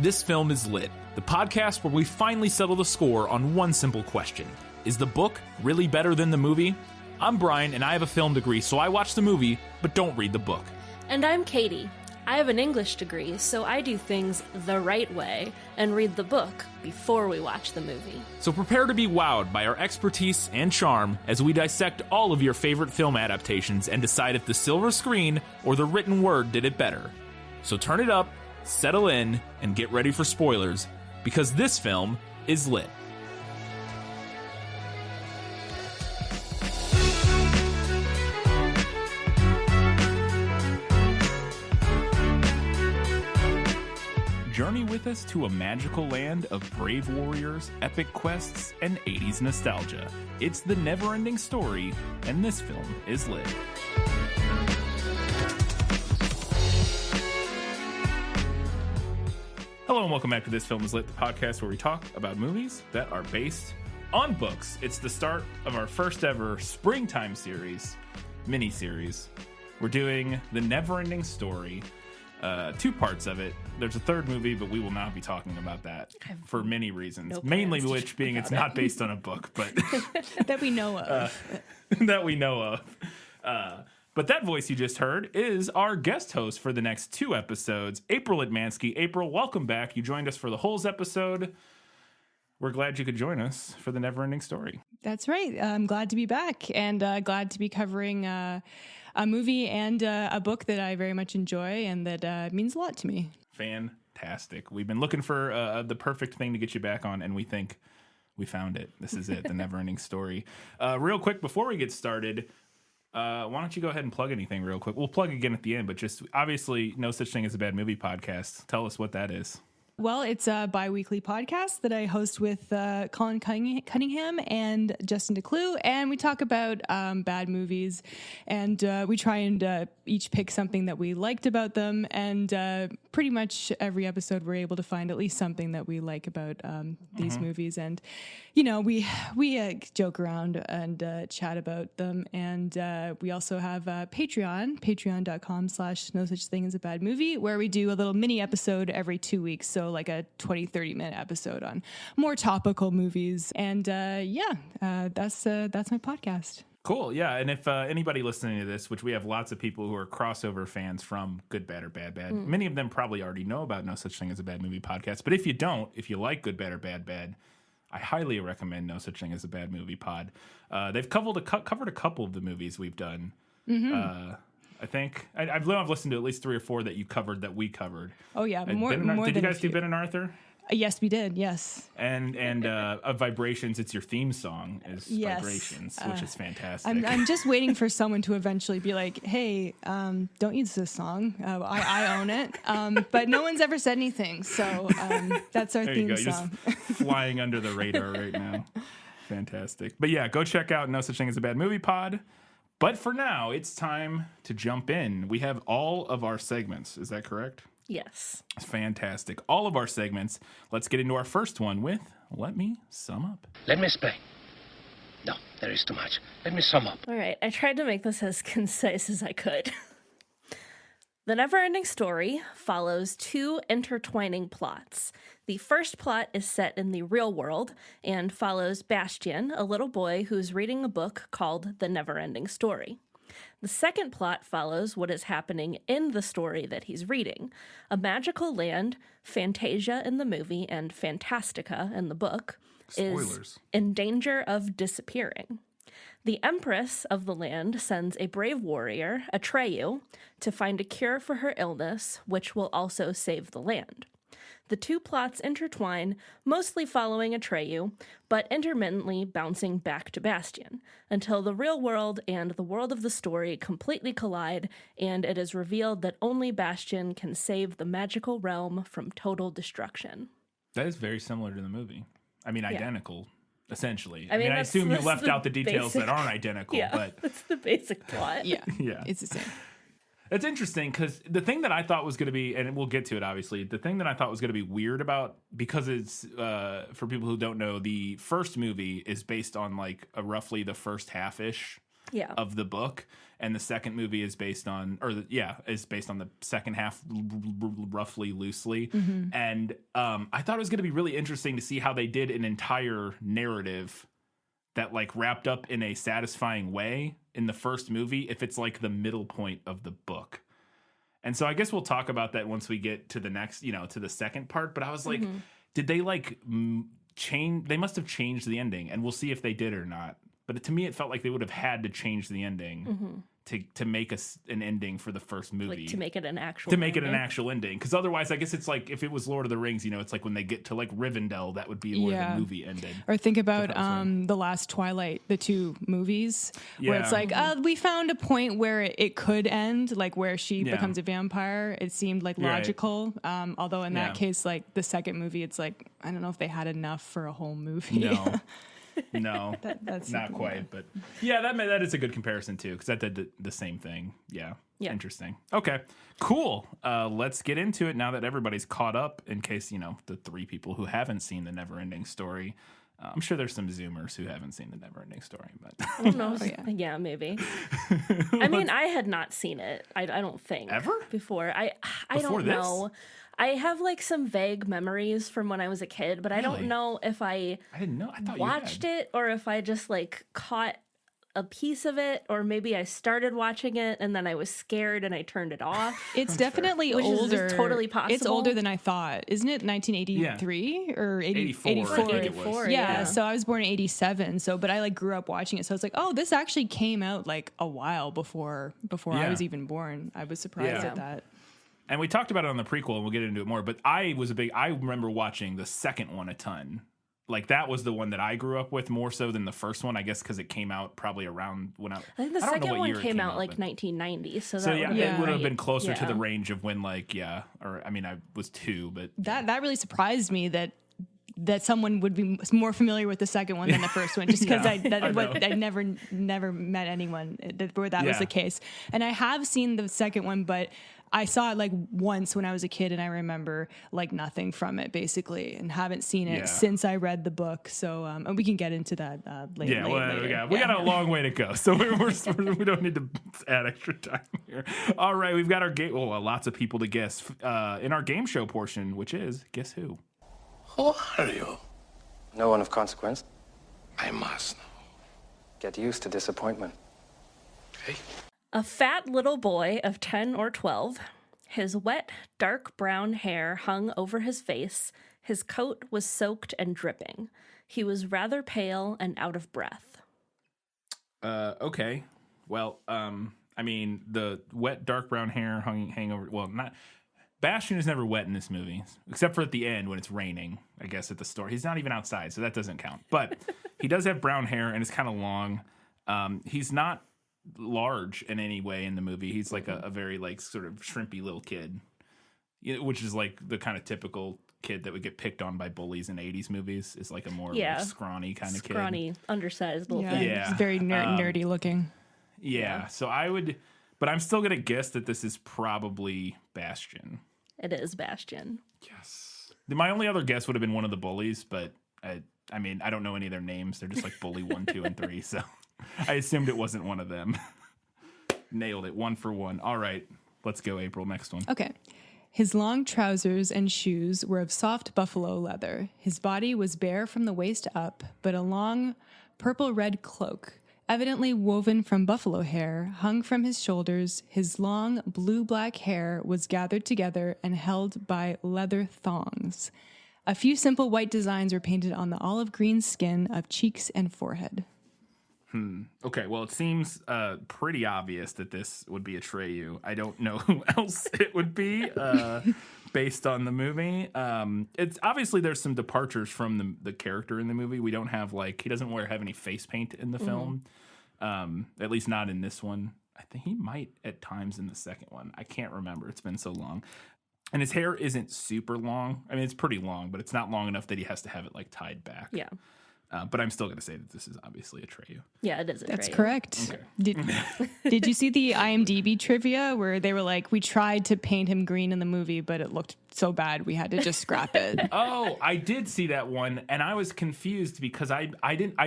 This Film is Lit, the podcast where we finally settle the score on one simple question. Is the book really better than the movie? I'm Brian, and I have a film degree, so I watch the movie, but don't read the book. And I'm Katie. I have an English degree, so I do things the right way and read the book before we watch the movie. So prepare to be wowed by our expertise and charm as we dissect all of your favorite film adaptations and decide if the silver screen or the written word did it better. So turn it up, settle in, and get ready for spoilers, because this film is lit. Journey with us to a magical land of brave warriors, epic quests, and 80s nostalgia. It's the Neverending Story, and this film is lit. Hello and welcome back to This Film is Lit, the podcast where we talk about movies that are based on books. It's the start of our first ever springtime series, mini-series. We're doing the Neverending Story. Two parts of it. There's a third movie, but we will not be talking about that for many reasons. No mainly which being it's not based on a book, but that we know of. that we know of. But that voice you just heard is our guest host for the next two episodes, April Etmanski. April, welcome back. You joined us for the Holes episode. We're glad you could join us for the Neverending Story. That's right. I'm glad to be back and glad to be covering a movie and a book that I very much enjoy and that means a lot to me. Fantastic. We've been looking for the perfect thing to get you back on, and we think we found it. This is it, the Neverending Story. Real quick, before we get started, why don't you go ahead and plug anything real quick? We'll plug again at the end, but just obviously No Such Thing as a Bad Movie podcast. Tell us what that is. Well, it's a bi-weekly podcast that I host with Colin Cunningham and Justin DeClue, and we talk about bad movies, and we try and each pick something that we liked about them, and pretty much every episode we're able to find at least something that we like about these movies, and you know, we joke around and chat about them, and we also have patreon.com/no such thing as a bad movie, where we do a little mini episode every 2 weeks, so like a 20-30 minute episode on more topical movies, and that's my podcast. Cool, yeah, and if anybody listening to this, which we have lots of people who are crossover fans from Good, Bad, or Bad, Bad, many of them probably already know about No Such Thing as a Bad Movie podcast, but if you don't, if you like Good, Bad, or Bad, Bad, I highly recommend No Such Thing as a Bad Movie pod. They've covered a couple of the movies we've done. I think I've listened to at least 3 or 4 that you covered that we covered. Oh yeah, more did than you guys a few. do Ben and Arthur? Yes, we did. Yes, and Vibrations. It's your theme song is yes. Vibrations, which is fantastic. I'm just waiting for someone to eventually be like, "Hey, don't use this song. I own it." But no one's ever said anything, so that's our theme song. You're just flying under the radar right now. Fantastic. But yeah, go check out No Such Thing as a Bad Movie pod. But for now, it's time to jump in. We have all of our segments. Is that correct? Yes. Fantastic. All of our segments. Let's get into our first one with Let Me Sum Up. Let me explain. No, there is too much. Let me sum up. All right, I tried to make this as concise as I could. The Neverending Story follows 2 intertwining plots. The first plot is set in the real world and follows Bastian, a little boy who's reading a book called The Neverending Story. The second plot follows what is happening in the story that he's reading. A magical land, Fantasia in the movie and Fantastica in the book, is in danger of disappearing. The Empress of the land sends a brave warrior, Atreyu, to find a cure for her illness, which will also save the land. The 2 plots intertwine, mostly following Atreyu, but intermittently bouncing back to Bastian, until the real world and the world of the story completely collide, and it is revealed that only Bastian can save the magical realm from total destruction. That is very similar to the movie. I mean, identical, essentially. I mean, I assume you left out the basic, details that aren't identical, but that's the basic plot. yeah, yeah, it's the same. It's interesting because the thing that I thought was going to be, and we'll get to it obviously, the thing that I thought was going to be weird about, because it's, for people who don't know, the first movie is based on like roughly the first half-ish Yeah. of the book, and the second movie is based on, is based on the second half, roughly, loosely. And I thought it was going to be really interesting to see how they did an entire narrative that like wrapped up in a satisfying way in the first movie, if it's like the middle point of the book. And so I guess we'll talk about that once we get to the next, to the second part. But I was like, did they like change? They must have changed the ending, and we'll see if they did or not. But to me, it felt like they would have had to change the ending to make an ending for the first movie. Like to make it an actual ending. Because otherwise, I guess it's like if it was Lord of the Rings, it's like when they get to like Rivendell, that would be where the movie ended. Or think about the last Twilight, the 2 movies, where it's like, we found a point where it could end, like where she becomes a vampire. It seemed like logical. Right. Although in that case, like the second movie, it's like, I don't know if they had enough for a whole movie. No. No, that's not quite, but that is a good comparison too, because that did the same thing. Yeah, interesting. Okay, cool. Let's get into it now that everybody's caught up. In case the 3 people who haven't seen the Neverending Story. I'm sure there's some Zoomers who haven't seen the Neverending Story, but I don't know. Yeah, maybe. I mean, I had not seen it. I don't think ever before. I don't know. I have like some vague memories from when I was a kid, but I don't know if I didn't know. I thought watched it or if I just like caught a piece of it, or maybe I started watching it and then I was scared and I turned it off. It's definitely older. Is totally possible. It's older than I thought. Isn't it 1983 or 84? 84. Yeah. So I was born in 87. But I like grew up watching it. So it's like, oh, this actually came out like a while before I was even born. I was surprised at that. And we talked about it on the prequel, and we'll get into it more, but I remember watching the second one a ton. Like, that was the one that I grew up with more so than the first one, I guess, because it came out probably around when I think the second one came out like 1990, it would have been closer to the range of when, like, I was 2, but... That really surprised me that someone would be more familiar with the second one than the first one, just because I never met anyone where that was the case. And I have seen the second one, but I saw it like once when I was a kid, and I remember like nothing from it basically, and haven't seen it since I read the book. So and we can get into that later. We got a long way to go, so we don't need to add extra time here. All right, we've got our game. Lots of people to guess in our game show portion, which is Guess Who. Who are you? No one of consequence. I must know. Get used to disappointment. Okay. A fat little boy of 10 or 12. His wet, dark brown hair hung over his face. His coat was soaked and dripping. He was rather pale and out of breath. Okay. Well, the wet, dark brown hair hang over... Well, not... Bastian is never wet in this movie, except for at the end when it's raining, I guess, at the store. He's not even outside, so that doesn't count. But he does have brown hair, and it's kind of long. He's not large in any way in the movie. He's like a very, like, sort of shrimpy little kid, which is, like, the kind of typical kid that would get picked on by bullies in 80s movies, is, like, a more like, scrawny kind of kid. Scrawny, undersized little thing. Yeah, he's very nerdy looking. Yeah, so I would... But I'm still going to guess that this is probably Bastian. It is Bastian. Yes. My only other guess would have been one of the bullies, but I don't know any of their names. They're just like Bully 1, 2, and 3, so I assumed it wasn't one of them. Nailed it, 1 for 1. All right, let's go, April. Next one. Okay. His long trousers and shoes were of soft buffalo leather. His body was bare from the waist up, but a long purple-red cloak, evidently woven from buffalo hair, hung from his shoulders. His long blue-black hair was gathered together and held by leather thongs. A few simple white designs were painted on the olive green skin of cheeks and forehead. Okay, well, it seems pretty obvious that this would be Atreyu. I don't know who else it would be based on the movie. It's obviously there's some departures from the character in the movie. We don't have he doesn't have any face paint in the film, at least not in this one. I think he might at times in the second one. I can't remember. It's been so long. And his hair isn't super long. I mean, it's pretty long, but it's not long enough that he has to have it tied back. Yeah. But I'm still going to say that this is obviously Atreyu. Yeah, it is. That's Atreyu. correct. Okay. Did you see the IMDb trivia where they were like, we tried to paint him green in the movie, but it looked so bad we had to just scrap it. Oh, I did see that one, and I was confused because I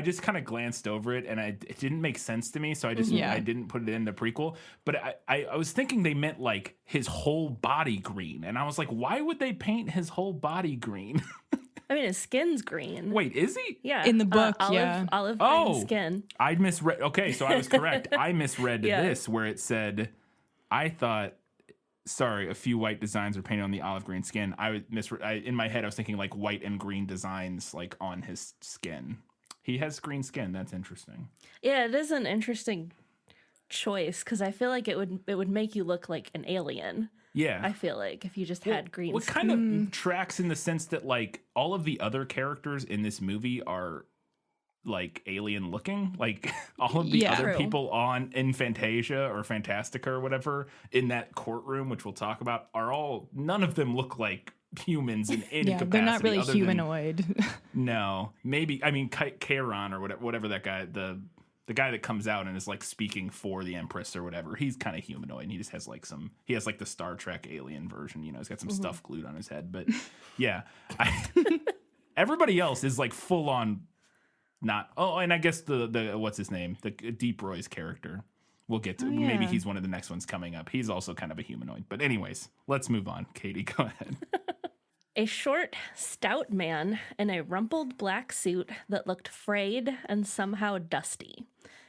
just kind of glanced over it, and it didn't make sense to me, so I didn't put it in the prequel. But I was thinking they meant like his whole body green, and I was like, why would they paint his whole body green? I mean, his skin's green. Wait, is he? Yeah. In the book, olive green skin. I misread. Okay, so I was correct. I misread this where it said, I thought, sorry, a few white designs are painted on the olive green skin. In my head, I was thinking like white and green designs like on his skin. He has green skin. That's interesting. Yeah, it is an interesting choice because I feel like it would make you look like an alien. Yeah. I feel like if you just had green What skin. kind of tracks in the sense that like all of the other characters in this movie are like alien looking, like all of the other True. people in Fantasia or Fantastica or whatever in that courtroom, which we'll talk about, none of them look like humans in any capacity. They're not really other humanoid. No, maybe, I mean, Chiron or whatever that guy, the guy that comes out and is like speaking for the Empress or whatever, he's kind of humanoid and he just has like the Star Trek alien version, he's got some stuff glued on his head. But yeah, everybody else is like full on not. Oh, and I guess the what's his name? The Deep Roy's character. We'll get to maybe he's one of the next ones coming up. He's also kind of a humanoid. But anyways, let's move on. Katie, go ahead. A short, stout man in a rumpled black suit that looked frayed and somehow dusty.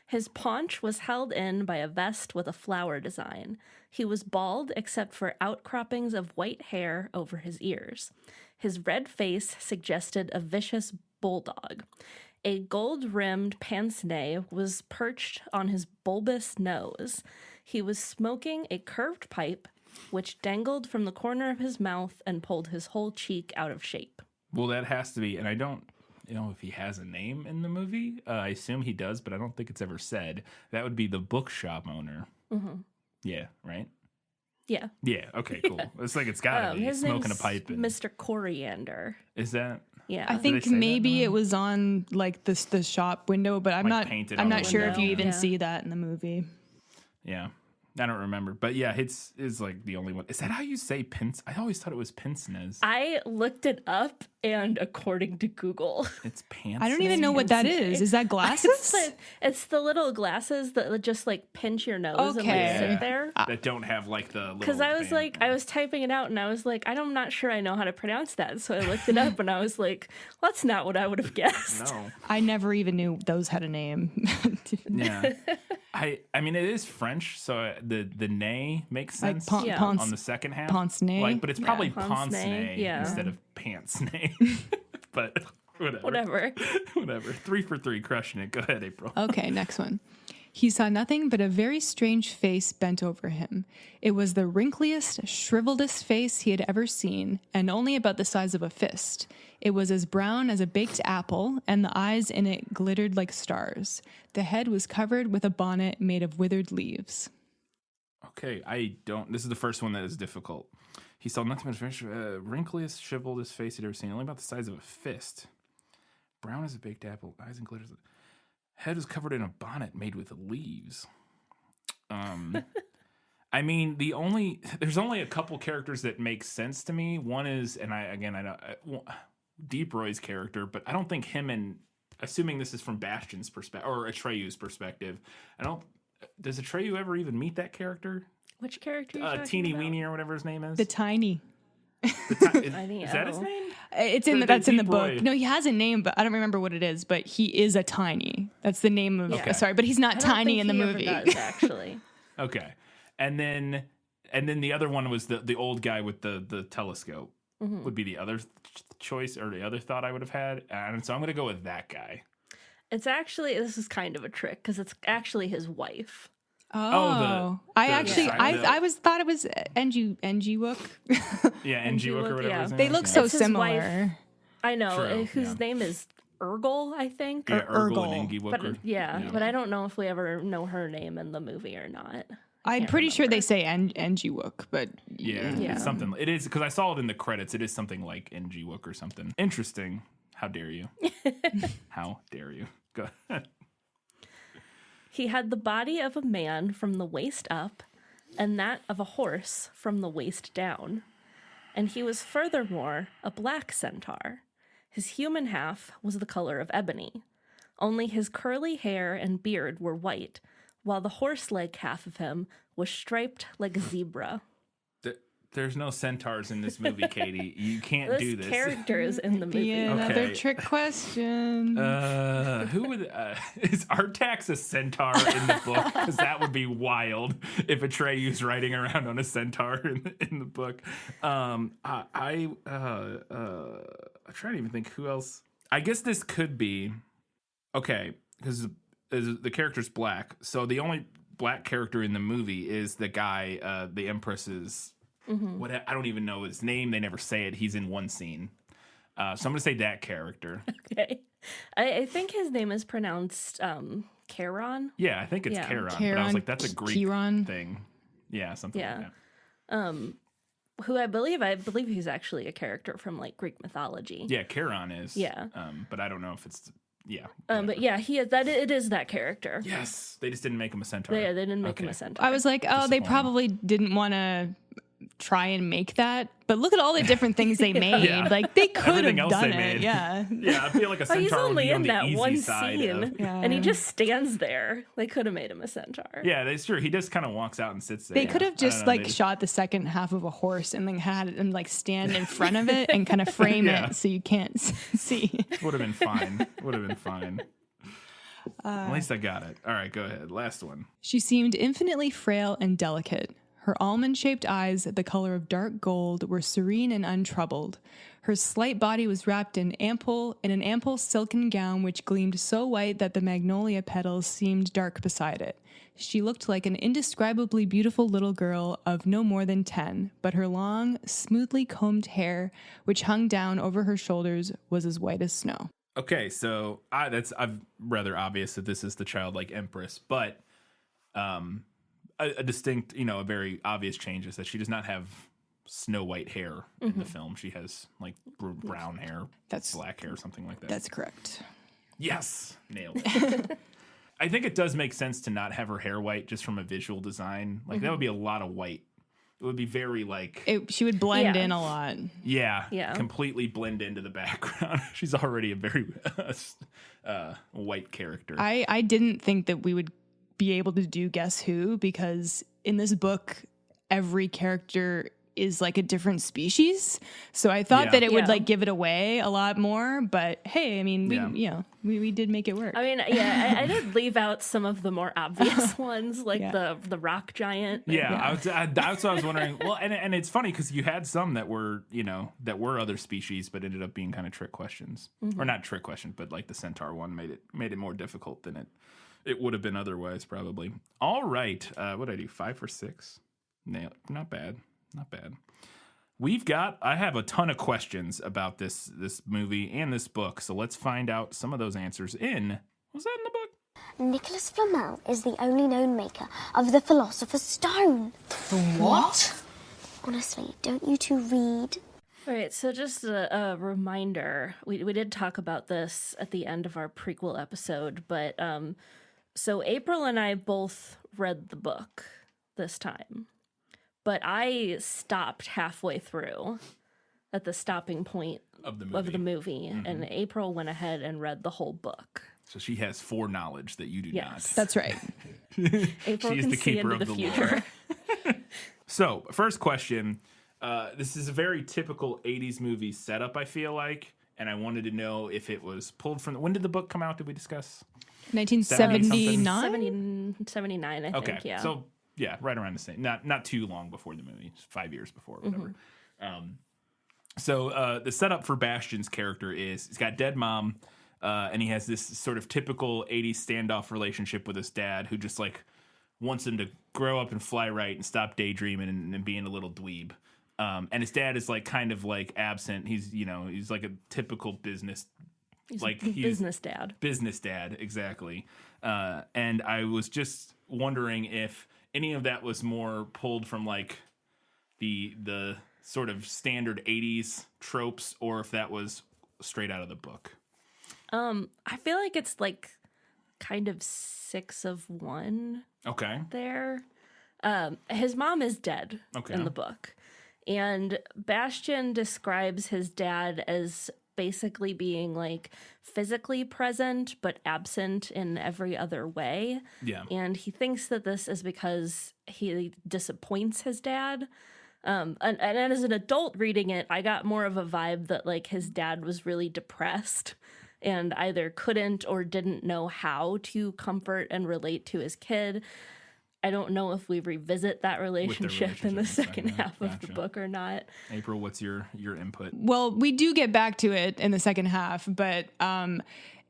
His paunch was held in by a vest with a flower design. He was bald except for outcroppings of white hair over his ears. His red face suggested a vicious bulldog. A gold-rimmed pince-nez was perched on his bulbous nose. He was smoking a curved pipe, which dangled from the corner of his mouth and pulled his whole cheek out of shape. Well, that has to be, and I don't know if he has a name in the movie. I assume he does, but I don't think it's ever said. That would be the bookshop owner. Mm-hmm. Yeah, right? Yeah. Yeah, okay, cool. It's like it's got to be his smoking a name's pipe. Mr. Coriander. Is that? Yeah. I think maybe it was on like the shop window, but I'm Like painted I'm on not the sure window. if you even Yeah. see that in the movie. Yeah. I don't remember. But yeah, it's like the only one. Is that how you say pince? I always thought it was pince-nez. I looked it up, and according to Google, It's pants. I don't even know what that is. Is that glasses? it's the little glasses that just like pinch your nose and Okay. like sit there. That don't have like the little Because I was band. like, I was typing it out and I was like, I'm not sure I know how to pronounce that. So I looked it up and I was like, well, that's not what I would have guessed. No. I never even knew those had a name. Yeah. I mean, it is French, so the nay makes sense Yeah. on the second half. Pince-nez. Like, but it's probably pince-nez, pince-nez yeah. instead of pants-nez. But Whatever. Whatever. 3 for 3, crushing it. Go ahead, April. Okay, next one. He saw nothing but a very strange face bent over him. It was the wrinkliest, shriveledest face he had ever seen, and only about the size of a fist. It was as brown as a baked apple, and the eyes in it glittered like stars. The head was covered with a bonnet made of withered leaves. Okay, this is the first one that is difficult. He saw nothing but a wrinkliest, shriveled face he'd ever seen, only about the size of a fist. Brown as a baked apple, eyes and glitters. Head was covered in a bonnet made with leaves. I mean, there's only a couple characters that make sense to me. One is, and I know Deep Roy's character, but I don't think him and, assuming this is from Bastion's perspective or Atreyu's perspective, does Atreyu ever even meet that character? Which character are you talking Teeny about? Weenie or whatever his name is. The tiny. Is that his name? That's in the Deep book. Roy. No, he has a name, but I don't remember what it is. But he is a tiny. That's the name of. Okay. Sorry, but he's not I don't tiny think in the he ever movie. does, actually. Okay, and then the other one was the old guy with the telescope. Mm-hmm. Would be the other choice or the other thought I would have had, and so I'm gonna go with that guy. It's actually, this is kind of a trick because it's actually his wife. Oh, I thought it was NG Wook. Yeah, NG Wook or whatever. yeah. His name They is. look Yeah. so It's his similar. wife. I know, True, whose yeah. name is Urgel, I think. Yeah, Urgel Urgel. and Engi But Wooker. but I don't know if we ever know her name in the movie or not. I'm pretty sure they say NG Wook, but Yeah, Yeah. it's something. It is because I saw it in the credits. It is something like NG Wook or something. Interesting. How dare you? How dare you? Go ahead. He had the body of a man from the waist up, and that of a horse from the waist down. And he was furthermore a black centaur. His human half was the color of ebony. Only his curly hair and beard were white, while the horse-leg half of him was striped like a zebra. There's no centaurs in this movie, Katie. You can't do this. Characters in the movie. Another Okay. trick question. Who would is Artax a centaur in the book? Because that would be wild if Atreyu's riding around on a centaur in the book. I'm trying to even think who else. I guess this could be okay because the character's black. So the only black character in the movie is the guy, the Empress's. What I don't even know his name. They never say it. He's in one scene. So I'm going to say that character. Okay. I think his name is pronounced Charon. Yeah, I think it's Yeah. Charon. But I was Charon, like, that's a Greek Chiron. thing. Yeah, something Yeah. like that. Who I believe he's actually a character from like Greek mythology. Yeah, Charon is. Yeah. But I don't know if it's, yeah. But yeah, he is that. It is that character. Yes, they just didn't make him a centaur. They didn't make him Okay. a centaur. I was like, oh, they Disappointing. probably didn't want to try and make that. But look at all the different things they made. Yeah. Like, they could Everything have else done they it. made. Yeah. Yeah, I feel like a Oh, centaur he's would only be on in the that easy one side scene, of. and he just stands there. They could have made him a centaur. Yeah, that's true. He just kind of walks out and sits there. They could have I don't just know, like they just- shot the second half of a horse and then had him like stand in front of it and kind of frame Yeah. it so you can't see. Would have been fine. Would have been fine. At least I got it. All right, go ahead. Last one. She seemed infinitely frail and delicate. Her almond-shaped eyes, the color of dark gold, were serene and untroubled. Her slight body was wrapped in an ample silken gown which gleamed so white that the magnolia petals seemed dark beside it. She looked like an indescribably beautiful little girl of no more than 10, but her long, smoothly combed hair, which hung down over her shoulders, was as white as snow. Okay, so that's rather obvious that this is the childlike empress, but a distinct, a very obvious change is that she does not have snow white hair in the film. She has like brown hair, black hair, something like that. That's correct. Yes, nailed it. I think it does make sense to not have her hair white just from a visual design. Like that would be a lot of white. It would be very like She would blend Yeah. in a lot. Yeah. completely blend into the background. She's already a very white character. I didn't think that we would be able to do Guess Who because in this book, every character is like a different species. So I thought Yeah. that it would Yeah. like give it away a lot more. But hey, I mean, Yeah. we did make it work. I mean, yeah, I did leave out some of the more obvious ones, like Yeah. the rock giant. Yeah, that's what I was wondering. Well, and it's funny because you had some that were, that were other species, but ended up being kind of trick questions, or not trick questions, but like the centaur one made it more difficult than it would have been otherwise, probably. All right, what did I do? 5 for 6. Nail. Not bad. Not bad. I have a ton of questions about this movie and this book, so let's find out some of those answers was that in the book? Nicholas Flamel is the only known maker of the Philosopher's Stone. What? Honestly, don't you two read? All right, so just a reminder, we did talk about this at the end of our prequel episode, but so April and I both read the book this time, but I stopped halfway through at the stopping point Of the movie. and April went ahead and read the whole book. So she has foreknowledge that you do Yes. That's right. April She is can the see keeper into of the the future. lore. So, first question. This is a very typical 80s movie setup, I feel like. And I wanted to know if it was pulled from... When did the book come out, did we discuss? 1979. 79, I Okay. think, yeah. So, yeah, right around the same. Not too long before the movie. 5 years before, whatever. So, the setup for Bastian's character is... He's got a dead mom, and he has this sort of typical 80s standoff relationship with his dad, who just, like, wants him to grow up and fly right and stop daydreaming and being a little dweeb. And his dad is like kind of like absent. He's like a typical business, He's like a business dad. Business dad, exactly. And I was just wondering if any of that was more pulled from like the sort of standard 80s tropes, or if that was straight out of the book. I feel like it's like kind of 6 of 1 Okay. there. His mom is dead in the book. And Bastian describes his dad as basically being like physically present but absent in every other way. Yeah. And he thinks that this is because he disappoints his dad. And as an adult reading it, I got more of a vibe that like his dad was really depressed and either couldn't or didn't know how to comfort and relate to his kid. I don't know if we revisit that relationship in the second half of the book or not. April, what's your input? Well, we do get back to it in the second half, but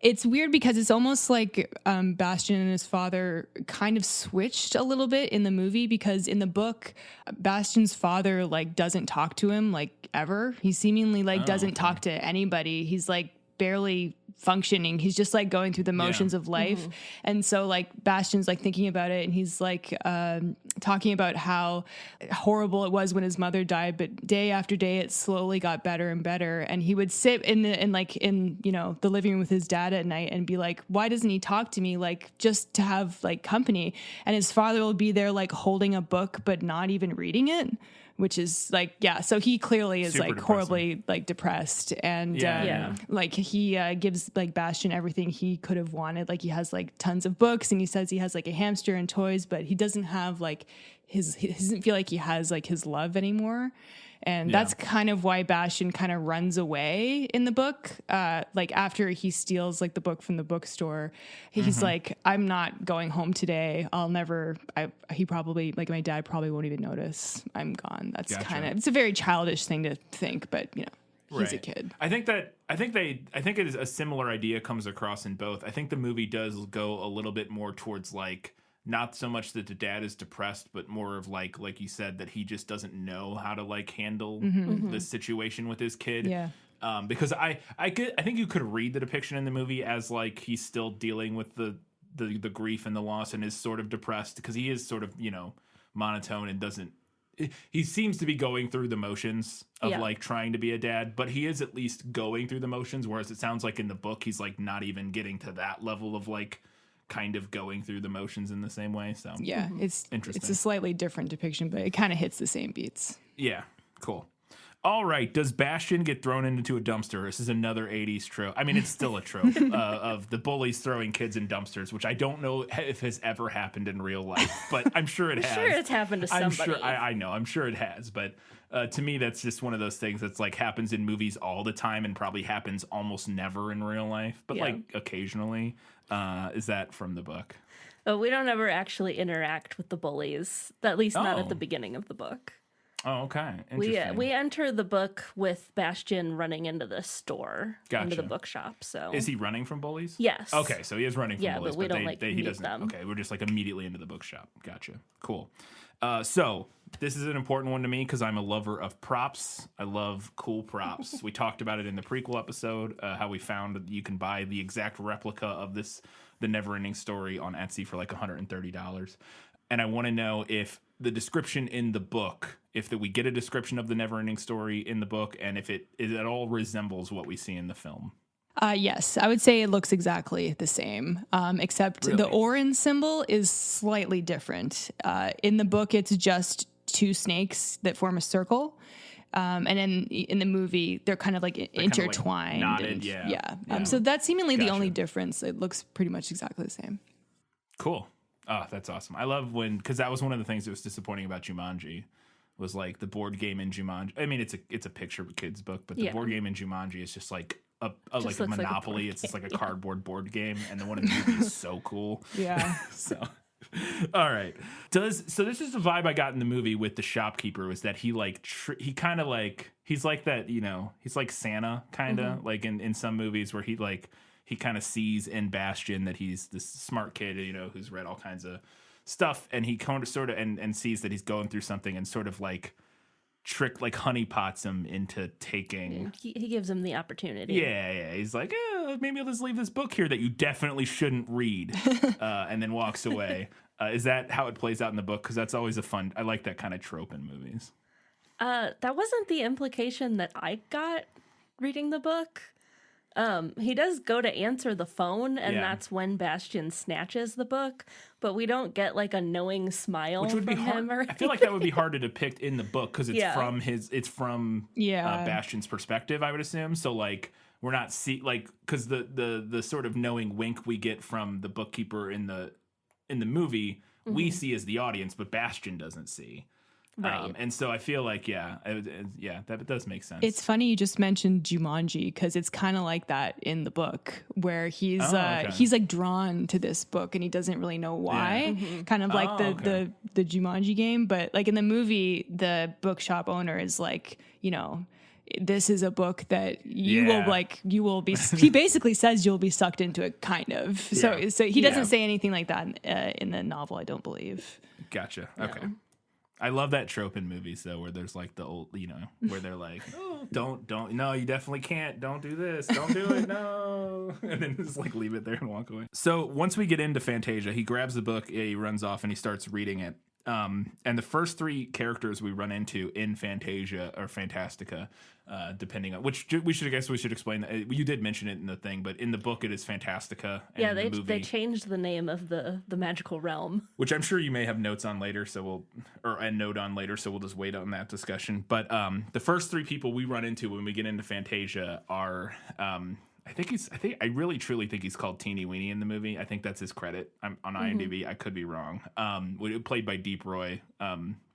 it's weird because it's almost like Bastian and his father kind of switched a little bit in the movie, because in the book, Bastian's father like doesn't talk to him like ever. He seemingly like doesn't talk to anybody. He's like barely functioning. He's just like going through the motions of life. And so like Bastian's like thinking about it, and he's like talking about how horrible it was when his mother died, but day after day it slowly got better and better. And he would sit in you know, the living room with his dad at night and be like, why doesn't he talk to me, like just to have like company? And his father will be there like holding a book but not even reading it, which is like, so he clearly is super like depressing. Horribly like depressed, and like he gives like Bastian everything he could have wanted. Like he has like tons of books, and he says he has like a hamster and toys, but he doesn't have like he doesn't feel like he has like his love anymore. And that's kind of why Bastian kind of runs away in the book. Like after he steals like the book from the bookstore, he's like, I'm not going home today. He probably, like my dad probably won't even notice I'm gone. That's kind of, it's a very childish thing to think, but you know, he's a kid. I think it is a similar idea comes across in both. I think the movie does go a little bit more towards like, not so much that the dad is depressed, but more of like you said, that he just doesn't know how to like handle the situation with his kid. Yeah. Because I think you could read the depiction in the movie as like he's still dealing with the grief and the loss and is sort of depressed, because he is sort of, you know, monotone and doesn't. He seems to be going through the motions of like trying to be a dad, but he is at least going through the motions. Whereas it sounds like in the book he's like not even getting to that level of like kind of going through the motions in the same way. So it's interesting. It's a slightly different depiction, but it kind of hits the same beats. Yeah, cool. All right, does Bastian get thrown into a dumpster? This is another 80s trope. I mean, it's still a trope of the bullies throwing kids in dumpsters, which I don't know if has ever happened in real life, but I'm sure it has. Sure, it's happened to somebody. I know, I'm sure it has, but to me, that's just one of those things that's like happens in movies all the time and probably happens almost never in real life, but like occasionally. Is that from the book? Oh, we don't ever actually interact with the bullies, at least not at the beginning of the book. Oh, okay. Interesting. We enter the book with Bastian running into the store, into the bookshop. So is he running from bullies? Yes. Okay, so he is running from bullies, but we don't he doesn't. them. Okay, we're just like immediately into the bookshop. Gotcha. Cool. So this is an important one to me because I'm a lover of props. I love cool props. We talked about it in the prequel episode, how we found that you can buy the exact replica of the Neverending Story on Etsy for like $130. And I want to know if the description in the book, we get a description of the Neverending Story in the book, and if it at all resembles what we see in the film. Yes, I would say it looks exactly the same, except the Orin symbol is slightly different. In the book, it's just 2 snakes that form a circle. And in the movie, they're kind of like intertwined. Kind of like knotted, so that's seemingly the only difference. It looks pretty much exactly the same. Cool. Oh, that's awesome. I love because that was one of the things that was disappointing about Jumanji, was like the board game in Jumanji. I mean, it's a picture kids book, but the board game in Jumanji is just like a Monopoly. It's just like a cardboard board game, and the one in the movie is so cool. Yeah. So, all right. So this is the vibe I got in the movie with the shopkeeper, was that he like he kind of like he's like that, you know, he's like Santa kind of like in some movies where he kind of sees in Bastian that he's this smart kid, you know, who's read all kinds of stuff, and he kind of sort of and sees that he's going through something and sort of like honeypots him into taking. He gives him the opportunity. Yeah. He's like, maybe I'll just leave this book here that you definitely shouldn't read, and then walks away. Is that how it plays out in the book? Because that's always I like that kind of trope in movies. That wasn't the implication that I got reading the book. He does go to answer the phone, and that's when Bastian snatches the book, but we don't get like a knowing smile Which would be from hard. him. Or I feel like that would be hard to depict in the book because it's from Bastian's perspective, I would assume. So like we're not because the sort of knowing wink we get from the bookkeeper in the movie we see as the audience, but Bastian doesn't see. Right. And so I feel like, that does make sense. It's funny you just mentioned Jumanji because it's kind of like that in the book where he's like drawn to this book and he doesn't really know why. Kind of like the Jumanji game, but like in the movie, the bookshop owner is like, this is a book that you will be. He basically says you'll be sucked into it, kind of. So he doesn't say anything like that in the novel, I don't believe. Gotcha. Okay. I love that trope in movies though, where there's like the old, where they're like, oh, don't, no, you definitely can't. Don't do this. Don't do it. No. And then just like leave it there and walk away. So once we get into Fantasia, he grabs the book, he runs off and he starts reading it. And the first three characters we run into in Fantasia or Fantastica, depending on which we should explain that. You did mention it in the thing, but in the book it is Fantastica. And they changed the name of the magical realm, which I'm sure you may have notes on later. So we'll just wait on that discussion. But the first three people we run into when we get into Fantasia are. I really truly think he's called Teeny Weeny in the movie. I think that's his credit. I'm on IMDb. I could be wrong. Played by Deep Roy.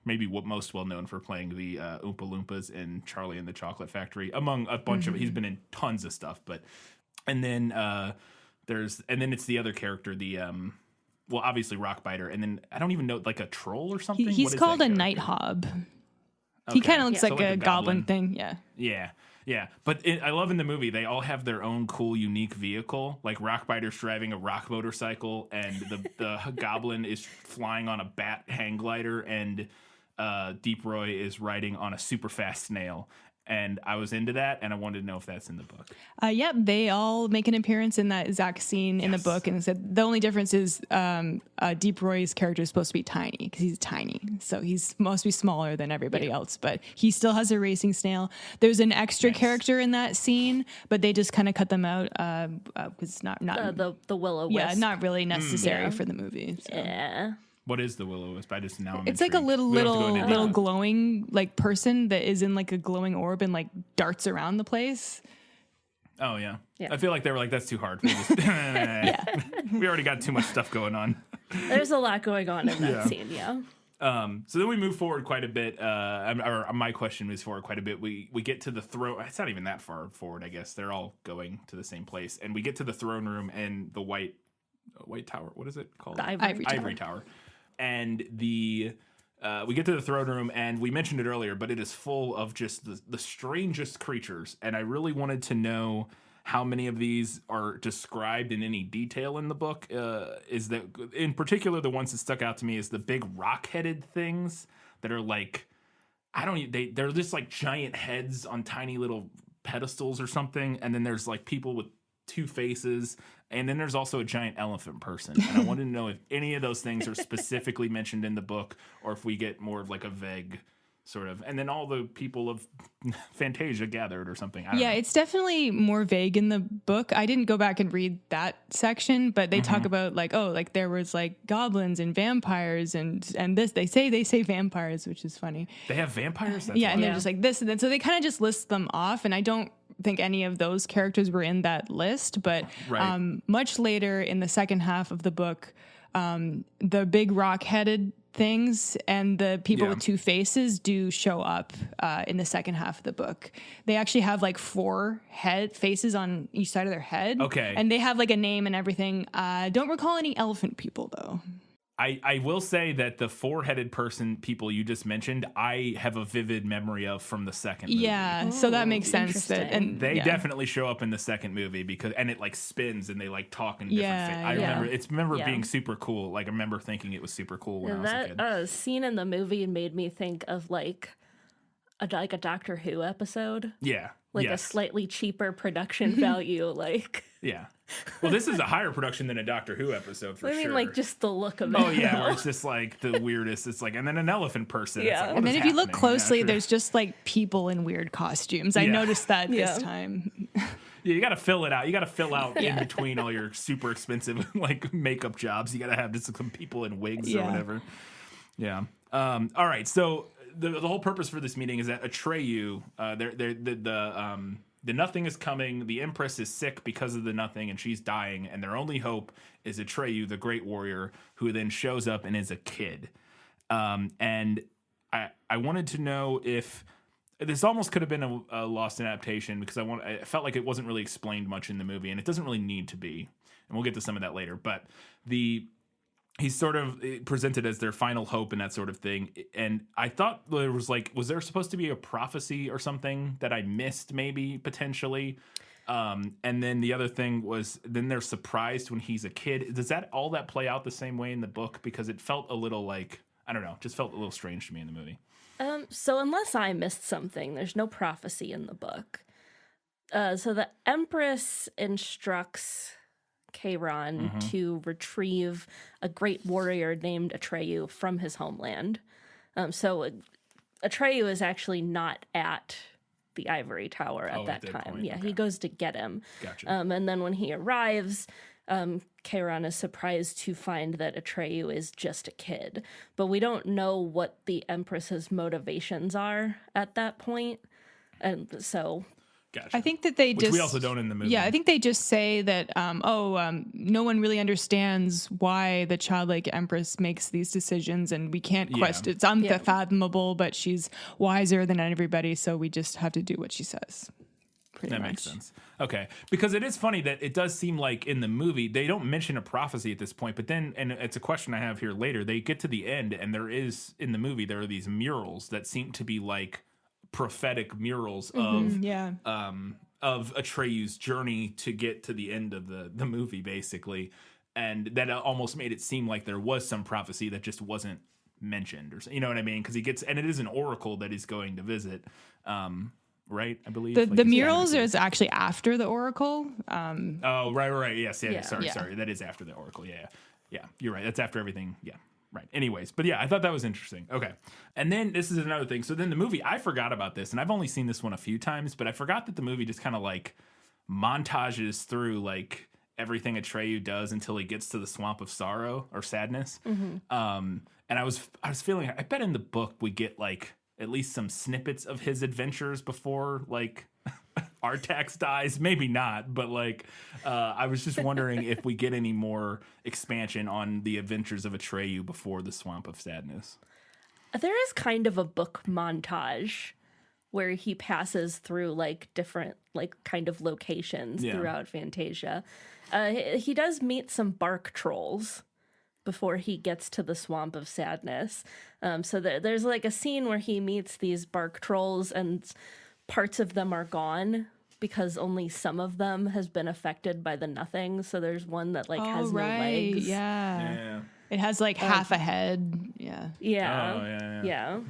Maybe most well known for playing the Oompa Loompas in Charlie and the Chocolate Factory, among a bunch of. He's been in tons of stuff. And then it's the other character, obviously Rockbiter, and then I don't even know, like a troll or something. He's called a Nighthawk. Okay. He kind of looks like a goblin thing. Yeah. Yeah. Yeah, but I love in the movie, they all have their own cool, unique vehicle. Like Rockbiter's driving a rock motorcycle, and the goblin is flying on a bat hang glider, and Deep Roy is riding on a super fast snail. And I was into that, and I wanted to know if that's in the book. Yep, they all make an appearance in that exact scene in the book. And said the only difference is Deep Roy's character is supposed to be tiny because he's tiny. So he's supposed to be smaller than everybody else, but he still has a racing snail. There's an extra character in that scene, but they just kind of cut them out because it's not the Will-O-Wisp. Yeah, not really necessary for the movie. So. Yeah. What is the Will-O-Wisp? It's like a little glowing like person that is in like a glowing orb and like darts around the place. Oh yeah. I feel like they were like, that's too hard. We already got too much stuff going on. There's a lot going on in that scene. Yeah. So then we move forward quite a bit. My question moves forward quite a bit. We get to the throne. It's not even that far forward, I guess. They're all going to the same place, and we get to the throne room and the White Tower. What is it called? The Ivory Tower. And we get to the throne room, and we mentioned it earlier, but it is full of just the strangest creatures. And I really wanted to know how many of these are described in any detail in the book. Is that, in particular, the ones that stuck out to me is the big rock-headed things that are like, they're just like giant heads on tiny little pedestals or something. And then there's like people with two faces, and then there's also a giant elephant person. And I wanted to know if any of those things are specifically mentioned in the book, or if we get more of like a vague sort of, and then all the people of Fantasia gathered or something. I don't know. It's definitely more vague in the book. I didn't go back and read that section, but they talk about like, there was like goblins and vampires and this. They say vampires, which is funny. They have vampires? And they're just like this and then. So they kind of just list them off, and I don't think any of those characters were in that list, but much later in the second half of the book, the big rock-headed things and the people with two faces do show up in the second half of the book. They actually have like 4 faces on each side of their head. Okay. And they have like a name and everything. Don't recall any elephant people though. I will say that the 4-headed people you just mentioned, I have a vivid memory of from the second movie. Yeah, so that makes sense. And they definitely show up in the second movie and it like spins and they like talk in different I remember being super cool. Like I remember thinking it was super cool when I was a kid. That scene in the movie made me think of like a Doctor Who episode. Yeah. A slightly cheaper production value, like. Yeah. Well, this is a higher production than a Doctor Who episode for sure. I mean, like just the look of it. Oh yeah, where it's just like the weirdest. It's like, and then an elephant person. Yeah. Like, and then if you look closely, there's just like people in weird costumes. I noticed that this time. Yeah, you got to fill it out. You got to fill out in between all your super expensive like makeup jobs. You got to have just some people in wigs or whatever. Yeah. All right. So the whole purpose for this meeting is that Atreyu, the Nothing is coming. The Empress is sick because of the Nothing, and she's dying. And their only hope is Atreyu, the great warrior, who then shows up and is a kid. And I wanted to know if this almost could have been a lost adaptation, because I felt like it wasn't really explained much in the movie, and it doesn't really need to be. And we'll get to some of that later. But he's sort of presented as their final hope and that sort of thing. And I thought there was there supposed to be a prophecy or something that I missed, maybe potentially? And then the other thing was, then they're surprised when he's a kid. Does all that play out the same way in the book? Because it felt a little I don't know, just felt a little strange to me in the movie. So unless I missed something, there's no prophecy in the book. So the Empress instructs Chiron to retrieve a great warrior named Atreyu from his homeland. So Atreyu is actually not at the Ivory Tower at that time. Point. Yeah, Okay. he goes to get him. Gotcha. And then when he arrives, Chiron is surprised to find that Atreyu is just a kid. But we don't know what the Empress's motivations are at that point. And so... Gotcha. I think that they Which we also don't in the movie. Yeah, I think they just say that, no one really understands why the childlike Empress makes these decisions, and we can't question. It's unfathomable, but she's wiser than everybody, so we just have to do what she says. That makes sense. Okay. Because it is funny that it does seem like in the movie, they don't mention a prophecy at this point, but then, and it's a question I have here later, they get to the end, and in the movie, there are these murals that seem to be like prophetic murals of Atreyu's journey to get to the end of the movie, basically. And that almost made it seem like there was some prophecy that just wasn't mentioned, or you know what I mean? Because and it is an oracle that he's going to visit. Right, I believe the murals is actually after the oracle. Oh, right. Yes, yeah. Yeah. Sorry. That is after the oracle. Yeah. You're right. That's after everything. Yeah. Right. Anyways, but yeah, I thought that was interesting. Okay. And then this is another thing. So then the movie, I forgot about this, and I've only seen this one a few times, but I forgot that the movie just kind of montages through everything Atreyu does until he gets to the swamp of sorrow or sadness. And I was feeling, I bet in the book we get at least some snippets of his adventures before Artax dies. Maybe not, but I was just wondering if we get any more expansion on the adventures of Atreyu before the Swamp of Sadness. There is kind of a book montage where he passes through different kind of locations throughout Fantasia. He does meet some bark trolls before he gets to the Swamp of Sadness. So there's a scene where he meets these bark trolls, and parts of them are gone because only some of them has been affected by the Nothing. So there's one that has no legs. Yeah. It has half a head. Yeah. Yeah.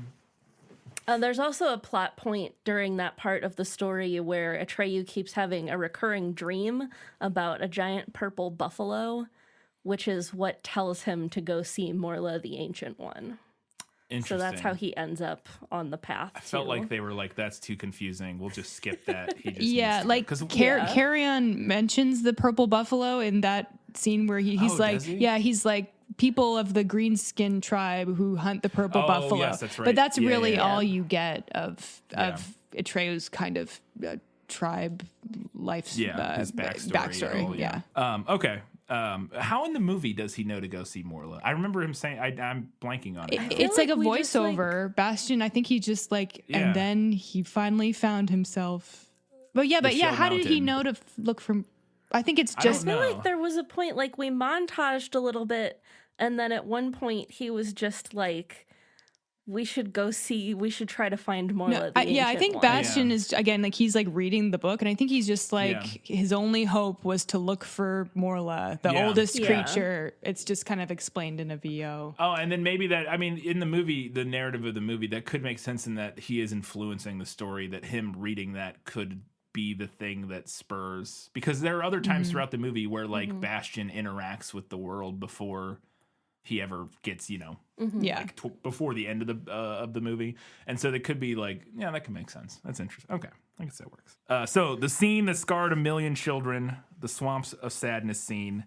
There's also a plot point during that part of the story where Atreyu keeps having a recurring dream about a giant purple buffalo, which is what tells him to go see Morla the Ancient One. So that's how he ends up on the path. I felt like they were that's too confusing. We'll just skip that. He just Carrion mentions the purple buffalo in that scene where he's people of the greenskin tribe who hunt the purple buffalo. Yes, that's right. But that's really all you get of Atreyu's kind of tribe life his backstory. Okay. How in the movie does he know to go see Morla? I remember him saying, I'm blanking on it. It's a voiceover. Bastion, I think he just and then he finally found himself. But how did he know to look for? I think it's just. I feel like there was a point we montaged a little bit, and then at one point he was just we should try to find Morla. I think Bastion is again he's reading the book, and I think he's just his only hope was to look for Morla, the oldest creature. It's just kind of explained in a VO. Oh, and then maybe in the movie, the narrative of the movie, that could make sense in that he is influencing the story, that him reading that could be the thing that spurs, because there are other times throughout the movie where Bastion interacts with the world before he ever gets, Yeah. like before the end of the movie. And so that could be like, yeah, that could make sense. That's interesting. Okay, I guess that works. So the scene that scarred a million children, the Swamps of Sadness scene.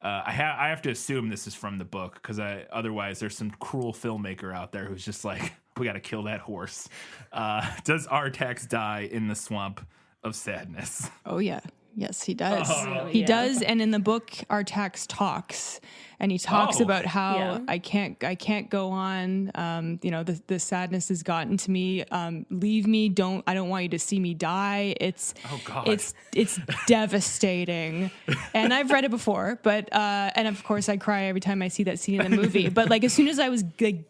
I have to assume this is from the book because otherwise there's some cruel filmmaker out there who's just like, we got to kill that horse. Does Artax die in the Swamp of Sadness? Oh, yeah. Yes, he does. Oh, He yeah. does, and in the book, Artax talks, and he talks about how Yeah. I can't go on. The sadness has gotten to me. Leave me. I don't want you to see me die. It's it's devastating. And I've read it before, but and of course I cry every time I see that scene in the movie. But like as soon as I was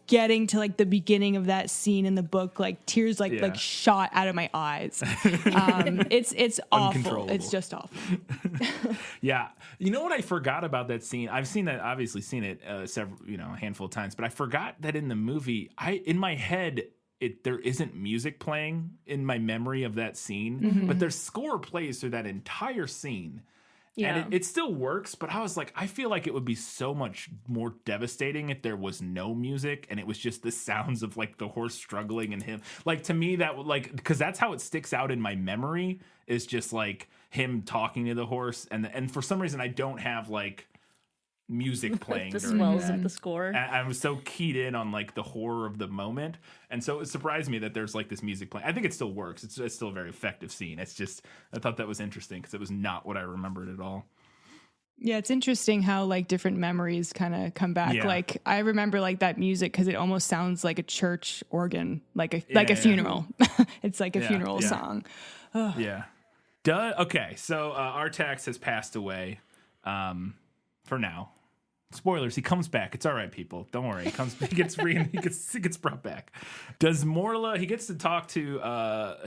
getting to like the beginning of that scene in the book, like tears like shot out of my eyes. It's awful. Uncontrollable. It's just awful. Yeah. You know what I forgot about that scene? I've obviously seen it several, a handful of times, but I forgot that in the movie, in my head, there isn't music playing in my memory of that scene, but their score plays through that entire scene. Yeah. And it still works, but I was like, I feel like it would be so much more devastating if there was no music and it was just the sounds of like the horse struggling and him. Like to me, that would because that's how it sticks out in my memory is just like him talking to the horse. And for some reason, I don't have like music playing. The during swells that. of the score. I was so keyed in on like the horror of the moment, and so it surprised me that there's like this music playing. I think it still works. It's still a very effective scene. It's just I thought that was interesting because it was not what I remembered at all. Yeah, it's interesting how like different memories kind of come back. Yeah. Like I remember like that music because it almost sounds like a church organ, like a funeral. It's like a funeral song. Yeah. Okay, so Artax has passed away for now. Spoilers, he comes back. It's all right, people. Don't worry. He gets brought back. Does Morla, he gets to talk to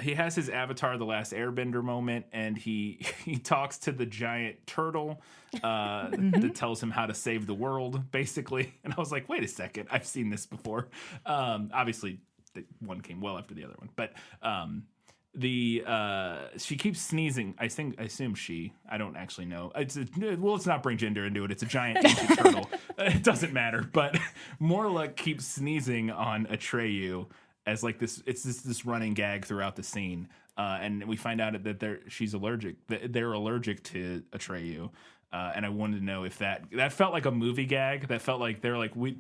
he has his Avatar the Last Airbender moment, and he talks to the giant turtle that tells him how to save the world, basically. And I was like, wait a second, I've seen this before. Obviously the one came well after the other one. But she keeps sneezing. I assume she. I don't actually know. Let's not bring gender into it. It's a giant ancient turtle. It doesn't matter. But Morla keeps sneezing on Atreyu as like this. It's this running gag throughout the scene. And we find out that she's allergic. They're allergic to Atreyu. And I wanted to know if that felt like a movie gag. That felt like they're like, we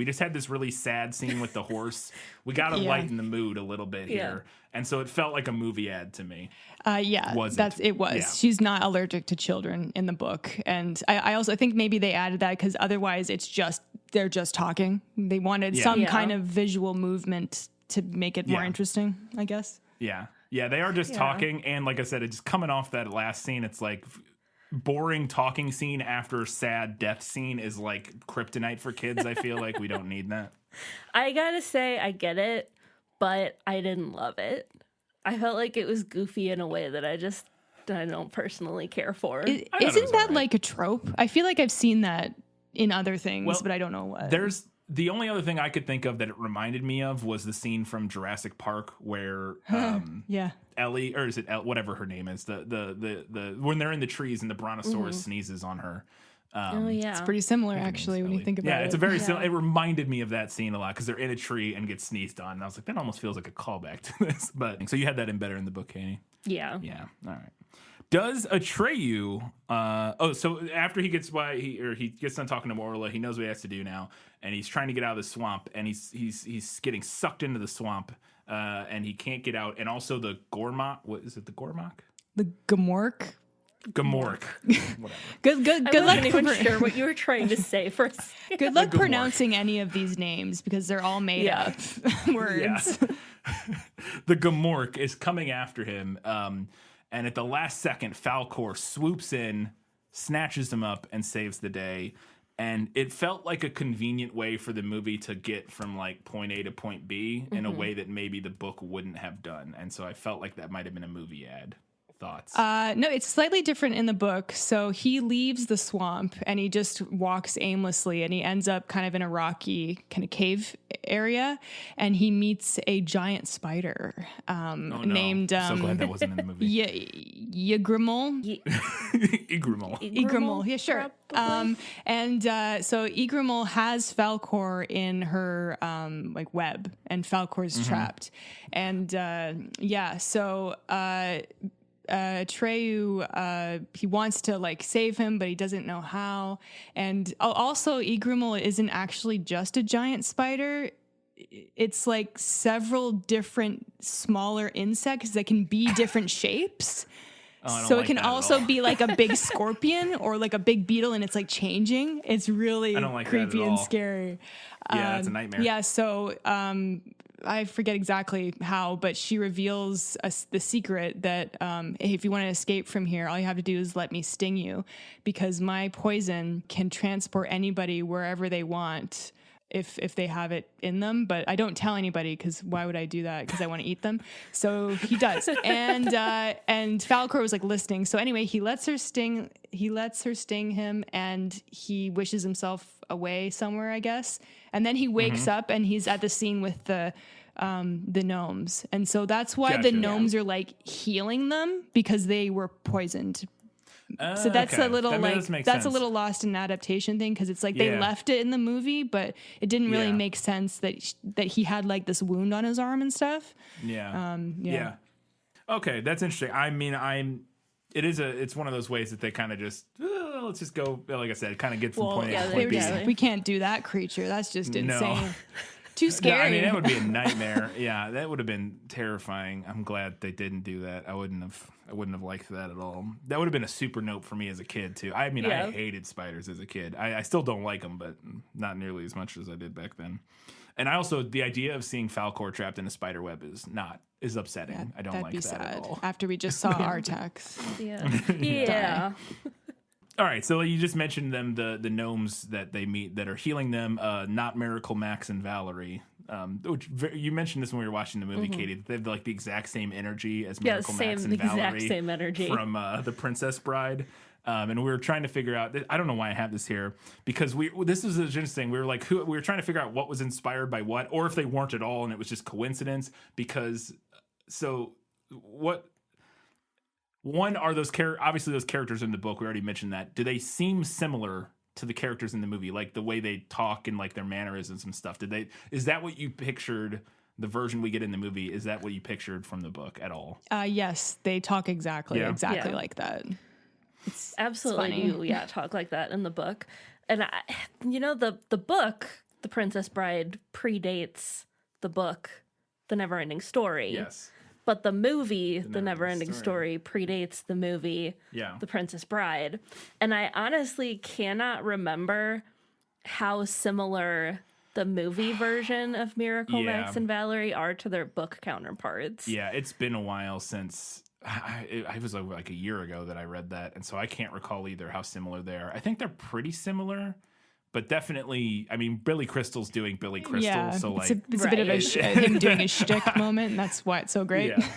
just had this really sad scene with the horse. We got to lighten the mood a little bit here. And so it felt like a movie ad to me. It was. Yeah. She's not allergic to children in the book. And I also think maybe they added that because otherwise they're just talking. They wanted some kind of visual movement to make it more interesting, I guess. Yeah. Yeah, they are just talking. And like I said, it's coming off that last scene. It's like boring talking scene after sad death scene is like kryptonite for kids. I feel like we don't need that. I gotta say, I get it, but I didn't love it. I felt like it was goofy in a way that I don't personally care for. Isn't that like a trope? I feel like I've seen that in other things, but I don't know what. There's the only other thing I could think of that it reminded me of was the scene from Jurassic Park where Ellie, or is it whatever her name is, the when they're in the trees and the brontosaurus sneezes on her. It's pretty similar actually when you think about it. Yeah, it's a very similar. It reminded me of that scene a lot because they're in a tree and get sneezed on. And I was like, that almost feels like a callback to this. But so you had that in better in the book, Katie. Yeah. Yeah. All right. Does Atreyu? So after he gets he gets done talking to Morla, he knows what he has to do now, and he's trying to get out of the swamp, and he's getting sucked into the swamp, and he can't get out. And also the Gormok, what is it? The Gormok? The Gamork. Gamork. Whatever. Good I luck. wasn't even sure what you were trying to say for a second. Good luck pronouncing any of these names because they're all made up words. The Gamork is coming after him. And at the last second, Falkor swoops in, snatches him up, and saves the day. And it felt like a convenient way for the movie to get from like point A to point B in a way that maybe the book wouldn't have done. And so I felt like that might have been a movie ad. thoughts? No, it's slightly different in the book. So he leaves the swamp and he just walks aimlessly and he ends up kind of in a rocky kind of cave area and he meets a giant spider named... so glad that wasn't in the movie. Ygrimmel. Ygrimmel. Yeah, sure. So Ygrimmel has Falkor in her like web and Falkor's trapped. And Atreyu, he wants to like save him, but he doesn't know how. And also Ygrimmel isn't actually just a giant spider. It's like several different smaller insects that can be different shapes. So it can also be like a big scorpion or like a big beetle and it's like changing. It's really creepy and scary. Yeah, it's a nightmare. Yeah, so I forget exactly how, but she reveals the secret that if you want to escape from here, all you have to do is let me sting you because my poison can transport anybody wherever they want if they have it in them. But I don't tell anybody because why would I do that? Because I want to eat them. So he does. And Falkor was like listening. So anyway, he lets her sting him and he wishes himself away somewhere, I guess. And then he wakes up and he's at the scene with the gnomes. And so that's why the gnomes are like healing them because they were poisoned. So that's a little that's a little lost in adaptation thing because it's like they left it in the movie, but it didn't really make sense that he had like this wound on his arm and stuff. Yeah. Okay, that's interesting. I mean, it's one of those ways that they kind of just let's just go. Like I said, kind of get from point A to point B. We can't do that creature. That's just insane. Too scary. No, I mean, that would be a nightmare. Yeah, that would have been terrifying. I'm glad they didn't do that. I wouldn't have liked that at all. That would have been a super note for me as a kid too. I mean, I hated spiders as a kid. I still don't like them, but not nearly as much as I did back then. And I also, the idea of seeing Falkor trapped in a spider web is upsetting. Yeah, I don't like that at all. After we just saw Artax. Yeah. All right, so you just mentioned them, the gnomes that they meet that are healing them, not Miracle Max and Valerie. Which you mentioned this when we were watching the movie, Katie. They have like the exact same energy as Miracle Max and Valerie same energy from The Princess Bride. And we were trying to figure out. I don't know why I have this here because this is interesting. We were like, we were trying to figure out what was inspired by what, or if they weren't at all, and it was just coincidence. Because One, are those obviously those characters in the book, we already mentioned that. Do they seem similar to the characters in the movie? Like the way they talk and like their mannerisms and stuff. Is that what you pictured, the version we get in the movie, is that what you pictured from the book at all? Yes, they talk exactly like that. It's absolutely talk like that in the book. And the book, The Princess Bride, predates the book, The Neverending Story. Yes. But the movie, The Neverending Story, predates the movie, The Princess Bride. And I honestly cannot remember how similar the movie version of Miracle Max and Valerie are to their book counterparts. Yeah, it's been a while since... I was like a year ago that I read that, and so I can't recall either how similar they are. I think they're pretty similar, but definitely, I mean, Billy Crystal's doing Billy Crystal, so like... It's a bit of him doing a shtick moment, and that's why it's so great. Yeah.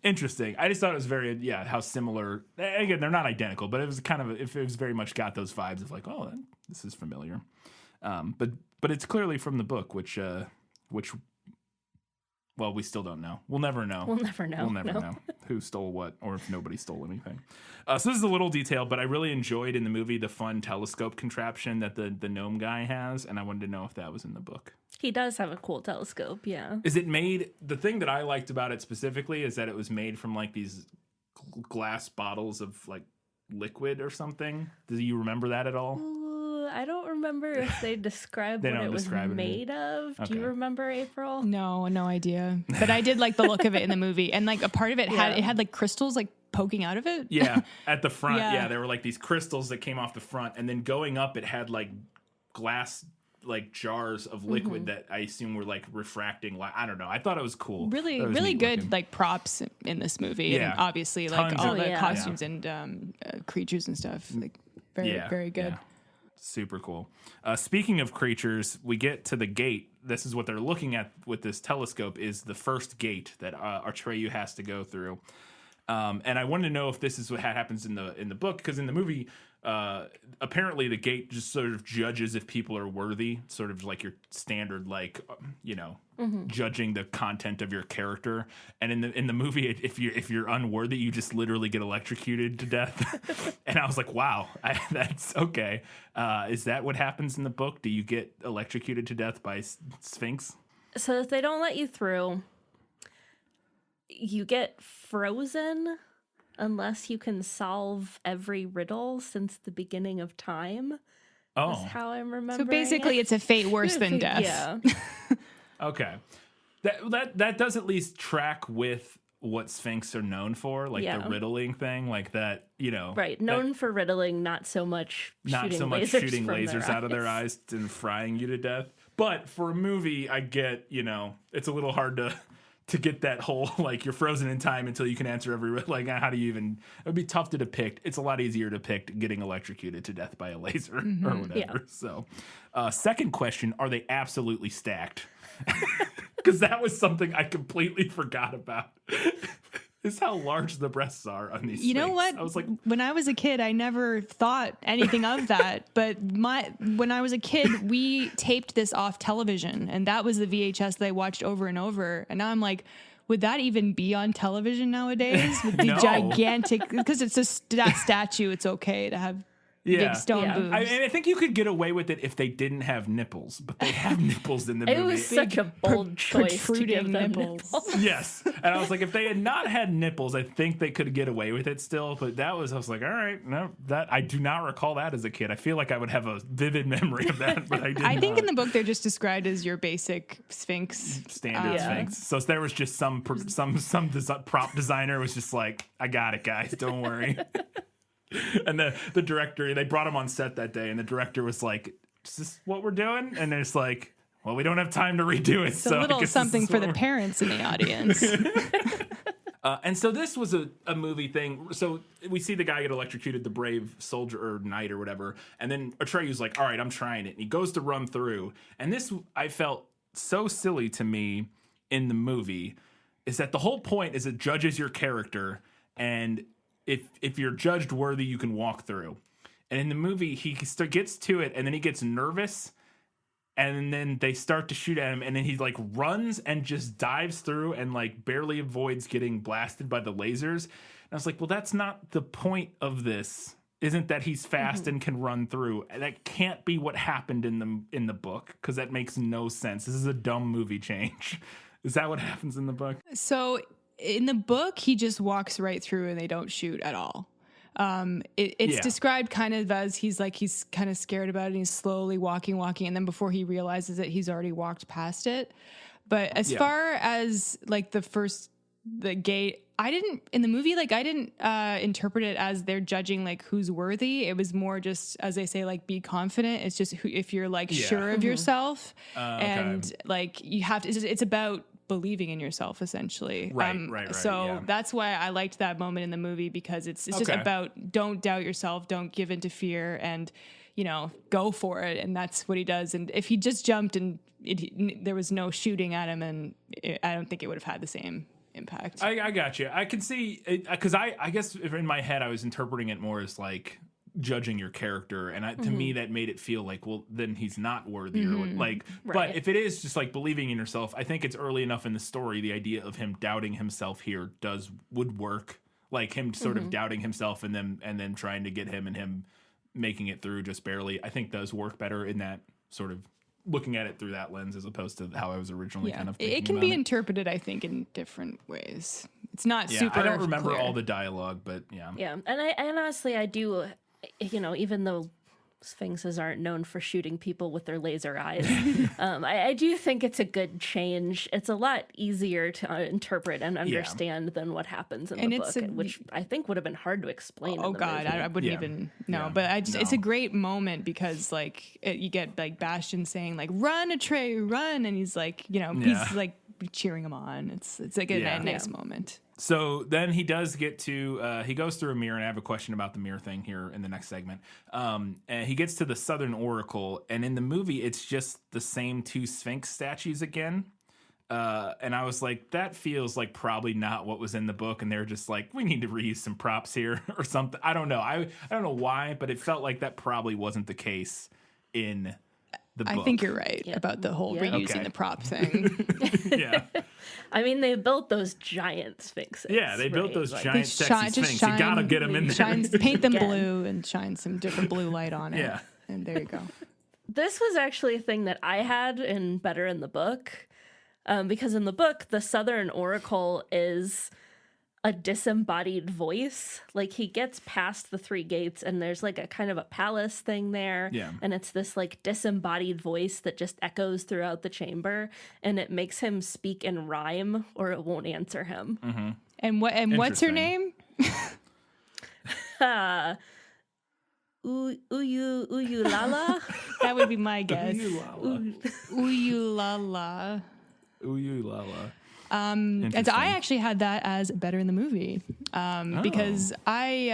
Interesting. I just thought it was very, how similar... Again, they're not identical, but it was kind of... It was very much got those vibes of like, oh, this is familiar. But it's clearly from the book, which well, we still don't know. We'll never know. We'll never know who stole what or if nobody stole anything. So this is a little detail, but I really enjoyed in the movie the fun telescope contraption that the gnome guy has, and I wanted to know if that was in the book. He does have a cool telescope, yeah. Is it made... The thing that I liked about it specifically is that it was made from like these glass bottles of like liquid or something. Do you remember that at all? I don't remember if they described what it was made of. Do you remember, April? No idea. But I did like the look of it in the movie, and like a part of it had like crystals like poking out of it. Yeah, at the front. Yeah, there were like these crystals that came off the front, and then going up, it had like glass like jars of liquid that I assume were like refracting. I don't know. I thought it was cool. Really good looking. Like props in this movie. Yeah, and obviously like all the costumes and creatures and stuff. Like very good. Yeah. Super cool. Speaking of creatures, we get to the gate. This is what they're looking at with this telescope, is the first gate that Atreyu has to go through. And I wanted to know if this is what happens in the book, because in the movie, apparently the gate just sort of judges if people are worthy, sort of like your standard, like, judging the content of your character. And in the movie, if you're unworthy, you just literally get electrocuted to death. And I was like, wow, that's okay. Is that what happens in the book? Do you get electrocuted to death by Sphinx? So if they don't let you through, you get frozen unless you can solve every riddle since the beginning of time. Oh, is how I'm remembering. So basically, it's a fate worse than death. Yeah. okay. That does at least track with what Sphinx are known for, like the riddling thing, like that. Right, known for riddling, not so much shooting lasers out of their eyes and frying you to death. But for a movie, I get, it's a little hard to get that whole, like, you're frozen in time until you can answer every, like, how do you even, it would be tough to depict. It's a lot easier to depict getting electrocuted to death by a laser or whatever. Yeah. So, second question, are they absolutely stacked? Because that was something I completely forgot about. Is how large the breasts are on these. You know what? I was like, when I was a kid, I never thought anything of that. But when I was a kid, we taped this off television, and that was the VHS that I watched over and over. And now I'm like, would that even be on television nowadays? With the gigantic, because it's a statue, it's okay to have big stone boobs. And I think you could get away with it if they didn't have nipples, but they have nipples in the movie. It was such a bold choice to give them nipples. Yes. And I was like, if they had not had nipples, I think they could get away with it still. But I was like, all right, no, that I do not recall that as a kid. I feel like I would have a vivid memory of that, but I didn't. I think in the book they're just described as your basic Sphinx. Standard Sphinx. So there was just some prop designer was just like, I got it, guys. Don't worry. And the director, they brought him on set that day, and the director was like, is this what we're doing? And it's like, well, we don't have time to redo it. It's a little something for the parents in the audience. And so this was a movie thing. So we see the guy get electrocuted, the brave soldier or knight or whatever. And then Atreyu's like, all right, I'm trying it. And he goes to run through. And this, I felt so silly to me in the movie, is that the whole point is it judges your character, and if you're judged worthy, you can walk through. And in the movie, he gets to it, and then he gets nervous, and then they start to shoot at him, and then he like runs and just dives through and like barely avoids getting blasted by the lasers. And I was like, well, that's not the point of this. Isn't that he's fast and can run through? That can't be what happened in the book, because that makes no sense. This is a dumb movie change. Is that what happens in the book? So in the book, he just walks right through and they don't shoot at all. It's described kind of as he's kind of scared about it, and he's slowly walking, and then before he realizes it, he's already walked past it. But as far as like the gate, I didn't interpret it as they're judging like who's worthy. It was more just, as they say, like, be confident. It's just if you're like sure of yourself, and like you have to. It's about believing in yourself, essentially. Right. So that's why I liked that moment in the movie, because it's just about don't doubt yourself, don't give in to fear, and go for it. And that's what he does. And if he just jumped and there was no shooting at him, and I don't think it would have had the same impact. I got you. I can see it, because I guess if in my head I was interpreting it more as like judging your character, and to me that made it feel like, well, then he's not worthy or like. Right. But if it is just like believing in yourself, I think it's early enough in the story. The idea of him doubting himself here would work, like him sort of doubting himself and then trying to get him and him making it through just barely. I think does work better in that sort of looking at it through that lens, as opposed to how I was originally kind of thinking it can about be interpreted, I think, in different ways. It's not super. I don't remember clear. all the dialogue, but yeah. And honestly, I do, even though Sphinxes aren't known for shooting people with their laser eyes, I do think it's a good change. It's a lot easier to interpret and understand than what happens in the book, which I think would have been hard to explain. Oh God, I wouldn't even know. But it's a great moment, because like you get like Bastion saying like, "Run, Atreyu, run," and he's like, he's like cheering him on. It's like a nice moment. So then he does get to, he goes through a mirror, and I have a question about the mirror thing here in the next segment. And he gets to the Southern Oracle, and in the movie, it's just the same two Sphinx statues again. And I was like, that feels like probably not what was in the book. And they're just like, we need to reuse some props here or something. I don't know. I don't know why, but it felt like that probably wasn't the case in the book. I think you're right about the whole reusing the prop thing. Yeah. I mean, they built those giant sphinxes. Yeah, they built right? those Like, giant sexy sphinx. You gotta get them in there. Paint them Again. blue and shine some different blue light on it. Yeah. And there you go. This was actually a thing that I had better in the book. Because in the book, the Southern Oracle is a disembodied voice. Like, he gets past the 3 gates and there's like a kind of a palace thing there. Yeah. And it's this like disembodied voice that just echoes throughout the chamber, and it makes him speak in rhyme or it won't answer him. Mm-hmm. And what's her name? Uyu Lala. That would be my guess. Uyulala. Uyulala. Uyulala. And so I actually had that as better in the movie because I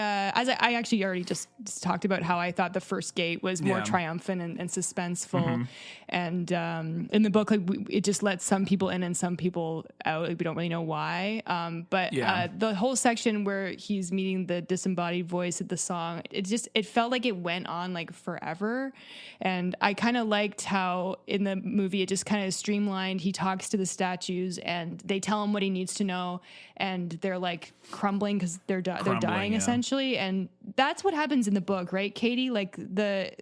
actually already just talked about how I thought the first gate was more triumphant and suspenseful, and in the book, like it just lets some people in and some people out. Like, we don't really know why, but the whole section where he's meeting the disembodied voice of the song, it felt like it went on like forever, and I kind of liked how in the movie it just kind of streamlined. He talks to the statues and they tell him what he needs to know, and they're like crumbling because they're dying essentially, and that's what happens in the book, right, Katie? Like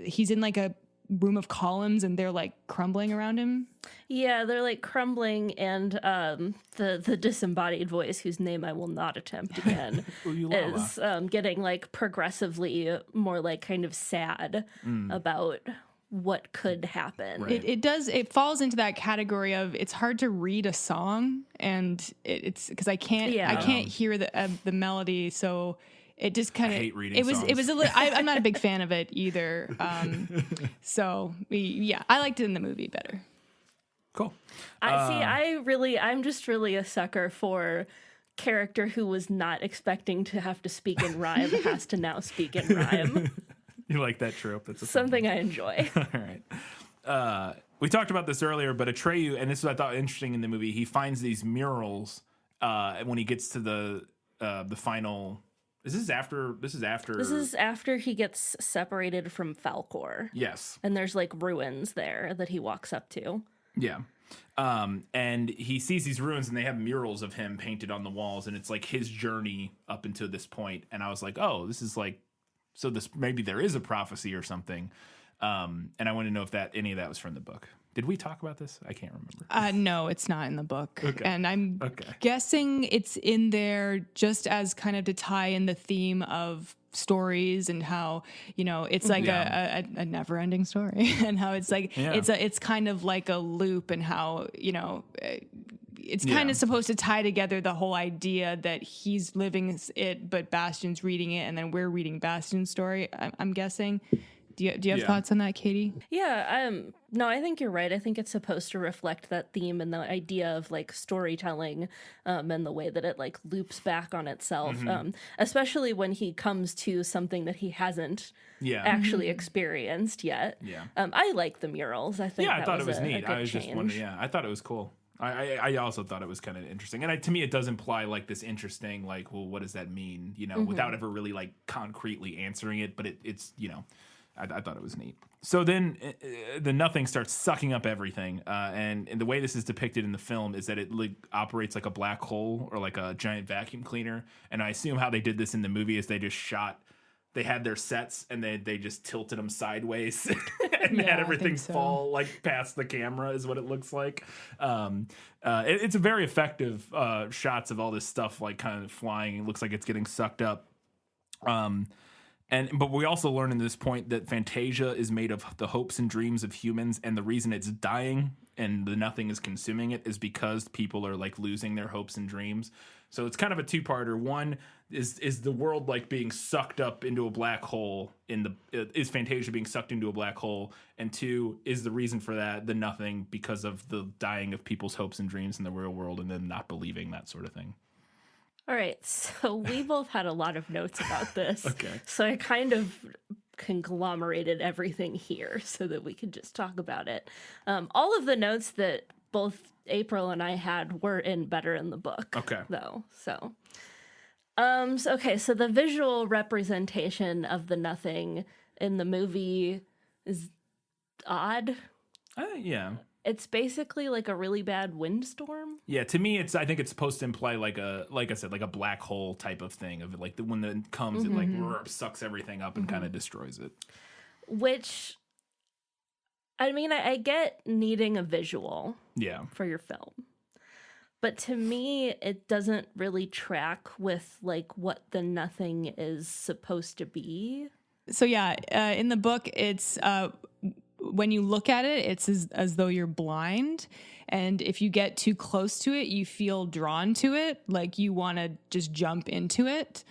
he's in like a room of columns and they're like crumbling around him. Yeah, they're like crumbling, and the disembodied voice, whose name I will not attempt again, is getting like progressively more like kind of sad about what could happen. Right. It falls into that category of it's hard to read a song, and it's because I can't hear the melody, so it just kind of hate reading songs. It was a little. I'm not a big fan of it either. So I liked it in the movie better. Cool. I'm just really a sucker for character who was not expecting to have to speak in rhyme has to now speak in rhyme. You like that trope? That's something I enjoy. All right. We talked about this earlier, but Atreyu, and this is what I thought interesting in the movie, he finds these murals when he gets to the final. This is after. This is after he gets separated from Falkor. Yes. And there's like ruins there that he walks up to. Yeah. And he sees these ruins and they have murals of him painted on the walls, and it's like his journey up until this point. And I was like, oh, this is like, so this maybe there is a prophecy or something. And I want to know if any of that was from the book. Did we talk about this? I can't remember. No, it's not in the book. Okay. And I'm guessing it's in there just as kind of to tie in the theme of stories and how, it's like a never-ending story and how it's like it's kind of like a loop, and how, it's kind of supposed to tie together the whole idea that he's living it, but Bastian's reading it, and then we're reading Bastian's story, I'm guessing. Do you have thoughts on that, Katie? Yeah, no, I think you're right. I think it's supposed to reflect that theme and the idea of like storytelling, and the way that it like loops back on itself, especially when he comes to something that he hasn't actually experienced yet. Yeah. I like the murals. I think I thought it was neat. I was just wondering. I thought it was cool. I also thought it was kind of interesting, and to me, it does imply like this interesting, like, well, what does that mean? Without ever really like concretely answering it, but it's I thought it was neat. So then the nothing starts sucking up everything, and the way this is depicted in the film is that it operates like a black hole or like a giant vacuum cleaner. And I assume how they did this in the movie is they had their sets and they just tilted them sideways and had everything fall like past the camera is what it looks like. It's a very effective shots of all this stuff like kind of flying. It looks like it's getting sucked up. But we also learn in this point that Fantasia is made of the hopes and dreams of humans, and the reason it's dying and the nothing is consuming it is because people are like losing their hopes and dreams. So it's kind of a two-parter. One is the world like being sucked up into a black hole is Fantasia being sucked into a black hole, and two is the reason for that the nothing because of the dying of people's hopes and dreams in the real world and then not believing, that sort of thing. All right, so we both had a lot of notes about this. Okay. So I kind of conglomerated everything here so that we could just talk about it. All of the notes that both April and I had were in better in the book. Okay. Though. So so the visual representation of the nothing in the movie is odd. Yeah. It's basically like a really bad windstorm. Yeah, to me, I think it's supposed to imply like I said, like a black hole type of thing of it. Like when it comes, it like sucks everything up and kind of destroys it. Which, I mean, I get needing a visual for your film. But to me, it doesn't really track with like what the nothing is supposed to be. So in the book, it's when you look at it, it's as though you're blind. And if you get too close to it, you feel drawn to it, like you want to just jump into it.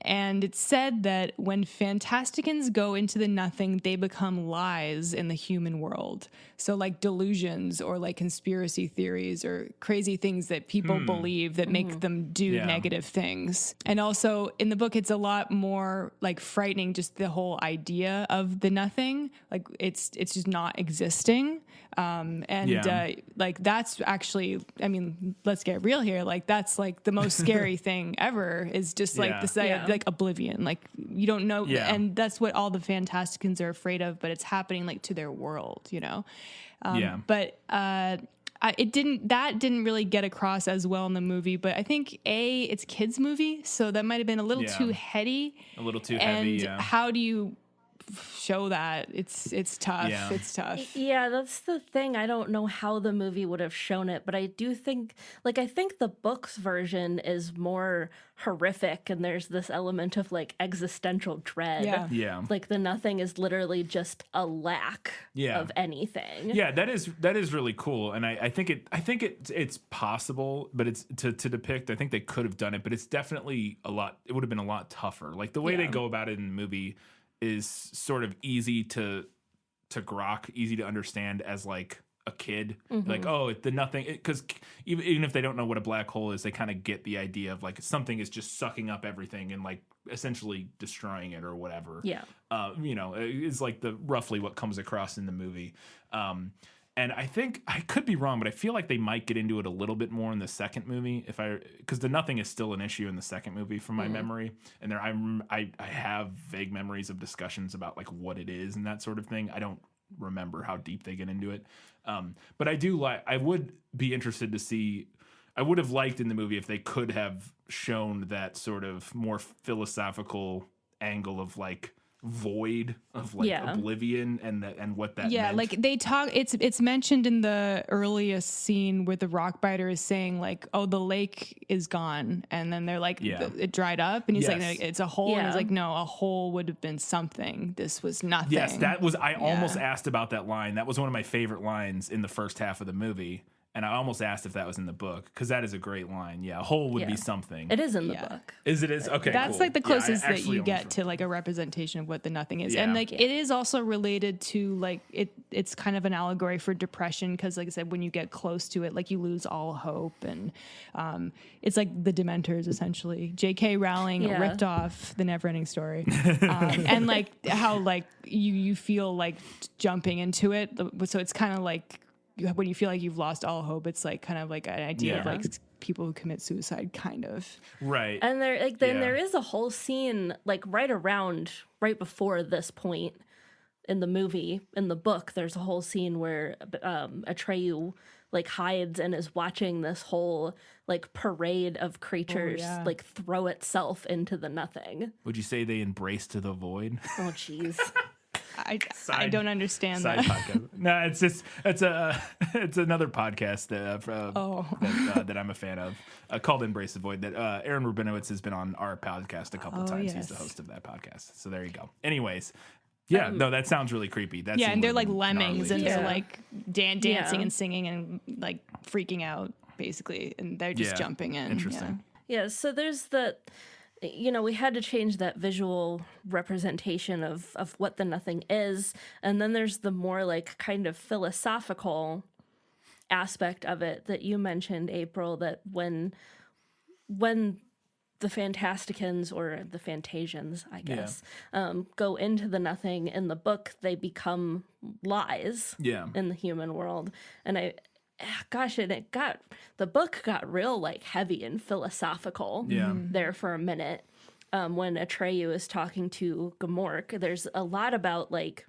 And it's said that when Fantasticans go into the nothing, they become lies in the human world. So like delusions or like conspiracy theories or crazy things that people believe that make them do negative things. And also in the book, it's a lot more like frightening, just the whole idea of the nothing. Like it's just not existing. Like that's actually, I mean, let's get real here. Like that's like the most scary thing ever is just like this like oblivion. Like you don't know. Yeah. And that's what all the Fantasticans are afraid of, but it's happening like to their world, you know? But it didn't really get across as well in the movie, but I think it's a kids movie. So that might've been a little too heady. A little too heavy. And how do you show that? It's tough. It's tough. Yeah, that's the thing. I don't know how the movie would have shown it, but I do think I think the book's version is more horrific, and there's this element of like existential dread. Yeah. Like the nothing is literally just a lack of anything. Yeah, that is really cool, and I think it's possible, but it's to depict. I think they could have done it, but it's definitely it would have been a lot tougher. Like the way they go about it in the movie is sort of easy to grok, easy to understand as like a kid. Like, oh, the nothing, because even if they don't know what a black hole is, they kind of get the idea of like something is just sucking up everything and like essentially destroying it or whatever. Is like the roughly what comes across in the movie. And I think I could be wrong, but I feel like they might get into it a little bit more in the second movie, because the nothing is still an issue in the second movie from my memory, and I have vague memories of discussions about like what it is and that sort of thing. I don't remember how deep they get into it, but I would be interested to see. I would have liked in the movie if they could have shown that sort of more philosophical angle of like void of like oblivion and what that meant. Like they talk, it's mentioned in the earliest scene where the rockbiter is saying like, oh, the lake is gone, and then they're like it dried up, and he's like it's a hole, and he's like, no, a hole would have been something, this was nothing. That was I almost asked about that line. That was one of my favorite lines in the first half of the movie. And I almost asked if that was in the book, because that is a great line. Yeah, a hole would be something. It is in the book. Is? Okay, that's cool. like the closest that you get to like a representation of what the nothing is. And like it is also related to like it's kind of an allegory for depression, because like I said, when you get close to it, like you lose all hope. And it's like the Dementors, essentially. J.K. Rowling ripped off the Neverending Story. And like how like you feel like jumping into it. So it's kind of like, when you feel like you've lost all hope, it's like kind of like an idea of like people who commit suicide, kind of. Right. And there is a whole scene like right before this point in the movie. In the book, there's a whole scene where Atreyu like hides and is watching this whole like parade of creatures like throw itself into the nothing. Would you say they embraced the void? Oh, jeez. I don't understand that. Podcast. No, it's another podcast that I'm a fan of, called Embrace the Void, that Aaron Rubinowitz has been on our podcast a couple times. Yes. He's the host of that podcast. So there you go. Anyways, that sounds really creepy. And they're like lemmings, and they're like dancing Yeah. and singing and like freaking out, basically, and they're just jumping in. Interesting. Yeah, so there's we had to change that visual representation of what the nothing is. And then there's the more like kind of philosophical aspect of it that you mentioned, April, that when the Fantasticans, or the Fantasians, I guess, go into the nothing in the book, they become lies in the human world. And gosh, and the book got real like heavy and philosophical there for a minute. When Atreyu is talking to Gamork, there's a lot about like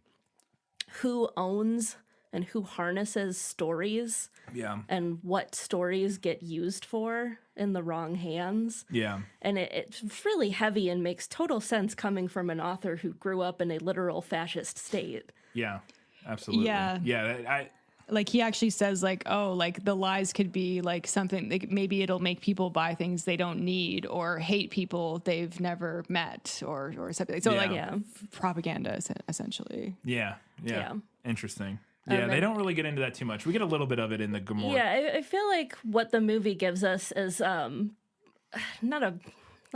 who owns and who harnesses stories. Yeah. And what stories get used for in the wrong hands. Yeah. And it's really heavy and makes total sense coming from an author who grew up in a literal fascist state. Yeah, absolutely. Yeah. Yeah. Like he actually says like, oh, like the lies could be like something like maybe it'll make people buy things they don't need or hate people they've never met or something. So propaganda essentially. Yeah. Yeah. Interesting. Yeah, they don't really get into that too much. We get a little bit of it in the Gamork. Yeah, I feel like what the movie gives us is not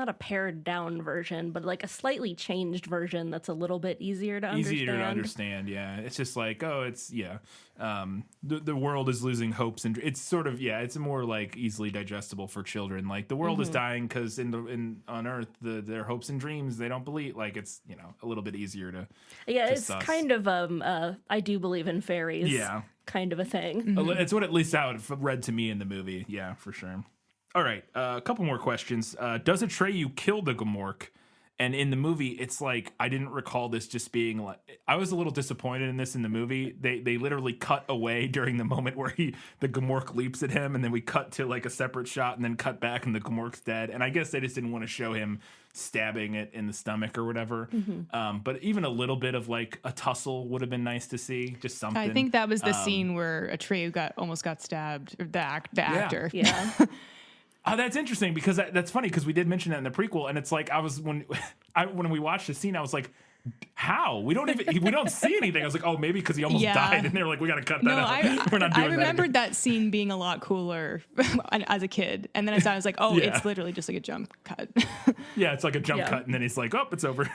a pared down version, but like a slightly changed version that's a little bit easier to understand. Easier to understand, yeah. It's just like, the world is losing hopes, and it's sort of, it's more like easily digestible for children. Like the world is dying because on Earth, their hopes and dreams, they don't believe. Like it's a little bit easier to. Yeah, it's suss. Kind of I do believe in fairies. Yeah, kind of a thing. Mm-hmm. It's what at least how it read to me in the movie. Yeah, for sure. All right, a couple more questions. Does Atreyu kill the Gamork? And in the movie, it's like, I didn't recall this just being like, I was a little disappointed in this in the movie. They literally cut away during the moment where the Gamork leaps at him, and then we cut to like a separate shot and then cut back and the Gamork's dead. And I guess they just didn't want to show him stabbing it in the stomach or whatever. Mm-hmm. But even a little bit of like a tussle would have been nice to see, just something. I think that was the scene where Atreyu almost got stabbed, or the actor. Yeah. Oh, that's interesting because that's funny because we did mention that in the prequel, and it's like when we watched the scene, I was like, "How? We don't see anything." I was like, "Oh, maybe because he almost died," and they're like, "We got to cut that out. We're not doing that." I remembered that scene being a lot cooler as a kid, and then I was like, "Oh, it's literally just like a jump cut." Yeah, it's like a jump cut, and then he's like, "Oh, it's over."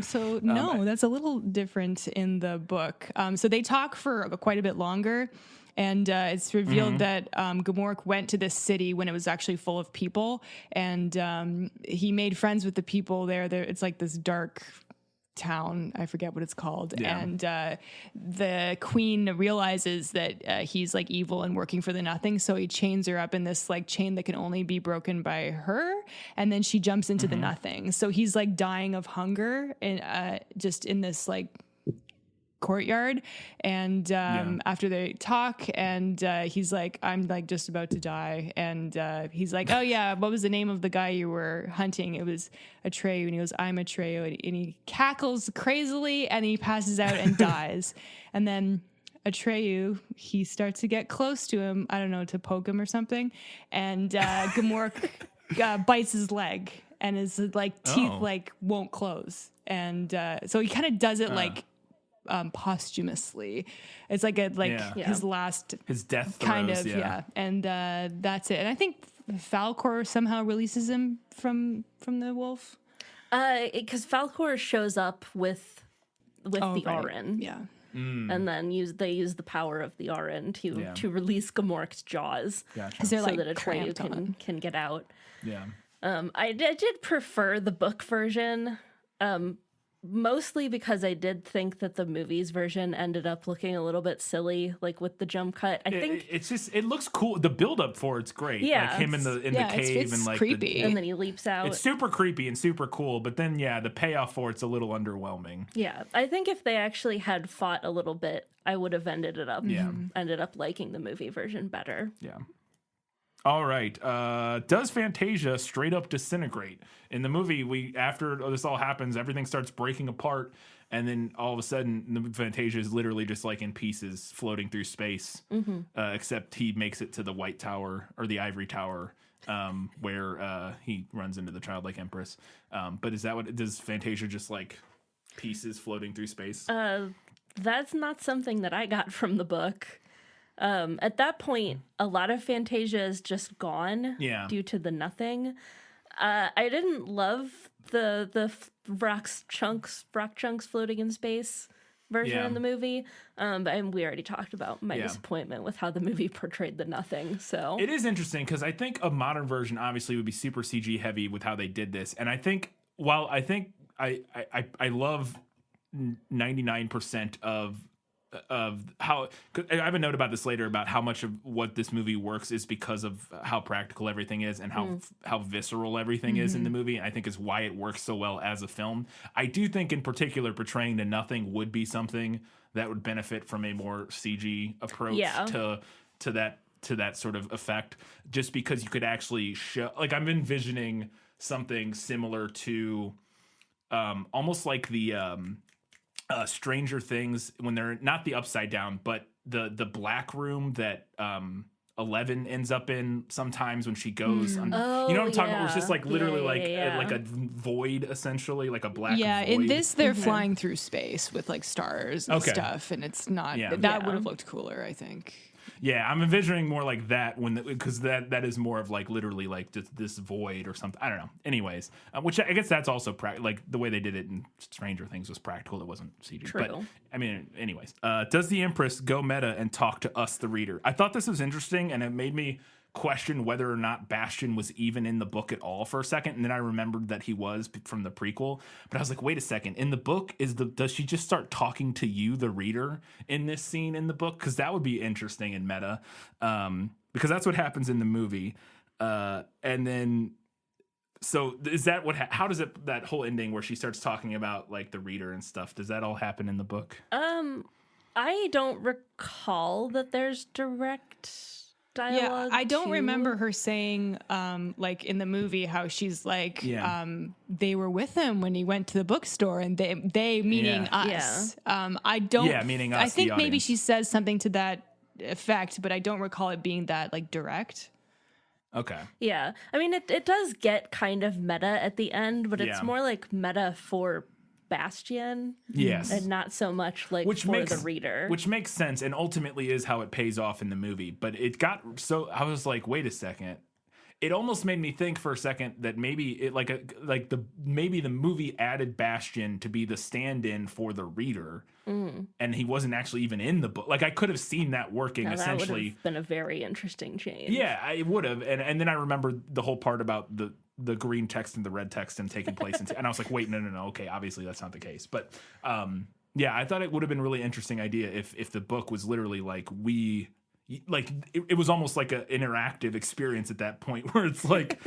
So no, that's a little different in the book. So they talk for quite a bit longer. And it's revealed that Gamork went to this city when it was actually full of people, and he made friends with the people there. It's like this dark town. I forget what it's called. Yeah. And the queen realizes that he's like evil and working for the Nothing, so he chains her up in this like chain that can only be broken by her, and then she jumps into the Nothing. So he's like dying of hunger and just in this like courtyard, and after they talk, and he's like, I'm like just about to die, and he's like, oh yeah, what was the name of the guy you were hunting? It was Atreyu. And he goes, I'm Atreyu, and he cackles crazily, and he passes out and dies. And then Atreyu, he starts to get close to him, I don't know, to poke him or something, and Gamork bites his leg, and his like teeth like won't close, and so he kind of does it like posthumously. It's like his last, his death kind throes, of, and that's it. And I think Falkor somehow releases him from the wolf, because Falkor shows up with the Auron, and then they use the power of the Auron to release Gamork's jaws, so that Atreyu can get out. I did prefer the book version. Mostly because I did think that the movie's version ended up looking a little bit silly, like with the jump cut. I think it's just, it looks cool. The build up for it's great. Yeah, like him in the cave, it's and like creepy, and then he leaps out. It's super creepy and super cool. But then the payoff for it's a little underwhelming. Yeah, I think if they actually had fought a little bit, I would have ended up liking the movie version better. Yeah. All right. Does Fantasia straight up disintegrate? In the movie, after this all happens, everything starts breaking apart, and then all of a sudden, Fantasia is literally just like in pieces, floating through space. Except he makes it to the White Tower or the Ivory Tower, where he runs into the childlike Empress. But is that does Fantasia just like pieces floating through space? That's not something that I got from the book. At that point, a lot of Fantasia is just gone due to the Nothing. I didn't love the rock chunks floating in space version in the movie. And we already talked about my disappointment with how the movie portrayed the Nothing. So it is interesting because I think a modern version obviously would be super CG heavy with how they did this. And I think I love 99% of how, I have a note about this later about how much of what this movie works is because of how practical everything is and how visceral everything is in the movie. I think is why it works so well as a film. I do think in particular portraying the Nothing would be something that would benefit from a more CG approach to that sort of effect, just because you could actually show, like, I'm envisioning something similar to almost like the Stranger Things, when they're not the Upside Down, but the black room that 11 ends up in sometimes when she goes. You know what I'm talking about? Where it's just like literally like a void, essentially, like a black void. In this they're flying through space with like stars and stuff, and it's not that would have looked cooler, I think. Yeah, I'm envisioning more like that because that is more of like literally like this void or something. I don't know. Anyways, which I guess that's also like the way they did it in Stranger Things was practical. It wasn't CG. True. But I mean, anyways, does the Empress go meta and talk to us, the reader? I thought this was interesting, and it made me question whether or not Bastian was even in the book at all for a second, and then I remembered that he was from the prequel. But I was like, wait a second, in the book does she just start talking to you, the reader, in this scene in the book? Because that would be interesting in meta, because that's what happens in the movie. And then so is that how does it, that whole ending where she starts talking about like the reader and stuff, does that all happen in the book? I don't recall that there's direct dialogue. I don't remember her saying, like in the movie, how she's like, they were with him when he went to the bookstore, and they meaning us. I don't. Yeah, meaning us. I think maybe she says something to that effect, but I don't recall it being that like direct. Okay. Yeah, I mean, it does get kind of meta at the end, but it's more like meta for Bastian, and not so much like the reader, which makes sense and ultimately is how it pays off in the movie. But it got so I was like, wait a second. It almost made me think for a second that maybe it maybe the movie added Bastian to be the stand-in for the reader, and he wasn't actually even in the book. Like, I could have seen that working. Essentially, that would have been a very interesting change. Yeah, I would have, and then I remembered the whole part about the green text and the red text and taking place and I was like, wait, no, okay, obviously that's not the case. But I thought it would have been a really interesting idea if the book was literally like it was almost like an interactive experience at that point where it's like,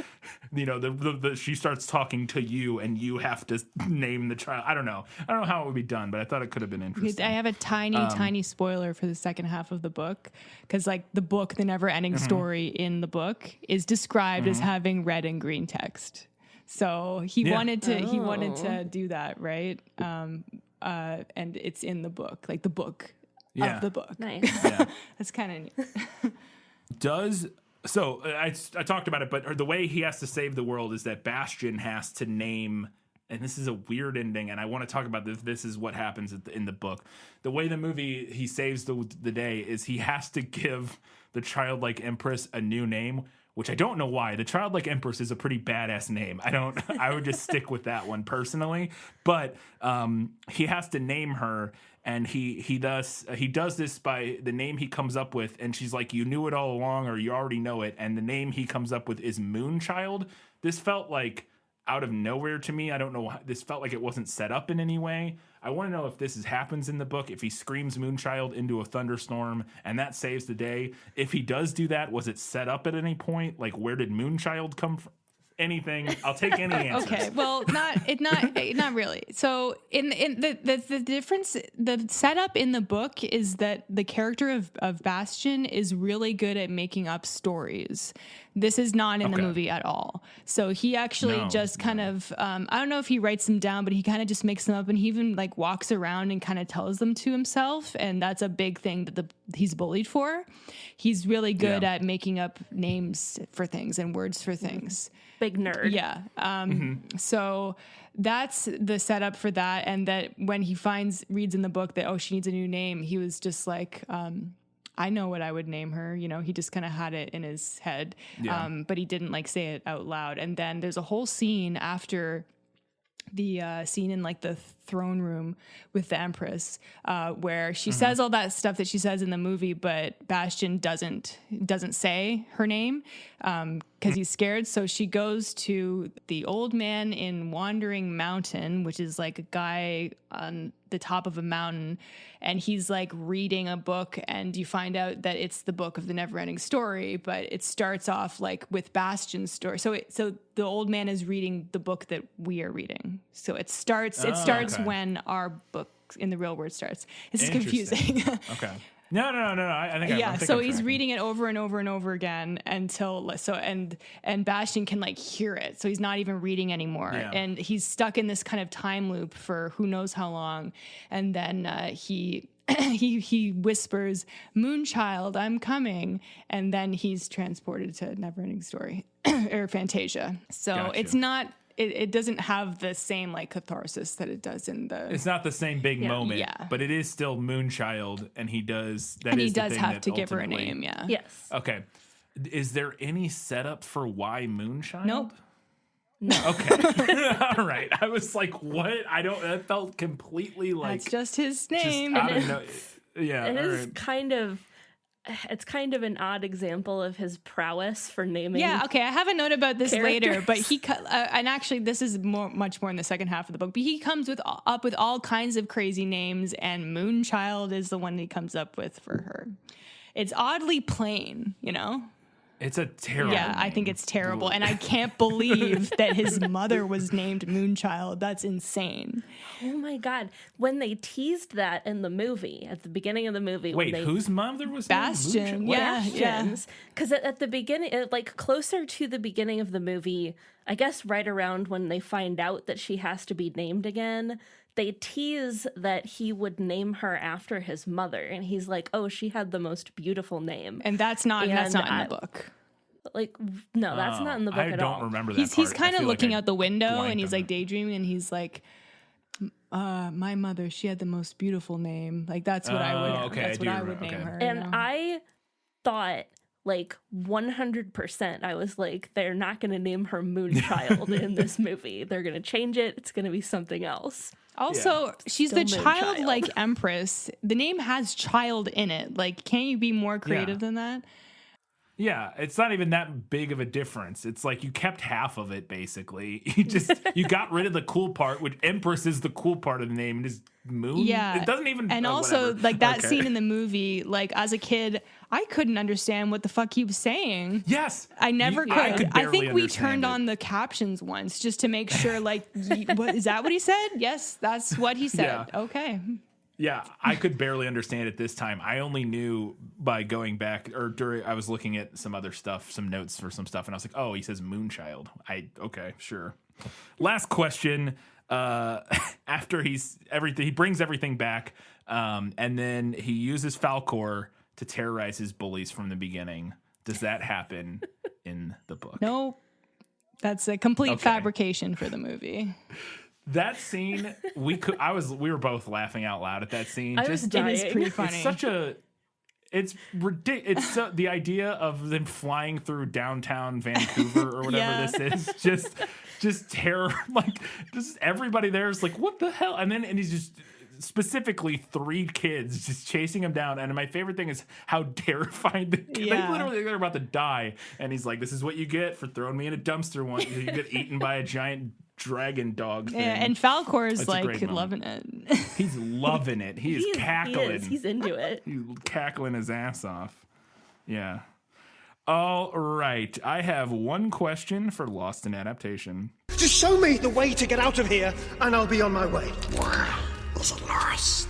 you know, she starts talking to you and you have to name the child. I don't know how it would be done, but I thought it could have been interesting. I have a tiny spoiler for the second half of the book, because like the book, the Neverending Story in the book is described as having red and green text. So he wanted to do that, right? And it's in the book, like the book. Of the book. Nice. Yeah. That's kind of neat. I talked about it, but the way he has to save the world is that Bastian has to name, and this is a weird ending, and I want to talk about this. This is what happens in the book. The way the movie he saves the day is he has to give the childlike Empress a new name, which I don't know why. The childlike Empress is a pretty badass name. I would just stick with that one personally. But he has to name her, and he does this by the name he comes up with, and she's like, you knew it all along, or you already know it, and the name he comes up with is Moonchild. This felt like out of nowhere to me. I don't know. This felt like it wasn't set up in any way. I want to know if this happens in the book, if he screams Moonchild into a thunderstorm and that saves the day. If he does do that, was it set up at any point? Like, where did Moonchild come from? Anything. I'll take any answers. Okay. Well, not really. So in the difference, the setup in the book is that the character of Bastian is really good at making up stories. This is not in the movie at all. So he actually kind of, I don't know if he writes them down, but he kind of just makes them up, and he even like walks around and kind of tells them to himself. And that's a big thing that he's bullied for. He's really good at making up names for things and words for things. Big nerd. Yeah. So that's the setup for that. And that when he reads in the book that, she needs a new name, he was just like, I know what I would name her. You know, he just kind of had it in his head, but he didn't like say it out loud. And then there's a whole scene after the scene in like the throne room with the Empress, where she says all that stuff that she says in the movie, but Bastian doesn't say her name, because he's scared. So she goes to the old man in Wandering Mountain, which is like a guy on the top of a mountain, and he's like reading a book, and you find out that it's the book of the Neverending Story, but it starts off like with Bastian's story. So the old man is reading the book that we are reading. So it starts okay. when our book in the real world starts. It's Interesting. confusing. Okay. No. I think yeah. I'm So he's tracking. reading it over and over and over again until and Bastian can like hear it. So he's not even reading anymore, Yeah. and he's stuck in this kind of time loop for who knows how long. And then he whispers, "Moonchild, I'm coming," and then he's transported to Neverending Story or Fantasia. So Gotcha. it's not. It doesn't have the same like catharsis that it does in the. It's not the same big moment, Yeah. but it is still Moonchild, and he does. And he does have to give her a name. Yeah. Yes. Okay. Is there any setup for why Moonchild? Nope. Okay. All right. I was like, what? That felt completely like That's just his just name. out of no. Yeah. It all is right. kind of. It's kind of an odd example of his prowess for naming. Yeah, okay. I have a note about this later, but characters. and actually, this is much more in the second half of the book. But he comes up with all kinds of crazy names, and Moonchild is the one he comes up with for her. It's oddly plain, you know. It's a terrible. Yeah, I think name. it's terrible, and I can't believe that his mother was named Moonchild. That's insane. Oh my god! When they teased that in the movie at the beginning of the movie, Wait, when they, whose mother was Bastian, named Moonchild? yeah. Because at the beginning, like closer to the beginning of the movie, I guess right around when they find out that she has to be named again, they tease that he would name her after his mother, and he's like, "Oh, she had the most beautiful name." And that's not in the book. Like, no, that's not in the book I at don't all. remember that. He's part. kind I of feel looking like I out the window, blanked and he's on like it. daydreaming, and he's like, my mother, she had the most beautiful name. Like that's what I would. okay, That's I what do I would remember, name okay. her. And you know? I thought, like 100%, I was like, they're not going to name her Moonchild in this movie. They're going to change it. It's going to be something else. Also, she's the Still Moonchild. childlike empress. The name has child in it. Like, can't you be more creative than that? Yeah, it's not even that big of a difference. It's like you kept half of it basically. You got rid of the cool part, which Empress is the cool part of the name. It is Moon. Yeah. It doesn't even. And also, whatever. like that Okay. scene in the movie, like as a kid, I couldn't understand what the fuck he was saying. Yes, I never could. I could barely think we understand turned it. on the captions once just to make sure, like, what is that what he said? Yes, that's what he said. Yeah. Okay. Yeah, I could barely understand it this time. I only knew by going back I was looking at some other stuff, some notes for some stuff, and I was like, oh, he says Moonchild. Okay, sure. Last question. After he brings everything back, and then he uses Falcor to terrorize his bullies from the beginning. Does that happen in the book? No, that's a complete Okay. fabrication for the movie. That scene, we were both laughing out loud at that scene. I was dying. It is pretty funny. It's such a. It's ridiculous. It's the idea of them flying through downtown Vancouver or whatever Yeah. this is. Just terror. Like, just everybody there is like, what the hell? And he's just specifically 3 kids just chasing him down. And my favorite thing is how terrified they literally they're about to die. And he's like, this is what you get for throwing me in a dumpster once. You get eaten by a giant dragon dog thing. Yeah, and Falcor's That's a like great moment. loving it. He's loving it. He is cackling. He's into it. He's cackling his ass off. Yeah. All right. I have one question for Lost in Adaptation. Just show me the way to get out of here, and I'll be on my way. Was it lost?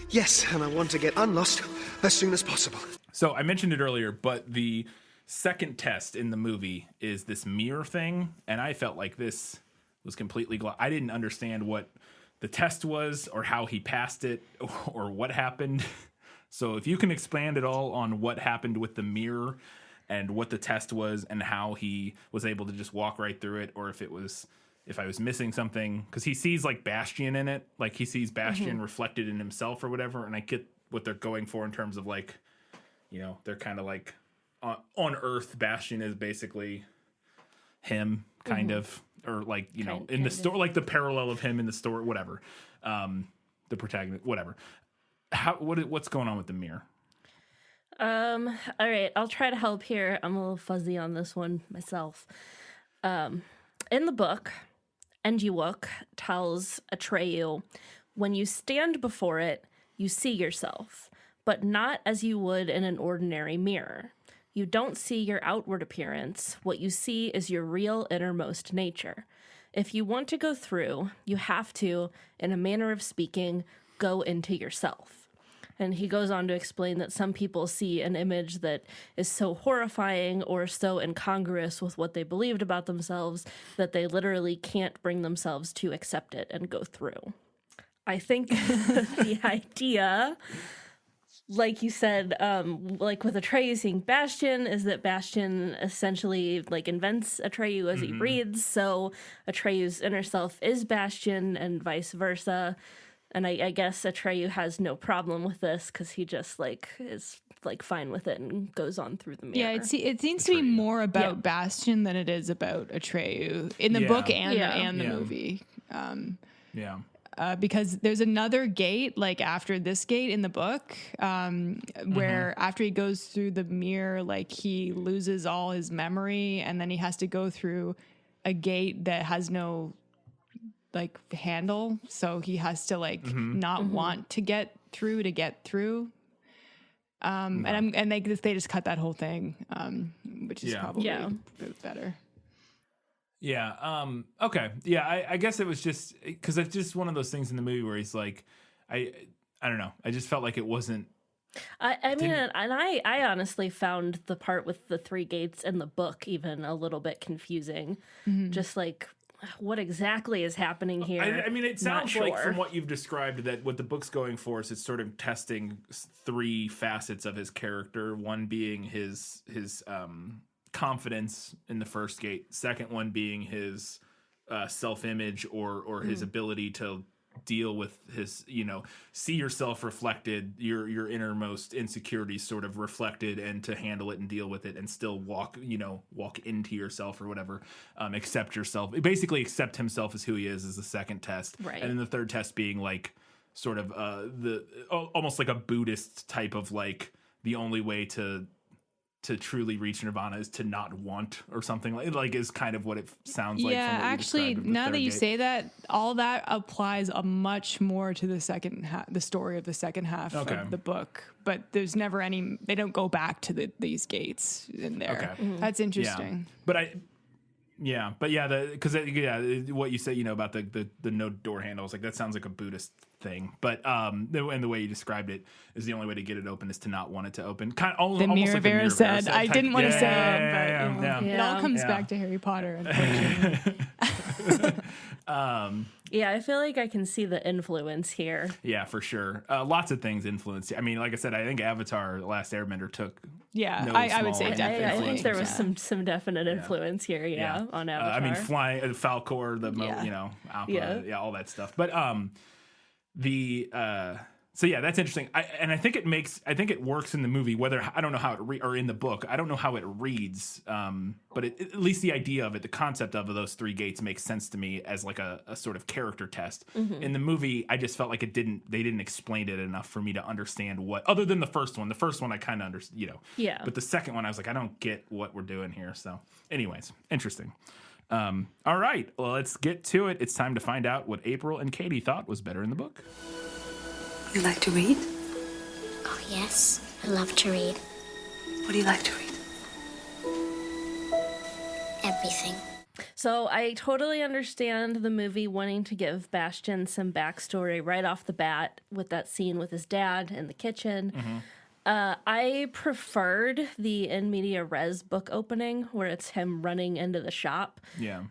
Yes, and I want to get unlost as soon as possible. So I mentioned it earlier, but the second test in the movie is this mirror thing, and I felt like this was completely I didn't understand what the test was or how he passed it or what happened. So if you can expand at all on what happened with the mirror and what the test was and how he was able to just walk right through it, or if I was missing something, because he sees like Bastian in it, like he sees Bastian reflected in himself or whatever, and I get what they're going for in terms of like, you know, they're kind of like on Earth, Bastian is basically him, kind of, or like, you know, in the story, like the parallel of him in the story, whatever, the protagonist, whatever. What's going on with the mirror? All right, I'll try to help here. I'm a little fuzzy on this one myself. In the book, Enjiwook tells Atreyu, when you stand before it, you see yourself, but not as you would in an ordinary mirror. You don't see your outward appearance. What you see is your real innermost nature. If you want to go through, you have to, in a manner of speaking, go into yourself. And he goes on to explain that some people see an image that is so horrifying or so incongruous with what they believed about themselves that they literally can't bring themselves to accept it and go through. I think the idea, like you said, like with Atreyu seeing Bastion, is that Bastion essentially like invents Atreyu as he reads. So Atreyu's inner self is Bastion and vice versa. And I guess Atreyu has no problem with this because he just like is like fine with it and goes on through the mirror. Yeah, it seems to be more about Bastion than it is about Atreyu in the book and the movie. Because there's another gate, like after this gate in the book, where after he goes through the mirror, like he loses all his memory, and then he has to go through a gate that has no like handle, so he has to like not want to get through to get through. And they just cut that whole thing, which is probably a bit better. Yeah. Okay. Yeah. I guess it was just because it's just one of those things in the movie where he's like, I don't know. I just felt like it wasn't. I mean, and I honestly found the part with the three gates in the book even a little bit confusing. Just like, what exactly is happening here? I mean, it sounds like from what you've described that what the book's going for is it's sort of testing three facets of his character. One being his confidence in the first gate. Second one being his self-image or his ability to deal with his, see yourself reflected, your innermost insecurities sort of reflected, and to handle it and deal with it and still walk into yourself or whatever, accept yourself, basically accept himself as who he is the second test. Right. And then the third test being like sort of almost like a Buddhist type of like the only way to truly reach nirvana is to not want, or something like is kind of what it sounds like. Yeah, from what actually, now that you say that, all that applies much more to the second half, the story of the second half of the book. But there's never any. They don't go back to these gates in there. Okay. That's interesting. Yeah. But what you say, about the no door handles, like that sounds like a Buddhist thing. But and the way you described it is the only way to get it open is to not want it to open. Kind of the almost like Mirror said. I didn't want to say it, but yeah. it all comes back to Harry Potter. Unfortunately. Yeah, I feel like I can see the influence here. Yeah, for sure. Lots of things influenced. I mean, like I said, I think Avatar: The Last Airbender took. Yeah, I would say definitely. I think there was some definite influence here. Yeah, on Avatar. I mean, flying Falcor, Alpha, all that stuff. But so yeah, that's interesting. I think it works in the movie. Whether I don't know how it or in the book, I don't know how it reads. But at least the idea of it, the concept of those three gates makes sense to me as like a sort of character test. In the movie, I just felt like they didn't explain it enough for me to understand what. Other than the first one, I kind of understood. Yeah. But the second one, I was like, I don't get what we're doing here. So, anyways, interesting. All right, well, let's get to it. It's time to find out what April and Katie thought was better in the book. You like to read? Oh, yes. I love to read. What do you like to read? Everything. So I totally understand the movie wanting to give Bastion some backstory right off the bat with that scene with his dad in the kitchen. I preferred the in media res book opening where it's him running into the shop. Yeah.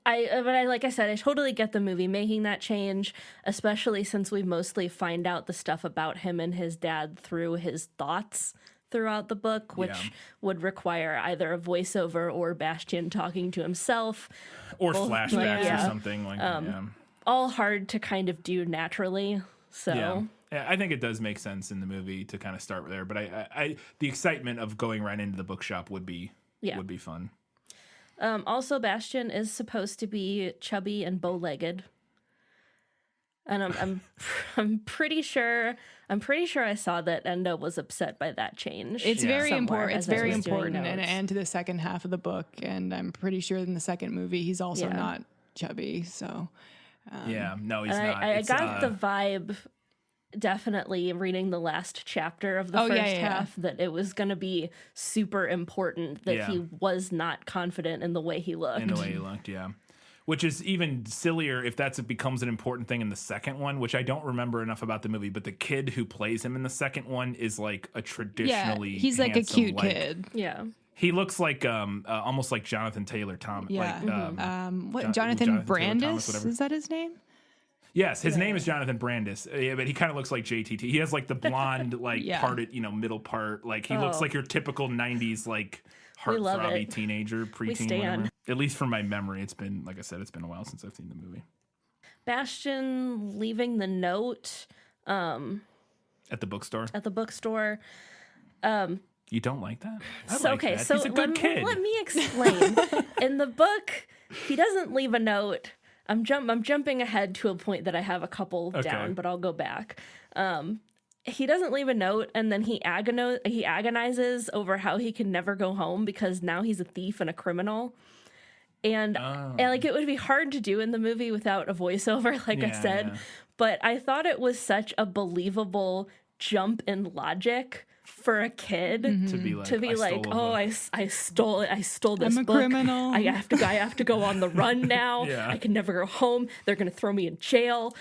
Like I said, I totally get the movie making that change, especially since we mostly find out the stuff about him and his dad through his thoughts throughout the book, which would require either a voiceover or Bastion talking to himself. Or flashbacks or something. All hard to kind of do naturally. So yeah, I think it does make sense in the movie to kind of start there. But I the excitement of going right into the bookshop would be fun. Also, Bastion is supposed to be chubby and bow-legged. And I'm pretty sure I saw that Endo was upset by that change. It's very somewhere important. It's as I very was doing important notes. and to the second half of the book. And I'm pretty sure in the second movie he's also not chubby. So Yeah, no, he's and not. I got the vibe, definitely reading the last chapter of the first half, that it was going to be super important that he was not confident in the way he looked. In the way he looked, yeah. Which is even sillier if it becomes an important thing in the second one, which I don't remember enough about the movie, but the kid who plays him in the second one is like a traditionally he's like a handsome, cute kid. Yeah. He looks like almost like Jonathan Taylor Thomas. Yeah. Like, Jonathan Brandis? Taylor Thomas, whatever. Is that his name? Yes, his name is Jonathan Brandis, but he kind of looks like JTT. He has like the blonde, like parted, middle part. Like he looks like your typical '90s like heartthrobbing teenager, preteen, whatever. At least from my memory, it's been, like I said, it's been a while since I've seen the movie. Bastian leaving the note At the bookstore. You don't like that? Okay, that. so He's a good kid. let me explain. In the book, he doesn't leave a note. I'm jumping ahead to a point that I have a couple down, but I'll go back. He doesn't leave a note, and then he agonizes over how he can never go home because now he's a thief and a criminal. And like it would be hard to do in the movie without a voiceover, like I said. But I thought it was such a believable jump in logic for a kid to be like, I stole it. I stole this I'm a book. criminal. I have to go on the run now. I can never go home. They're going to throw me in jail.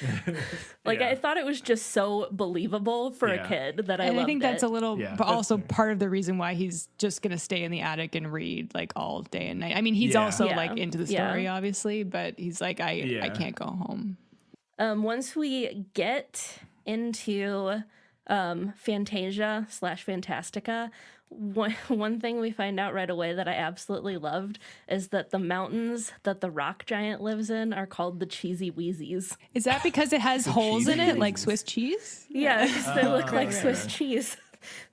I thought it was just so believable for a kid that I loved it. I think that's a little, but also part of the reason why he's just going to stay in the attic and read like all day and night. I mean, he's also like into the story, obviously, but he's like, I can't go home. Once we get into Fantasia / Fantastica, one thing we find out right away that I absolutely loved is that the mountains that the rock giant lives in are called the Cheesy Wheezies. Is that because it has holes in it, like Swiss cheese? Yeah, because they look like Swiss cheese.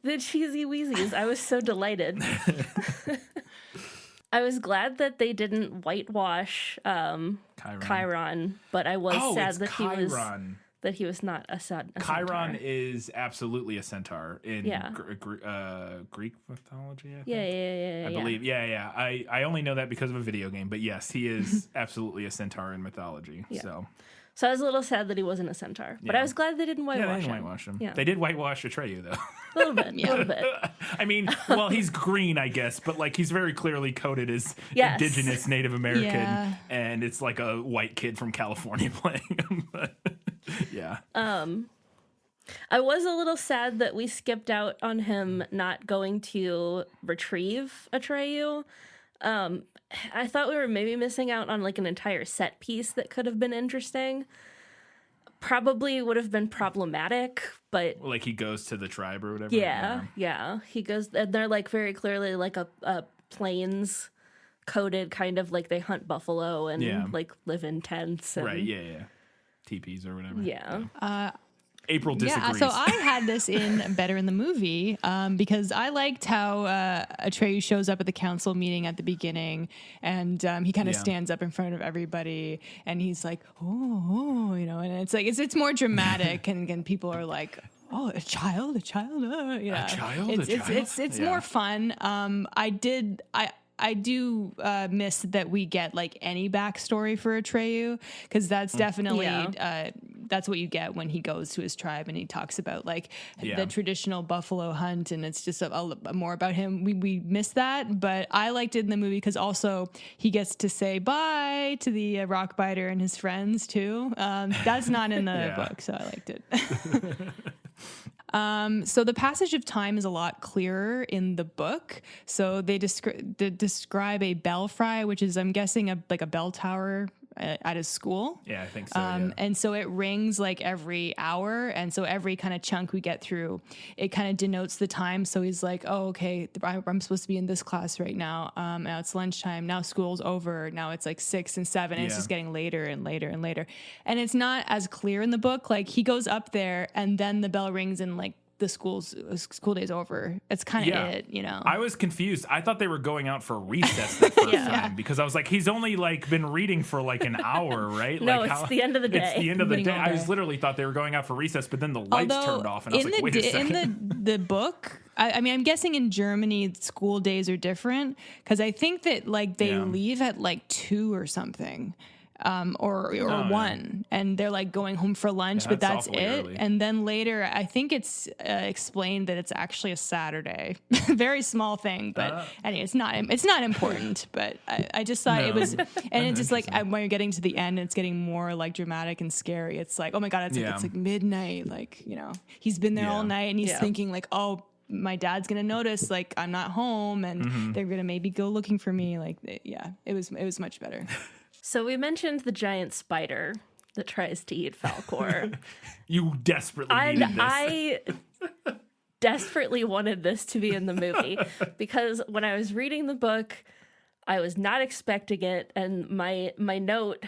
The Cheesy Wheezies. I was so delighted. I was glad that they didn't whitewash Chiron, but I was sad that he was not a centaur. Chiron is absolutely a centaur in Greek mythology, I think. I believe. Yeah. I only know that because of a video game, but yes, he is absolutely a centaur in mythology. Yeah. So I was a little sad that he wasn't a centaur, but I was glad they didn't whitewash him. They didn't whitewash him. Yeah. They did whitewash Atreyu, though. A little bit. I mean, well, he's green, I guess, but like he's very clearly coded as indigenous Native American, and it's like a white kid from California playing him. Yeah. I was a little sad that we skipped out on him not going to retrieve Atreyu. I thought we were maybe missing out on like an entire set piece that could have been interesting. Probably would have been problematic, but like he goes to the tribe or whatever. Yeah. He goes, and they're like very clearly like a plains coded kind of like they hunt buffalo and like live in tents. And, right. Yeah. Teepees or whatever. Yeah. April disagrees. Yeah, so I had this in better in the movie because I liked how Atreyu shows up at the council meeting at the beginning, and he kind of stands up in front of everybody, and he's like, oh, and it's like it's more dramatic, and people are like, oh, a child, yeah, it's more fun. I do miss that we get like any backstory for Atreyu, because that's definitely that's what you get when he goes to his tribe and he talks about like the traditional buffalo hunt, and it's just a more about him. We miss that, but I liked it in the movie because also he gets to say bye to the rockbiter and his friends too. That's not in the book, so I liked it. So the passage of time is a lot clearer in the book. So they describe a belfry, which is, I'm guessing, like a bell tower at his school. Yeah, I think so. And so it rings like every hour. And so every kind of chunk we get through, it kind of denotes the time. So he's like, oh, okay, I'm supposed to be in this class right now. Now it's lunchtime. Now school's over. Now it's like 6 and 7. And it's just getting later and later and later. And it's not as clear in the book. Like he goes up there and then the bell rings and like the school day's over. It's kind of it, you know. I was confused. I thought they were going out for recess that first time because I was like, he's only like been reading for like an hour, right? No, like it's the end of the day. It's the end of the day. Beginning of the I was day. literally thought they were going out for recess, but then the lights turned off, and I was like, wait a second. In the book, I mean, I'm guessing in Germany school days are different because I think that like they leave at like 2 or something. Or 1, and they're like going home for lunch, but that's it. Early. And then later, I think it's explained that it's actually a Saturday. Very small thing, but anyway, it's not important. But I just thought it was, and it's just like when you're getting to the end, it's getting more like dramatic and scary. It's like, oh my god, it's like midnight. Like, you know, he's been there all night, and he's thinking like, oh, my dad's gonna notice like I'm not home, and they're gonna maybe go looking for me. Like, it was much better. So we mentioned the giant spider that tries to eat Falkor. You desperately needed this. I desperately wanted this to be in the movie because when I was reading the book, I was not expecting it, and my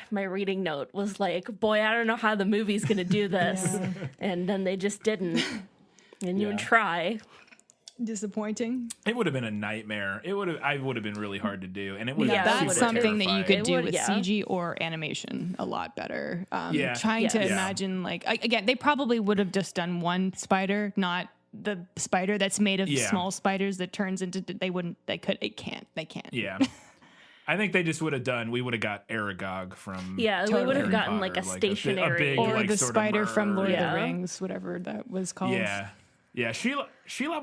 reading note was like, boy, I don't know how the movie's gonna do this. And then they just didn't. And you would try. Disappointing. It would have been a nightmare. I would have been really hard to do, and it would. That's something that you could do with yeah. CG or animation a lot better. Trying to imagine like again, they probably would have just done one spider, not the spider that's made of small spiders that turns into. They can't. Yeah. I think they just would have done. We would have got Aragog from. Yeah, we would have gotten like a stationary, a big, or like, the sort spider of from Lord of the Rings, whatever that was called. Yeah. Yeah, Sheila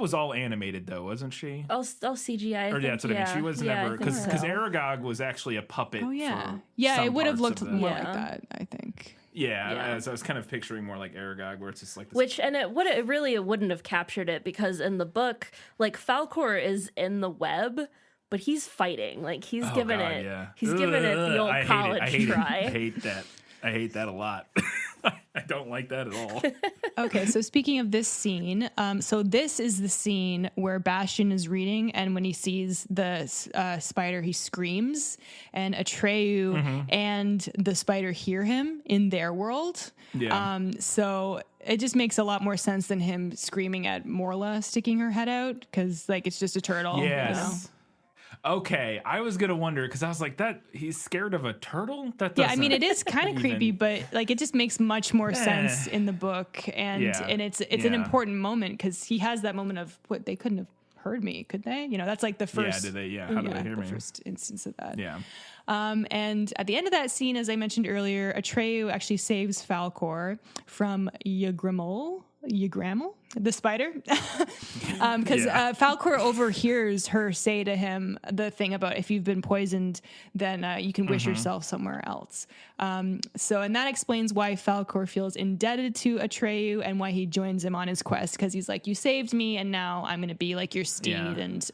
was all animated though, wasn't she? All CGI. Or that's what I mean. She was never because Aragog was actually a puppet. Oh yeah, for it would have looked more Yeah. like that, I think. Yeah, so I was kind of picturing more like Aragog, where it's just like this. It wouldn't have captured it because in the book, like Falkor is in the web, but he's fighting. Like he's giving it the old college try. I hate that. I hate that a lot. I don't like that at all. Okay, so speaking of this scene, so this is the scene where Bastian is reading, and when he sees the spider, he screams, and Atreyu and the spider hear him in their world. Yeah. So it just makes a lot more sense than him screaming at Morla sticking her head out, because like it's just a turtle. Yes. You know? Okay, I was gonna wonder because I was like, that he's scared of a turtle. That I mean, it is kind of creepy, but like it just makes much more sense in the book, and it's an important moment because he has that moment of what they couldn't have heard me, could they? You know, that's like the first. Yeah, did they? Yeah, how did they hear me? The first instance of that. Yeah. And at the end of that scene, as I mentioned earlier, Atreyu actually saves Falkor from Ygrimmel, the spider, because Falkor overhears her say to him the thing about if you've been poisoned, then you can wish yourself somewhere else. And that explains why Falkor feels indebted to Atreyu and why he joins him on his quest, because he's like, you saved me, and now I'm going to be like your steed, and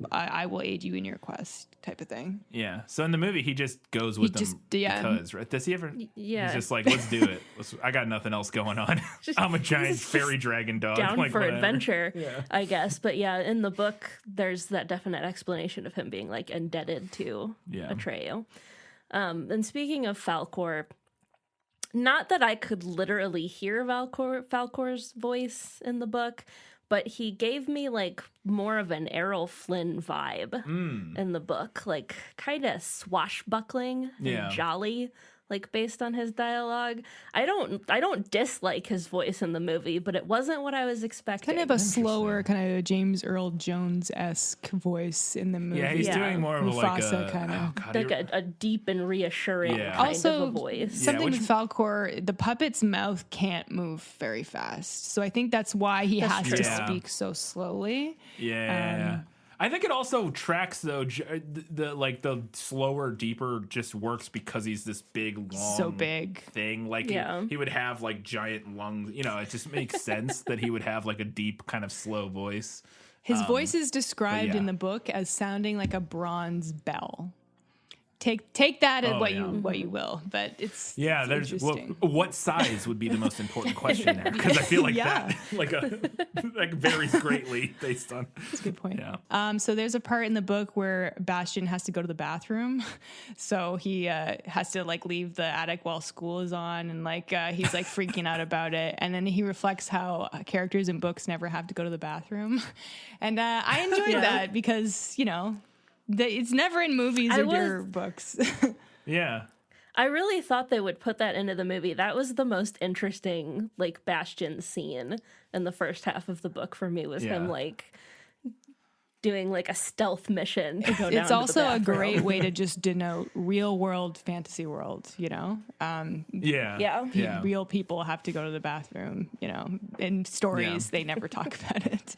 I will aid you in your quest, type of thing. Yeah. So in the movie, he just goes with them because, right? Does he ever? Yeah. He's just like, let's do it. I got nothing else going on. I'm a giant fairy dragon dog. Down like, for whatever. adventure, I guess. But yeah, in the book, there's that definite explanation of him being like indebted to Atreyu. And speaking of Falkor, not that I could literally hear Falkor's voice in the book, but he gave me like more of an Errol Flynn vibe in the book, like kind of swashbuckling and jolly, like based on his dialogue. I don't dislike his voice in the movie, but it wasn't what I was expecting. Kind of a slower, kind of James Earl Jones-esque voice in the movie. Yeah, he's doing more of Mufasa kind of a deep and reassuring kind also, of a voice. Something with Falkor, the puppet's mouth can't move very fast, so I think that's why he has to speak so slowly. Yeah. I think it also tracks though. The slower, deeper just works because he's this big, long, thing. Like he would have like giant lungs. You know, it just makes sense that he would have like a deep, kind of slow voice. His voice is described in the book as sounding like a bronze bell. take that as Oh, what yeah. you will. But it's There's interesting. what size would be the most important question there, because I feel like Yeah. that like varies greatly based on. That's a good point. Yeah. So there's a part in the book where Bastian has to go to the bathroom, so he has to like leave the attic while school is on, and like he's like freaking out about it. And then he reflects how characters in books never have to go to the bathroom, and I enjoyed that because it's never in movies or books. Yeah. I really thought they would put that into the movie. That was the most interesting, like, Bastian scene in the first half of the book for me, was him, like, doing, like, a stealth mission to go down It's to also the a bathroom. great way to just denote real world fantasy world, Yeah. Real people have to go to the bathroom, in stories, they never talk about it.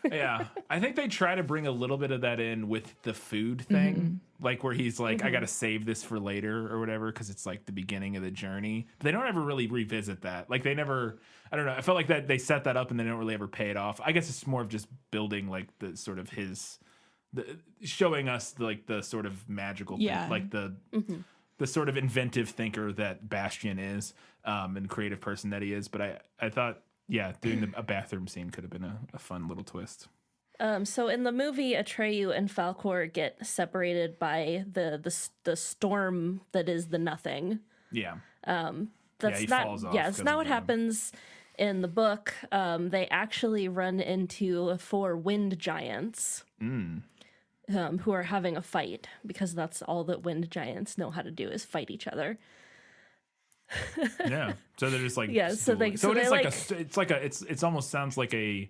Yeah, I think they try to bring a little bit of that in with the food thing, like where he's like, I got to save this for later or whatever, because it's like the beginning of the journey. But they don't ever really revisit that. Like they never, I don't know. I felt like that they set that up and they don't really ever pay it off. I guess it's more of just building like the sort of showing us like the sort of magical thing, like the sort of inventive thinker that Bastian is, and creative person that he is. But I thought, doing a bathroom scene could have been a fun little twist. So in the movie, Atreyu and Falkor get separated by the storm that is the Nothing. Yeah. That's he not. falls off Yeah, it's 'cause not of what the- happens in the book. They actually run into 4 wind giants. Who are having a fight, because that's all that wind giants know how to do, is fight each other. Yeah. So they're just like it's almost sounds like a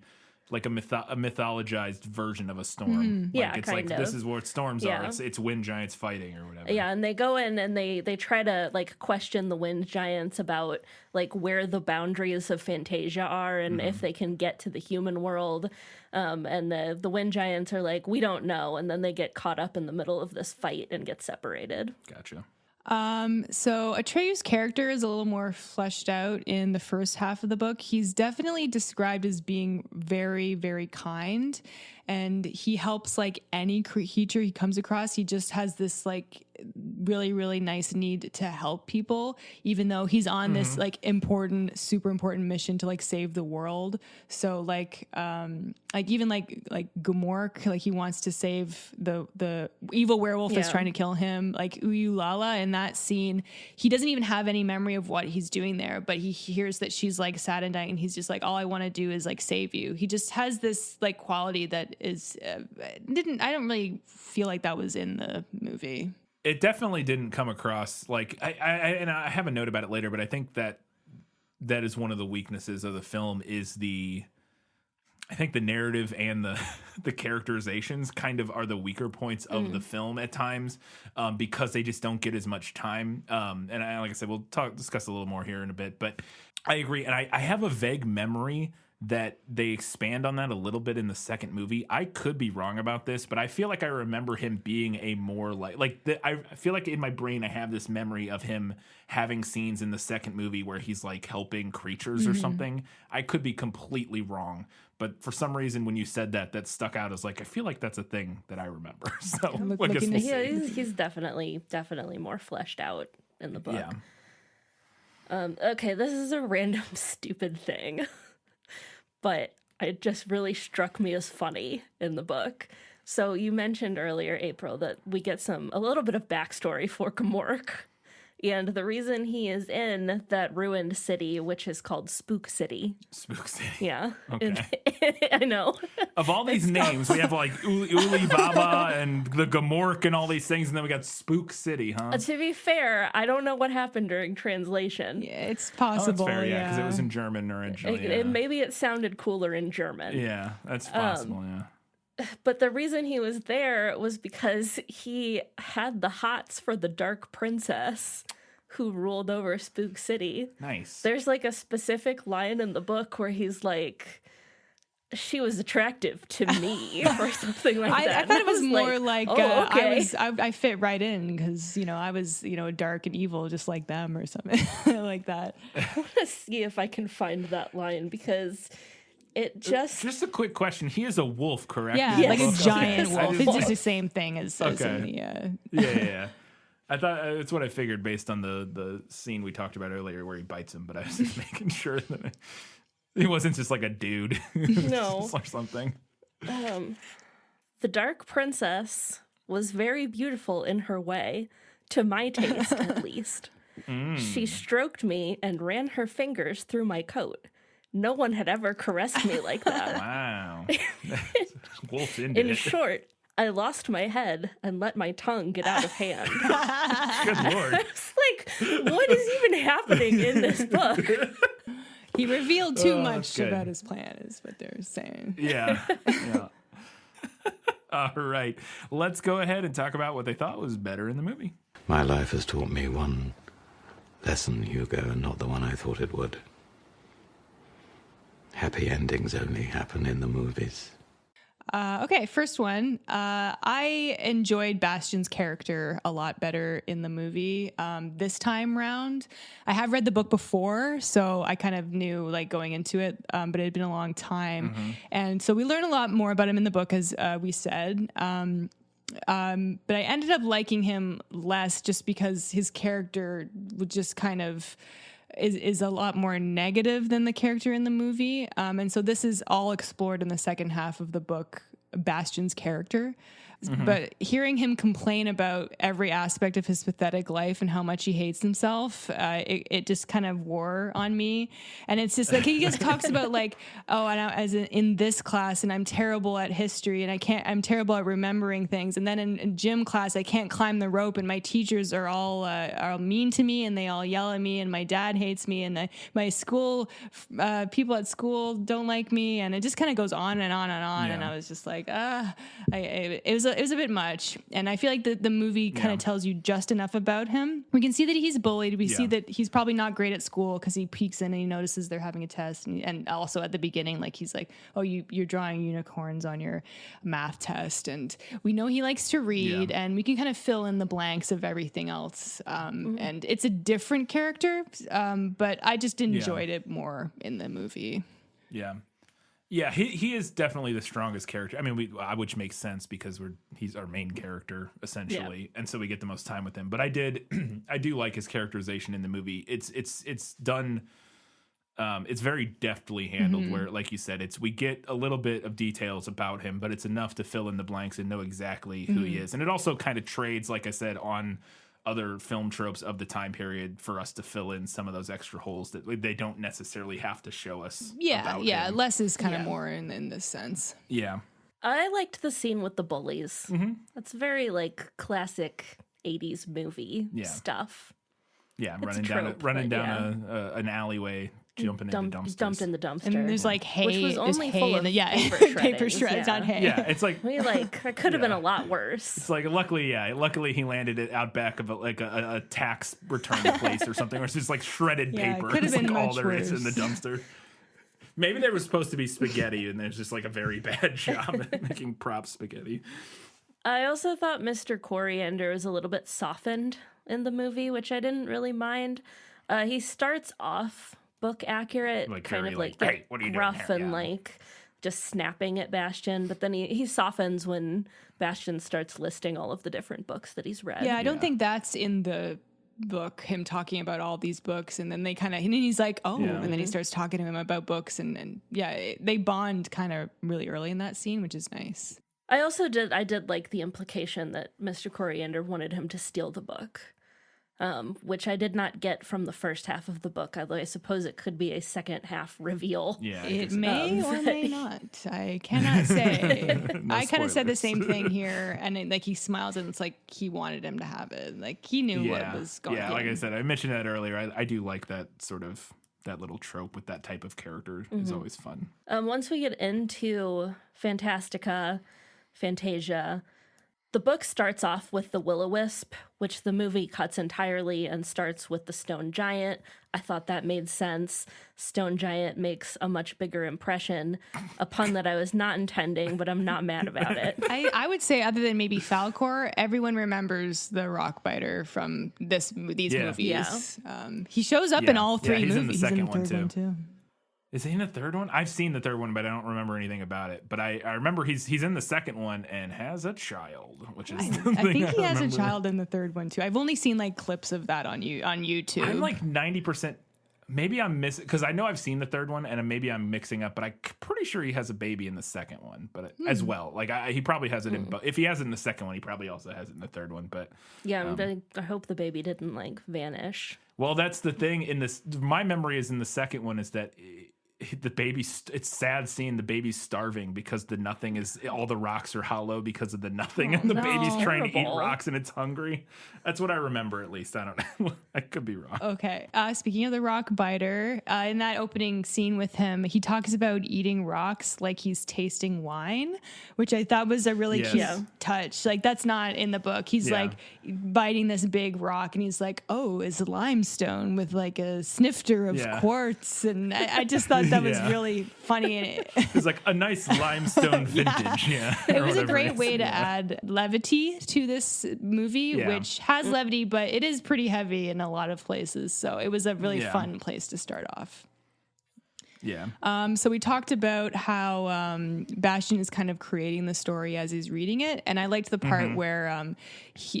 mythologized version of a storm. Yeah, it's kind like of. this is what storms Yeah. are. It's wind giants fighting or whatever. Yeah, and they go in and they try to like question the wind giants about like where the boundaries of Fantasia are and if they can get to the human world. And the wind giants are like, we don't know, and then they get caught up in the middle of this fight and get separated. Gotcha. So Atreyu's character is a little more fleshed out in the first half of the book. He's definitely described as being very, very kind, and he helps like any creature he comes across. He just has this like really, really nice need to help people, even though he's on this like super important mission to like save the world. So like even like Gomork, like he wants to save the evil werewolf that's trying to kill him. Like Uyulala in that scene, he doesn't even have any memory of what he's doing there, but he hears that she's like sad and dying, and he's just like, all I want to do is like save you. He just has this like quality that is I don't really feel like that was in the movie. It definitely didn't come across like I have a note about it later, but I think that is one of the weaknesses of the film is I think the narrative and the characterizations kind of are the weaker points of the film at times, because they just don't get as much time. And like I said, we'll discuss a little more here in a bit, but I agree. And I have a vague memory that they expand on that a little bit in the second movie. I could be wrong about this, but I feel like I remember him being a more I feel like in my brain I have this memory of him having scenes in the second movie where he's like helping creatures or something. I could be completely wrong, but for some reason when you said that stuck out as like, I feel like that's a thing that I remember. So I guess we'll see. He's definitely more fleshed out in the book. Yeah. Okay, this is a random stupid thing, but it just really struck me as funny in the book. So you mentioned earlier, April, that we get a little bit of backstory for Gomork. And the reason he is in that ruined city, which is called Spook City. Spook City. Yeah. Okay. I know. Of all these names, we have like Uli Baba and the Gomork and all these things, and then we got Spook City, huh? To be fair, I don't know what happened during translation. Yeah, it's Oh, possible. that's fair, yeah, because it was in German originally. And maybe it sounded cooler in German. Yeah, that's possible, yeah. But the reason he was there was because he had the hots for the Dark Princess who ruled over Spook City. Nice. There's like a specific line in the book where he's like, she was attractive to me or something like that. I thought it was more like oh, okay. I fit right in because I was dark and evil just like them or something like that. I want to see if I can find that line because It just a quick question. He is a wolf, correct? Yeah, Yes. like a giant Yes. wolf. It's just the same thing as in the. Yeah. I thought it's what I figured based on the scene we talked about earlier where he bites him, but I was just making sure that he wasn't just like a dude. No. Or something. The Dark Princess was very beautiful in her way, to my taste at least. She stroked me and ran her fingers through my coat. No one had ever caressed me like that. Wow. Wolf's into In it. short, I lost my head and let my tongue get out of hand. Good Lord. It's like, what is even happening in this book? He revealed too much good. about his plan, is what they're saying. Yeah. All right. Let's go ahead and talk about what they thought was better in the movie. My life has taught me one lesson, Hugo, and not the one I thought it would. Happy endings only happen in the movies. Okay, first one. I enjoyed Bastian's character a lot better in the movie this time round. I have read the book before, so I kind of knew like going into it, but it had been a long time. And so we learn a lot more about him in the book, as we said. But I ended up liking him less just because his character would just kind of is a lot more negative than the character in the movie. And so this is all explored in the second half of the book, Bastian's character. But hearing him complain about every aspect of his pathetic life and how much he hates himself, it just kind of wore on me. And it's just like he just talks about like, oh, and in this class, and I'm terrible at history, and I'm terrible at remembering things. And then in gym class, I can't climb the rope, and my teachers are all mean to me, and they all yell at me, and my dad hates me, and my school people at school don't like me, and it just kind of goes on and on and on. And I was just like, it was a bit much. And I feel like the movie kind of tells you just enough about him. We can see that he's bullied. We see that he's probably not great at school because he peeks in and he notices they're having a test. And also at the beginning, like he's like, oh, you're drawing unicorns on your math test. And we know he likes to read, and we can kind of fill in the blanks of everything else. And it's a different character, but I just enjoyed it more in the movie. Yeah, he is definitely the strongest character. I mean, which makes sense because he's our main character essentially, and so we get the most time with him. But I do like his characterization in the movie. It's done. It's very deftly handled. Where, like you said, we get a little bit of details about him, but it's enough to fill in the blanks and know exactly who he is. And it also kind of trades, like I said, on other film tropes of the time period for us to fill in some of those extra holes that they don't necessarily have to show us. About him. Less is kind of more in this sense. Yeah. I liked the scene with the bullies. That's very like classic 80s movie stuff. Yeah, It's running down an alleyway, jumping into dumpsters. Dumped in the dumpster. And there's like hay, which was only hay full in of paper paper shreds, not hay. Yeah, it's like that could have been a lot worse. It's like luckily he landed it out back of a tax return place or something, where it's just like shredded paper. Could have It's been like all much there is in the worse. dumpster. Maybe there was supposed to be spaghetti, and there's just like a very bad job at making prop spaghetti. I also thought Mr. Coriander was a little bit softened in the movie, which I didn't really mind. He starts off book accurate, Like kind very of like hey, what are you doing rough here? and Yeah. like just snapping at Bastian, but then he softens when Bastian starts listing all of the different books that he's read. Yeah, I don't think that's in the book, him talking about all these books, and then they kind of, and he's like, oh, and then he starts talking to him about books, and they bond kind of really early in that scene, which is nice. I did like the implication that Mr. Coriander wanted him to steal the book. Which I did not get from the first half of the book, although I suppose it could be a second half reveal. Yeah, It may or may not. I cannot say. I kind of said the same thing here, and he smiles, and it's like he wanted him to have it. Like he knew what was going on. Yeah, like I said, I mentioned that earlier. I do like that sort of that little trope with that type of character. Is always fun. Once we get into Fantasia, the book starts off with the Will-O-Wisp, which the movie cuts entirely and starts with the Stone Giant. I thought that made sense. Stone Giant makes a much bigger impression, a pun that I was not intending, but I'm not mad about it. I would say, other than maybe Falcor, everyone remembers the Rockbiter from these movies. Yeah. He shows up in all three he's movies. in the second He's in the one, third too. one too. Is he in the third one? I've seen the third one, but I don't remember anything about it. But I remember he's in the second one and has a child, which is I think he has a child in the third one too. I've only seen like clips of that on YouTube. I'm like 90%. Maybe I'm missing because I know I've seen the third one and maybe I'm mixing up, but I'm pretty sure he has a baby in the second one, but as well. Like he probably has it in both. If he has it in the second one, he probably also has it in the third one. But yeah, I hope the baby didn't like vanish. Well, that's the thing in this. My memory is in the second one is that the baby. It's sad seeing the baby's starving because the nothing is all the rocks are hollow because of the nothing, and the baby's trying to eat rocks and it's hungry. That's what I remember, at least. I don't know. I could be wrong. Okay. Speaking of the rock biter, in that opening scene with him, he talks about eating rocks like he's tasting wine, which I thought was a really cute touch. Like that's not in the book. He's like biting this big rock, and he's like, "Oh, it's limestone with like a snifter of quartz," and I just thought that was really funny. It's like a nice limestone vintage. It was a great way to add levity to this movie, which has levity, but it is pretty heavy in a lot of places. So it was a really fun place to start off. Yeah. So we talked about how Bastian is kind of creating the story as he's reading it, and I liked the part where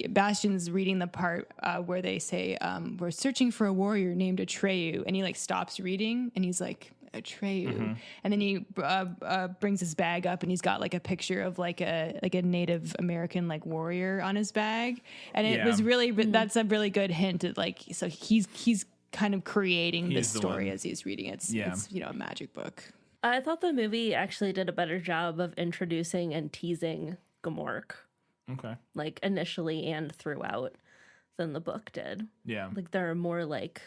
Bastian's reading the part where they say, "We're searching for a warrior named Atreyu," and he like stops reading, and he's like, Atreyu, and then he brings his bag up, and he's got like a picture of like a Native American like warrior on his bag, and it was really that's a really good hint at like so he's kind of creating this story as he's reading it. It's a magic book. I thought the movie actually did a better job of introducing and teasing Gmork. Okay. Like initially and throughout than the book did. Yeah. Like there are more like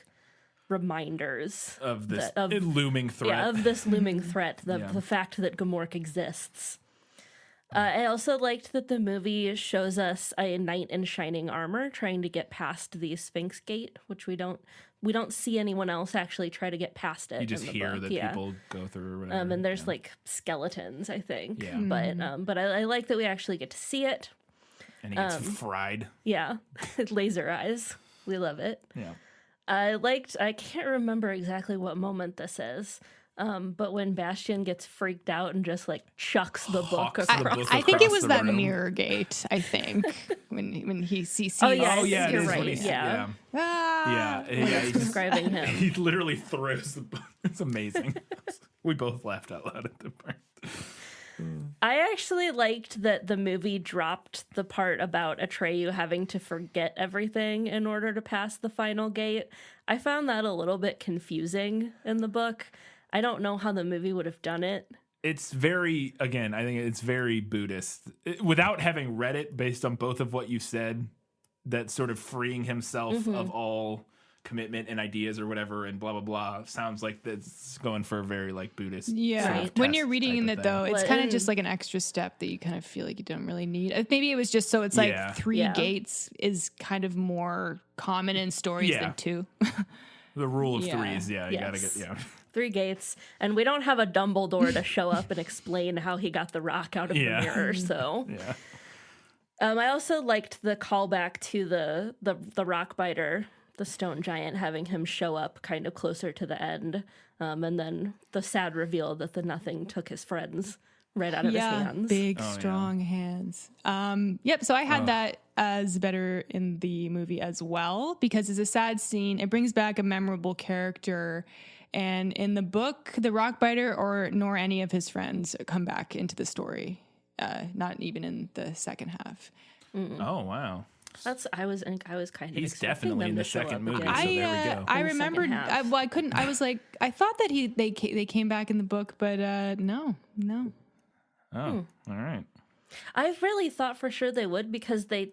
reminders of this looming threat. Yeah, of this looming threat, the fact that Gmork exists. I also liked that the movie shows us a knight in shining armor trying to get past the Sphinx Gate, which we don't see anyone else actually try to get past it. You just hear that people go through or whatever. And there's like skeletons, I think. Yeah. But I like that we actually get to see it. And he gets fried. Yeah. Laser eyes. We love it. Yeah. I can't remember exactly what moment this is, but when Bastian gets freaked out and just like chucks the book across. I think it was that mirror gate, I think, when he sees. Oh, yeah, you're right. He's describing him. He literally throws the book. It's amazing. We both laughed out loud at the part. I actually liked that the movie dropped the part about Atreyu having to forget everything in order to pass the final gate. I found that a little bit confusing in the book. I don't know how the movie would have done it. It's very, again, I think it's very Buddhist. Without having read it, based on both of what you said, that sort of freeing himself of all commitment and ideas or whatever and blah blah blah sounds like that's going for a very like Buddhist sort of when you're reading it though it's kind of just like an extra step that you kind of feel like you don't really need. Maybe it was just so it's like 3 gates is kind of more common in stories than 2. The rule of 3 is you gotta get 3 gates, and we don't have a Dumbledore to show up and explain how he got the rock out of the mirror, so I also liked the callback to the rock biter, the stone giant, having him show up kind of closer to the end, and then the sad reveal that the nothing took his friends right out of his hands. Big, strong hands. So I had that as better in the movie as well, because it's a sad scene. It brings back a memorable character, and in the book, the rockbiter nor any of his friends come back into the story, not even in the second half. Oh, wow. I was kind of. He's definitely in the second movie. So there we go. I remembered. I couldn't. I was like, I thought that they came back in the book, but no. Oh, all right. I really thought for sure they would, because they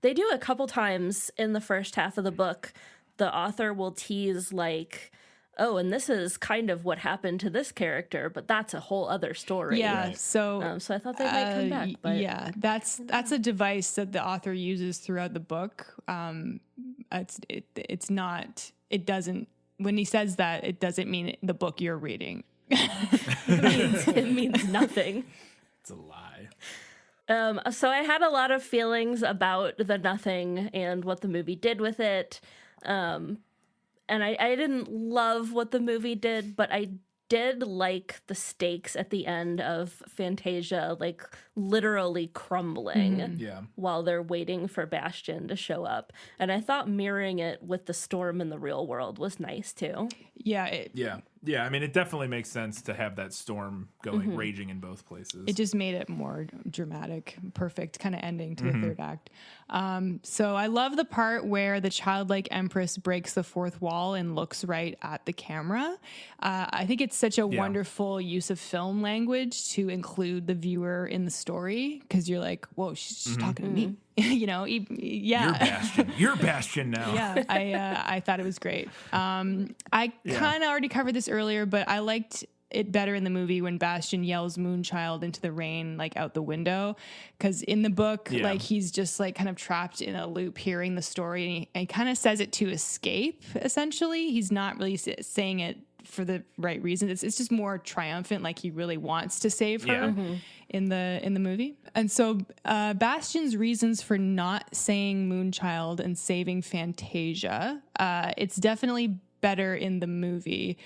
do a couple times in the first half of the book. The author will tease like, oh, and this is kind of what happened to this character, but that's a whole other story. Yeah, right. So I thought they might come back. But yeah, that's a device that the author uses throughout the book. It's not. It doesn't. When he says that, it doesn't mean the book you're reading. it means nothing. It's a lie. So I had a lot of feelings about the nothing and what the movie did with it. And I didn't love what the movie did, but I did like the stakes at the end of Fantasia, like literally crumbling while they're waiting for Bastion to show up. And I thought mirroring it with the storm in the real world was nice too. Yeah. Yeah, I mean, it definitely makes sense to have that storm going raging in both places. It just made it more dramatic, perfect kind of ending to the third act. So I love the part where the childlike empress breaks the fourth wall and looks right at the camera. I think it's such a wonderful use of film language to include the viewer in the story, because you're like, whoa, she's talking to me. You know, You're Bastion now. Yeah, I thought it was great. I kind of already covered this earlier, but I liked it better in the movie when Bastion yells Moonchild into the rain, like out the window, because in the book, like he's just like kind of trapped in a loop hearing the story, and he kind of says it to escape, essentially. He's not really saying it for the right reason. It's just more triumphant, like he really wants to save her in the movie. And so Bastion's reasons for not saying Moonchild and saving Fantasia, it's definitely better in the movie,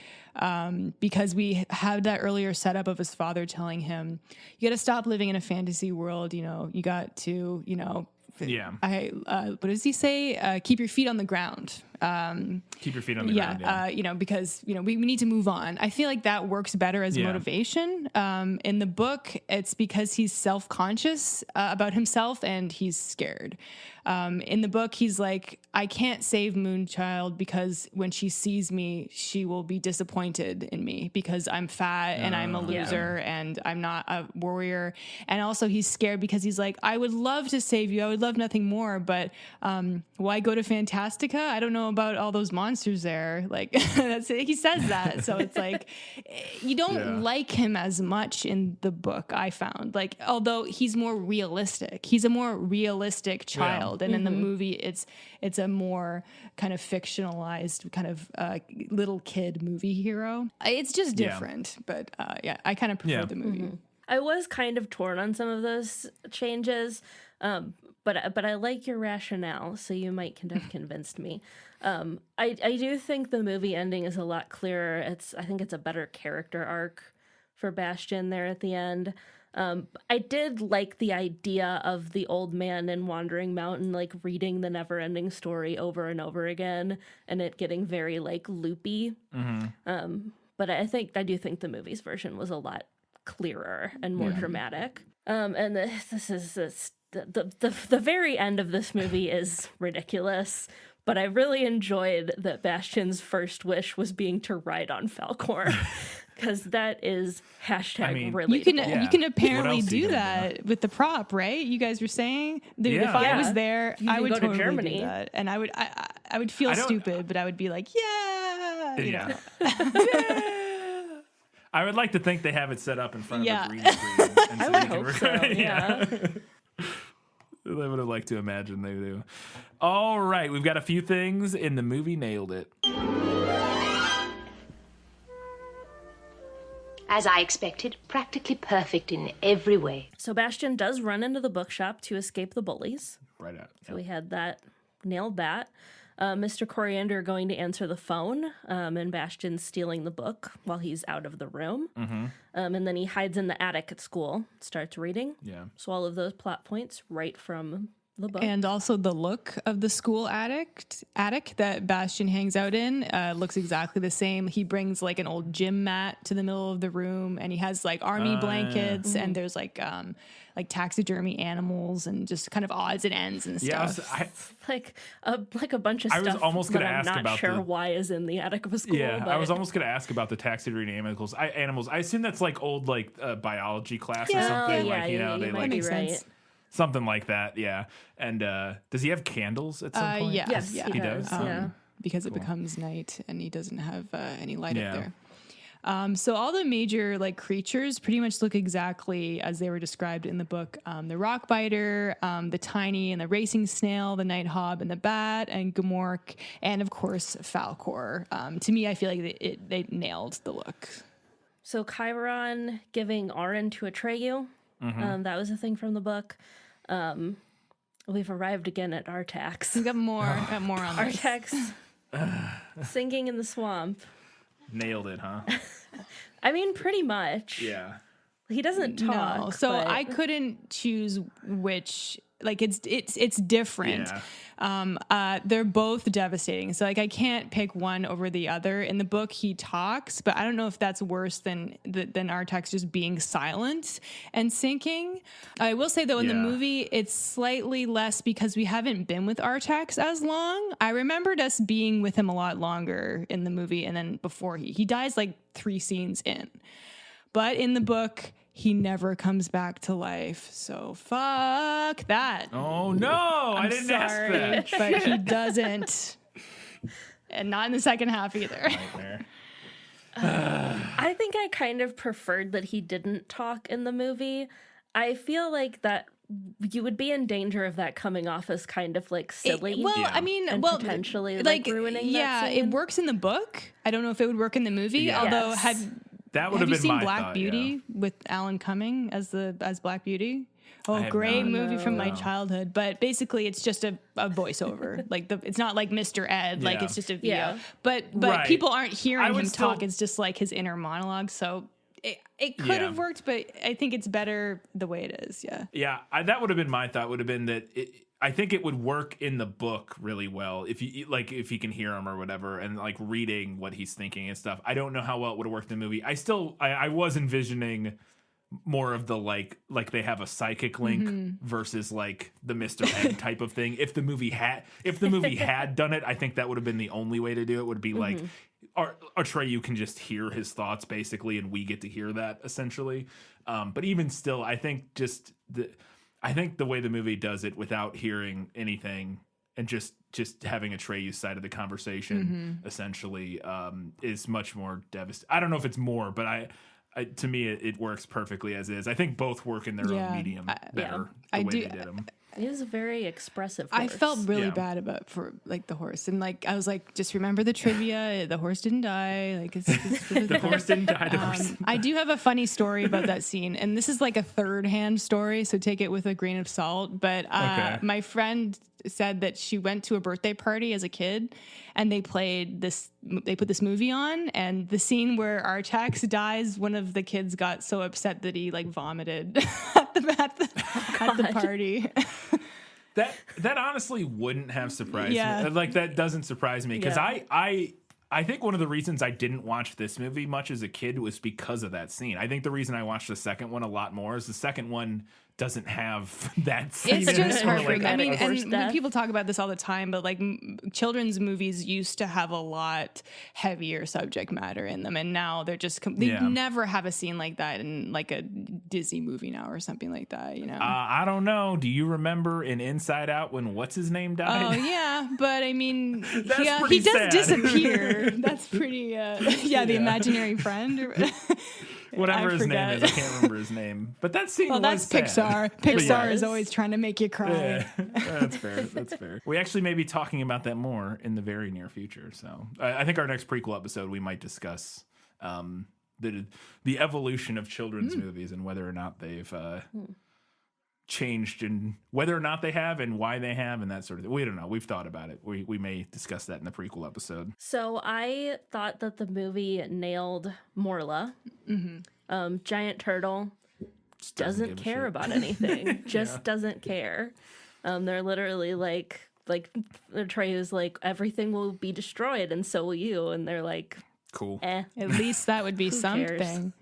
because we had that earlier setup of his father telling him, you got to stop living in a fantasy world, you know, you got to, you know, what does he say? Keep your feet on the ground. Keep your feet on the ground. Yeah. You know, because, you know, we need to move on. I feel like that works better as motivation. In the book, it's because he's self-conscious about himself and he's scared. In the book, he's like, I can't save Moonchild because when she sees me, she will be disappointed in me because I'm fat and I'm a loser and I'm not a warrior. And also he's scared because he's like, I would love to save you. I would love nothing more, but why go to Fantastica? I don't know about all those monsters there. Like that's it. He says that. So it's like, you don't like him as much in the book, I found. Like, although he's more realistic. He's a more realistic child. And in the movie, it's a more kind of fictionalized kind of little kid movie hero. It's just different. But I kind of prefer the movie. I was kind of torn on some of those changes, but I like your rationale, so you might have convinced me. I do think the movie ending is a lot clearer. I think it's a better character arc for Bastion there at the end. I did like the idea of the old man in Wandering Mountain, like reading the Neverending Story over and over again, and it getting very like loopy. But I do think the movie's version was a lot clearer and more dramatic. And the very end of this movie is ridiculous. But I really enjoyed that Bastion's first wish was being to ride on Falcor. Because that is relatable. You can apparently do that with the prop, right? You guys were saying, dude, if I was there, I would totally do that, and I would feel stupid, but I would be like, you know. I would like to think they have it set up in front of a green screen. And I would hope so. I would have liked to imagine they do. All right, we've got a few things in the movie Nailed It. As I expected, practically perfect in every way. So Bastion does run into the bookshop to escape the bullies. Right out. So we had that, nailed that. Mr. Coriander going to answer the phone, and Bastion stealing the book while he's out of the room. And then he hides in the attic at school, starts reading. Yeah. So all of those plot points right from the book. And also the look of the school attic that Bastion hangs out in looks exactly the same. He brings like an old gym mat to the middle of the room, and he has like army blankets, and there's like taxidermy animals and just kind of odds and ends and stuff. Like a bunch of stuff. I was almost going to ask I'm about not sure why is in the attic of a school. Yeah, but I was almost going to ask about the taxidermy animals. I assume that's like old biology class or something. They might be right. Something like that, yeah. And does he have candles at some point? Yes, he does. Because it becomes night and he doesn't have any light up there. So all the major like creatures pretty much look exactly as they were described in the book. The rock biter, the tiny and the racing snail, the night hob and the bat, and Gamork, and of course Falcor. To me, I feel like they nailed the look. So Chiron giving Auron to Atreyu. That was a thing from the book. We've arrived again at Artax. We got more on Artax singing in the swamp. Nailed it, huh? I mean, pretty much. Yeah. He doesn't talk. No, so but... I couldn't choose which. Like it's different. Yeah. They're both devastating. So like I can't pick one over the other. In the book, he talks, but I don't know if that's worse than Artax just being silent and sinking. I will say though, in the movie, it's slightly less because we haven't been with Artax as long. I remembered us being with him a lot longer in the movie, and then before he dies like 3 scenes in. But in the book, he never comes back to life. So fuck that. Oh no, I didn't ask that. But he doesn't. And not in the second half either. I think I kind of preferred that he didn't talk in the movie. I feel like that you would be in danger of that coming off as kind of like silly. Potentially like ruining that scene. It works in the book. I don't know if it would work in the movie. Yeah. Although that would have been you seen my Black thought, Beauty with Alan Cumming as Black Beauty? Oh, great movie from my childhood. But basically, it's just a voiceover. Like it's not like Mr. Ed. Like it's just a video. Yeah. But Right. people aren't hearing him still... talk. It's just like his inner monologue. So it could have worked, but I think it's better the way it is. Yeah. Yeah, that would have been my thought. Would have been that I think it would work in the book really well if you can hear him or whatever, and like reading what he's thinking and stuff. I don't know how well it would have worked in the movie. I was envisioning more of the like they have a psychic link versus like the Mr. Ed type of thing. If the movie had done it, I think that would have been the only way to do it. Would be like Atreyu can just hear his thoughts basically, and we get to hear that essentially. But even still, I think the way the movie does it without hearing anything and just having Atreyu's side of the conversation essentially is much more devastating. I don't know if it's more, but to me it works perfectly as is. I think both work in their own medium better the way they did them. He was a very expressive horse. I felt really bad for like the horse, and like I was like, just remember the trivia. The horse didn't die. Like it's the horse didn't die. I do have a funny story about that scene, and this is like a third-hand story, so take it with a grain of salt. But my friend said that she went to a birthday party as a kid, and they put this movie on, and the scene where Artax dies, one of the kids got so upset that he like vomited at the party. That honestly wouldn't have surprised me. Like that doesn't surprise me because I think one of the reasons I didn't watch this movie much as a kid was because of that scene. I think the reason I watched the second one a lot more is the second one doesn't have that scene. It's just heartbreaking. Like, I mean, and people talk about this all the time, but like children's movies used to have a lot heavier subject matter in them, and now they're just they never have a scene like that in like a Disney movie now or something like that. You know, I don't know. Do you remember in Inside Out when what's his name died? Oh yeah, but I mean, he does sad. Disappear. That's pretty. The imaginary friend. Whatever his name is, I can't remember his name. But that scene was that's sad. Pixar. Pixar is always trying to make you cry. Yeah, that's fair. That's fair. We actually may be talking about that more in the very near future. So I think our next prequel episode, we might discuss the evolution of children's movies and whether or not they've changed and whether or not they have and why they have and that sort of thing. We don't know. We've thought about it. We may discuss that in the prequel episode. So I thought that the movie nailed Morla. Giant turtle doesn't care about anything. Just doesn't care. They're literally like Atreyu's like, everything will be destroyed and so will you. And they're like, cool. At least that would be something.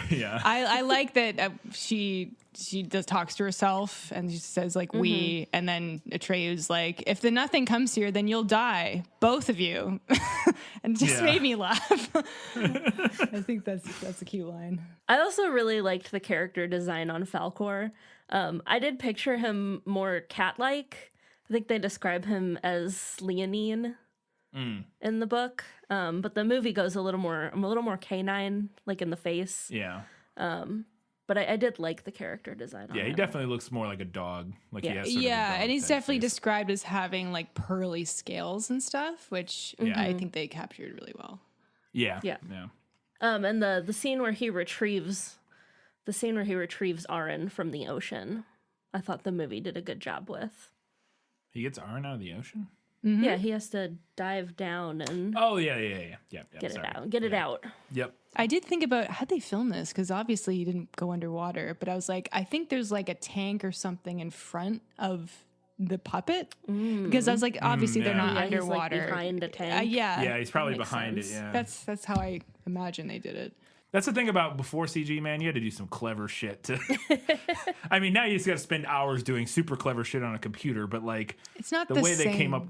Yeah. I like that she just talks to herself and she says like we, and then Atreyu's like, if the nothing comes here, then you'll die, both of you. And just made me laugh. I think that's a cute line. I also really liked the character design on Falkor. I did picture him more cat-like. I think they describe him as leonine in the book, but the movie goes a little more canine, like in the face. Yeah. But I did like the character design on him. He definitely looks more like a dog. Like he has sort of a dog and he's definitely face. described as having like pearly scales and stuff, which I think they captured really well. Yeah. And the scene where he retrieves Aaron from the ocean, I thought the movie did a good job with. He gets Aaron out of the ocean? Yeah, he has to dive down and Get it out. Yep. I did think about how'd they film this, because obviously he didn't go underwater, but I was like, I think there's like a tank or something in front of the puppet, because I was like, obviously they're not underwater. He's like behind a tank. Yeah, he's probably behind it. Yeah, that's how I imagine they did it. That's the thing about before CG, man. You had to do some clever shit to. I mean, now you just got to spend hours doing super clever shit on a computer, but like, it's not the way they came up.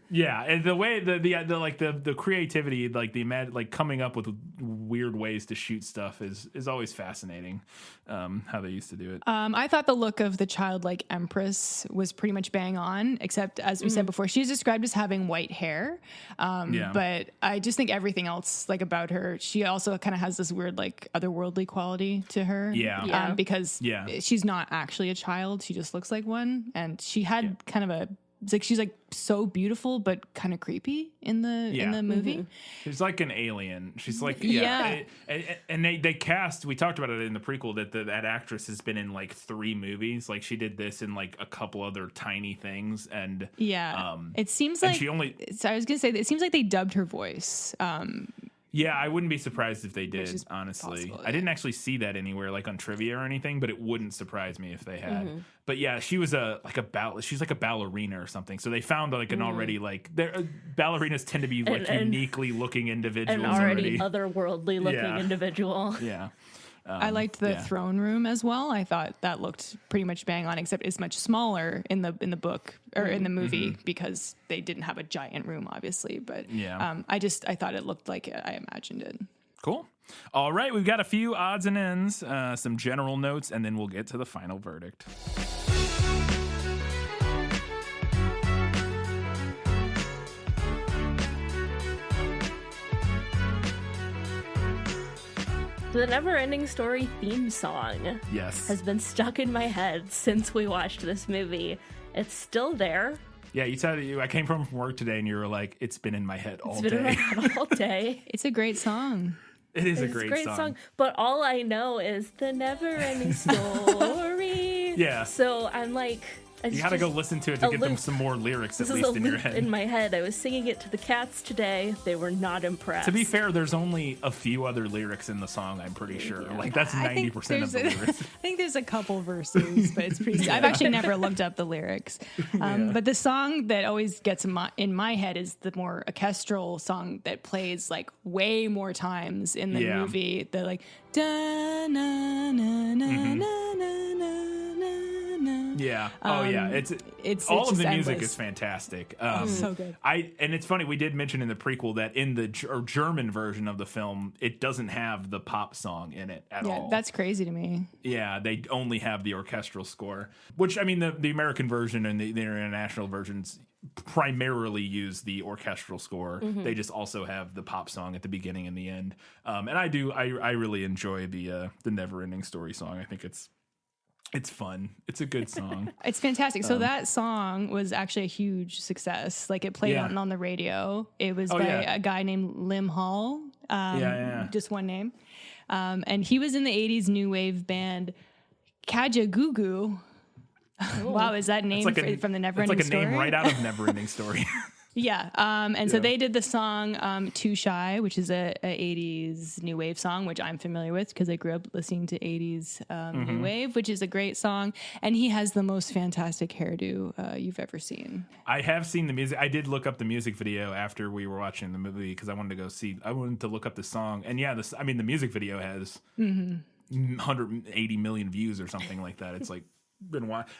Yeah, and the way the creativity, like like coming up with weird ways to shoot stuff is always fascinating. How they used to do it. I thought the look of the childlike empress was pretty much bang on, except as we said before, she's described as having white hair. But I just think everything else like about her, she also kind of has this weird like otherworldly quality to her. Because she's not actually a child; she just looks like one, and she had kind of a. It's like she's like so beautiful but kind of creepy in the movie. She's like an alien. She's like and they cast. We talked about it in the prequel that actress has been in like 3 movies. Like she did this in like a couple other tiny things, and it seems like she only. So I was gonna say it seems like they dubbed her voice. Yeah, I wouldn't be surprised if they did, honestly. I didn't actually see that anywhere, like on trivia or anything, but it wouldn't surprise me if they had. But yeah, she was she's like a ballerina or something. So they found like an already like ballerinas tend to be like uniquely looking individuals, an already otherworldly looking individual. Yeah. I liked the throne room as well. I thought that looked pretty much bang on, except it's much smaller in the book or in the movie because they didn't have a giant room, obviously. But I thought it looked like I imagined it. Cool. All right, we've got a few odds and ends, some general notes, and then we'll get to the final verdict. The Neverending Story theme song has been stuck in my head since we watched this movie. It's still there. Yeah, you said I came from work today and you were like, it's been in my head all day. It's been in my head all day. It's a great song. It's a great song. But all I know is the Neverending Story. Yeah. So I'm like... You gotta go listen to it to get them some more lyrics, at least in your head. In my head, I was singing it to the cats today. They were not impressed. To be fair, there's only a few other lyrics in the song. I'm pretty sure. Like that's 90% of the lyrics. I think there's a couple verses, but it's pretty. I've actually never looked up the lyrics. But the song that always gets in my head is the more orchestral song that plays like way more times in the movie. The like da na na na na na na. Yeah. It's all of the music endless. Is fantastic. So good. And it's funny, we did mention in the prequel that in the German version of the film, it doesn't have the pop song in it at all. Yeah, that's crazy to me. Yeah, they only have the orchestral score, which I mean, the American version and the international versions primarily use the orchestral score. They just also have the pop song at the beginning and the end. And I really enjoy the Neverending Story song. I think it's fun. It's a good song. It's fantastic. So that song was actually a huge success. Like it played on the radio. It was by a guy named Lim Hall. Just one name. And he was in the 80s new wave band Kajagoogoo. Wow, is that name from the Neverending Story? It's like a name right out of Neverending Story. Yeah. So they did the song Too Shy, which is a 80s new wave song, which I'm familiar with because I grew up listening to 80s new wave, which is a great song. And he has the most fantastic hairdo you've ever seen. I have seen the music. I did look up the music video after we were watching the movie because I wanted to look up the song. And the music video has 180 million views or something like that. It's like,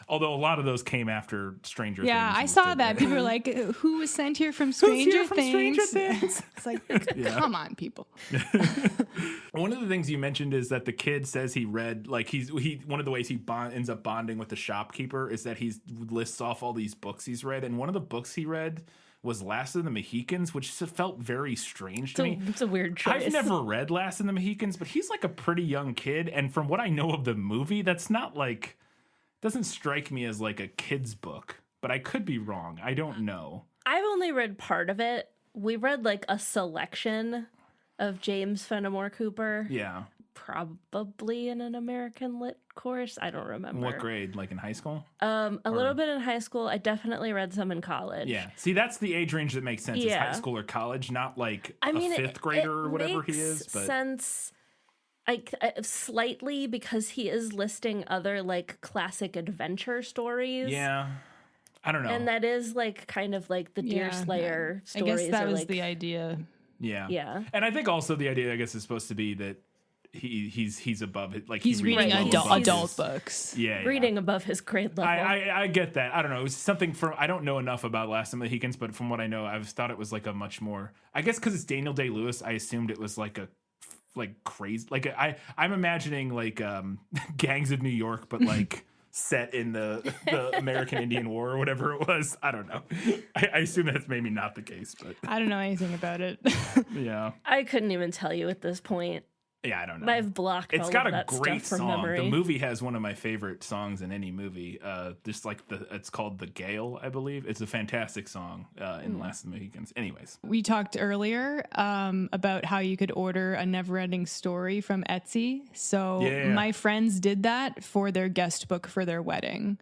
although a lot of those came after Stranger Things. Yeah, I saw that. People were like, who was sent here from Stranger Things? It's like, come on, people. One of the things you mentioned is that the kid says he read, like he one of the ways he ends up bonding with the shopkeeper is that he lists off all these books he's read. And one of the books he read was Last of the Mohicans, which felt very strange to me. It's a weird choice. I've never read Last of the Mohicans, but he's like a pretty young kid. And from what I know of the movie, that's not like... doesn't strike me as like a kid's book, but I could be wrong. I don't know. I've only read part of it. We read like a selection of James Fenimore Cooper. Yeah. probably in an American lit course. I don't remember. What grade? Like in high school? A little bit in high school. I definitely read some in college. Yeah. See, that's the age range that makes sense. Is high school or college, not like a fifth grader or whatever he is. But sense, like slightly, because he is listing other like classic adventure stories. Yeah. I don't know. And that is like kind of like the Deer Slayer stories. I guess that was like, the idea. Yeah. Yeah. And I think also the idea, I guess, is supposed to be that he's above it. Like he's reading adult books. Yeah. Reading above his grade level. I get that. I don't know. It was something from, I don't know enough about Last of the Mohicans, but from what I know, I've thought it was like a much more, I guess because it's Daniel Day-Lewis, I assumed it was like a crazy, like I'm imagining like Gangs of New York, but like set in the American Indian War or whatever it was. I don't know. I assume that's maybe not the case, but I don't know anything about it. Yeah. I couldn't even tell you at this point. Yeah, I don't know. I've blocked It's all got of a that great stuff from song. memory. The movie has one of my favorite songs in any movie. Just like it's called The Gale, I believe. It's a fantastic song in Last of the Mohicans. Anyways. We talked earlier about how you could order a Neverending Story from Etsy. So my friends did that for their guest book for their wedding.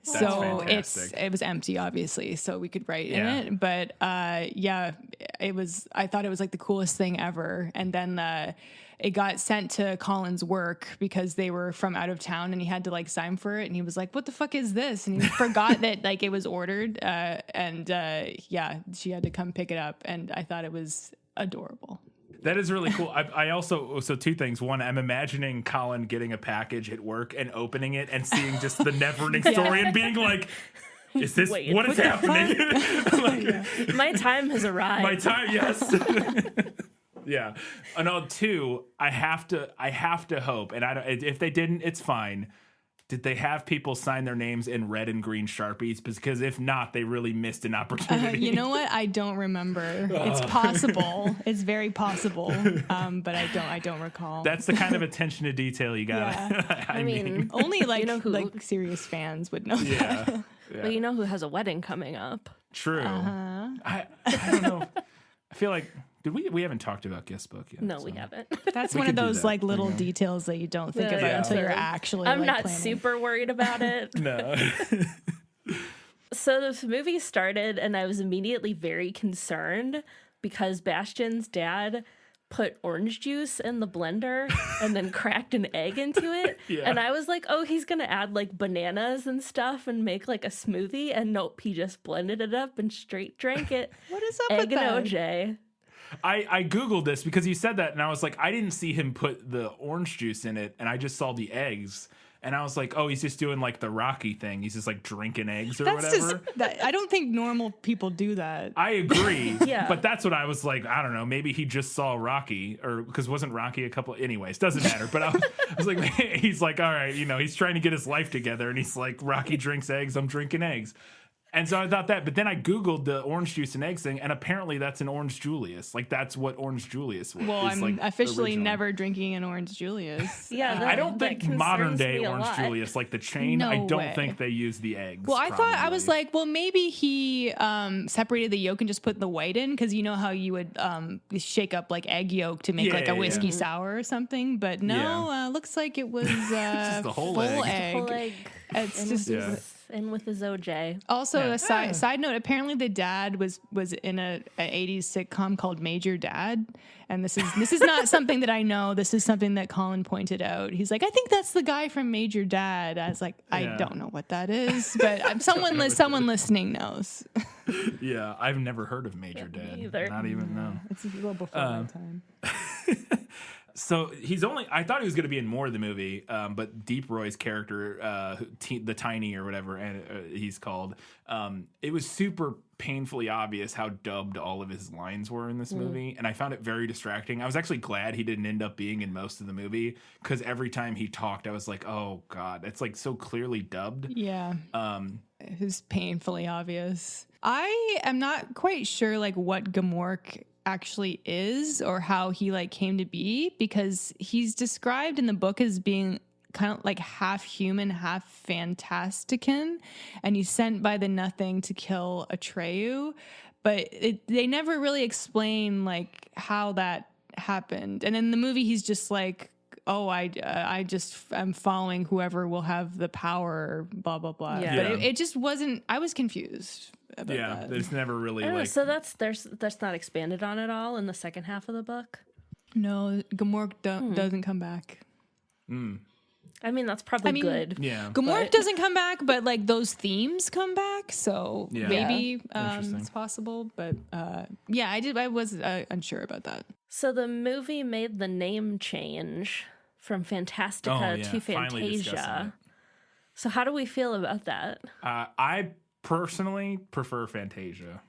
That's so fantastic. it was empty, obviously, so we could write in it. But it was. I thought it was like the coolest thing ever. And then it got sent to Colin's work because they were from out of town, and he had to like sign for it. And he was like, "What the fuck is this?" And he forgot that like it was ordered. She had to come pick it up, and I thought it was adorable. That is really cool. I also, so two things. One, I'm imagining Colin getting a package at work and opening it and seeing just the Neverending Story and being like, is this, what is happening? Like, my time has arrived. My time, yes. Yeah. And on two, I have to hope, and if they didn't, it's fine. Did they have people sign their names in red and green Sharpies? Because if not, they really missed an opportunity. You know what? I don't remember. It's possible. It's very possible. But I don't recall. That's the kind of attention to detail you got. Yeah. I mean, only like, like serious fans would know that. Yeah. But you know who has a wedding coming up? True. I don't know. I feel like, we haven't talked about guest book yet. No, we haven't. That's one of those like little details that you don't think about until you're actually I'm like, not planning. super worried about it. No. So this movie started and I was immediately very concerned because Bastian's dad put orange juice in the blender and then cracked an egg into it. Yeah. And I was like, oh, he's going to add like bananas and stuff and make like a smoothie. And nope, he just blended it up and straight drank it. What is up egg with that? and OJ. I Googled this because you said that and I was like, I didn't see him put the orange juice in it and I just saw the eggs. And I was like, oh, he's just doing like the Rocky thing. He's just like drinking eggs or whatever. I don't think normal people do that. I agree. Yeah. But that's what I was like, I don't know. Maybe he just saw Rocky or because wasn't Rocky a couple. Anyways, doesn't matter. But I was like, he's like, all right, he's trying to get his life together. And he's like, Rocky drinks eggs. I'm drinking eggs. And so I thought that, but then I Googled the orange juice and eggs thing, and apparently that's an Orange Julius. Like, that's what Orange Julius was. Well, I'm like officially never drinking an Orange Julius. Yeah, I don't think modern day Orange lot. Julius, like the chain, No I don't way. think they use the eggs. Well, I probably. thought, I was like, well, maybe he separated the yolk and just put the white in, because you know how you would shake up like egg yolk to make like a whiskey sour or something. But no, looks like it was just the whole full egg. Whole egg. It's just. And with his OJ. Also, a side note, apparently the dad was in a 80s sitcom called Major Dad. And this is not something that I know. This is something that Colin pointed out. He's like, I think that's the guy from Major Dad. I was like, I don't know what that is, but someone listening knows. Yeah, I've never heard of Major Dad. Either. Not even know. It's a little before my time. So I thought he was going to be in more of the movie, but Deep Roy's character, the Tiny or whatever he's called, it was super painfully obvious how dubbed all of his lines were in this movie. And I found it very distracting. I was actually glad he didn't end up being in most of the movie, because every time he talked, I was like, oh God, it's like so clearly dubbed. Yeah. It was painfully obvious. I am not quite sure like what Gamork actually is or how he like came to be, because he's described in the book as being kind of like half human, half fantastican, and he's sent by the Nothing to kill Atreyu, but they never really explain like how that happened. And in the movie he's just like oh, I'm following whoever will have the power, blah blah blah. Yeah. But it just wasn't. I was confused about that. There's never really like. So that's not expanded on at all in the second half of the book. No, Gamork doesn't come back. I mean, that's probably good. Yeah. Gamork doesn't come back, but like those themes come back, so maybe it's possible. But I was unsure about that. So the movie made the name change from Fantastica to Fantasia. So how do we feel about that? I personally prefer Fantasia.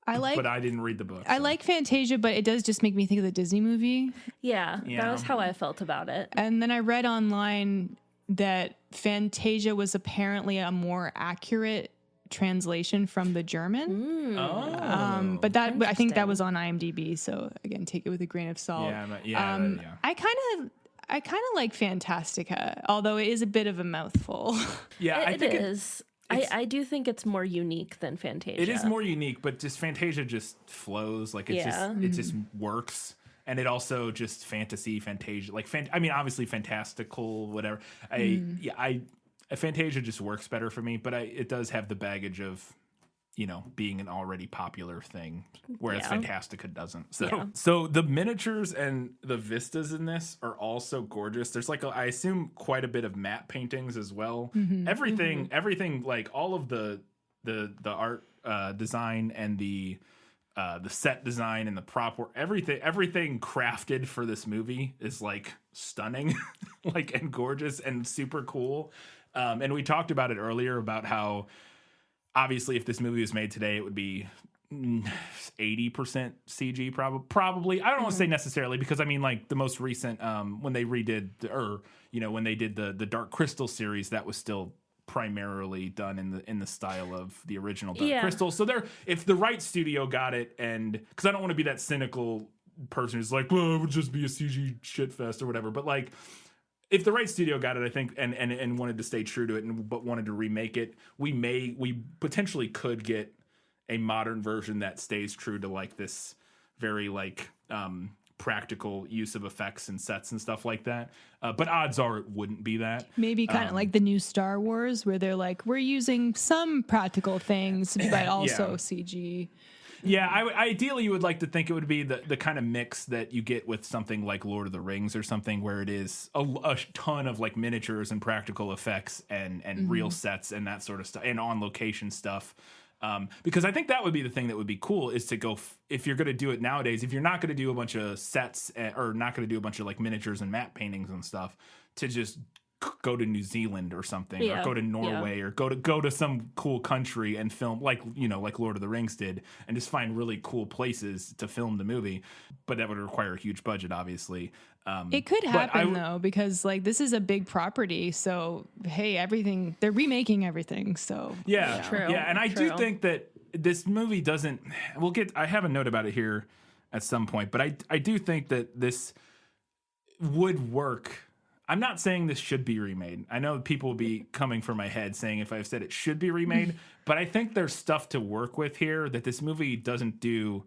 But I didn't read the book. I like Fantasia, but it does just make me think of the Disney movie. Yeah, that was how I felt about it. And then I read online that Fantasia was apparently a more accurate translation from the German. But I think that was on IMDb. So again, take it with a grain of salt. I kind of like Fantastica, although it is a bit of a mouthful. Yeah, I think it is. I do think it's more unique than Fantasia. It is more unique, but just Fantasia just flows. Like it just works. And it also just Fantasia, like obviously fantastical, whatever. Fantasia just works better for me, but it does have the baggage of, being an already popular thing, whereas Fantastica doesn't. So the miniatures and the vistas in this are also gorgeous. There's I assume quite a bit of matte paintings as well. Everything, like all of the art design and the set design and the prop work, everything crafted for this movie is like stunning, and gorgeous and super cool. And we talked about it earlier about how, obviously, if this movie was made today, it would be 80% CG, probably. I don't want to say necessarily, because the most recent, when they redid, when they did the Dark Crystal series, that was still primarily done in the style of the original Dark Crystal. So if the right studio got it, and because I don't want to be that cynical person who's like, well, it would just be a CG shitfest or whatever, but if the right studio got it, I think, and wanted to stay true to it, but wanted to remake it, we potentially could get a modern version that stays true to this very practical use of effects and sets and stuff like that. But odds are it wouldn't be that. Maybe kind of like the new Star Wars, where they're like, we're using some practical things, but also CG. Yeah, ideally you would like to think it would be the kind of mix that you get with something like Lord of the Rings or something, where it is a ton of miniatures and practical effects and real sets and that sort of stuff and on location stuff. Because I think that would be the thing that would be cool, is to go, if you're going to do it nowadays, if you're not going to do a bunch of sets or not going to do a bunch of miniatures and matte paintings and stuff, to just go to New Zealand or something, or go to Norway, or go to some cool country and film like Lord of the Rings did, and just find really cool places to film the movie. But that would require a huge budget, obviously. It could happen though, because this is a big property. So hey, everything, they're remaking everything. So true. Yeah, and I do think that this movie doesn't. I have a note about it here at some point, but I do think that this would work. I'm not saying this should be remade. I know people will be coming for my head saying if I've said it should be remade, but I think there's stuff to work with here that this movie doesn't do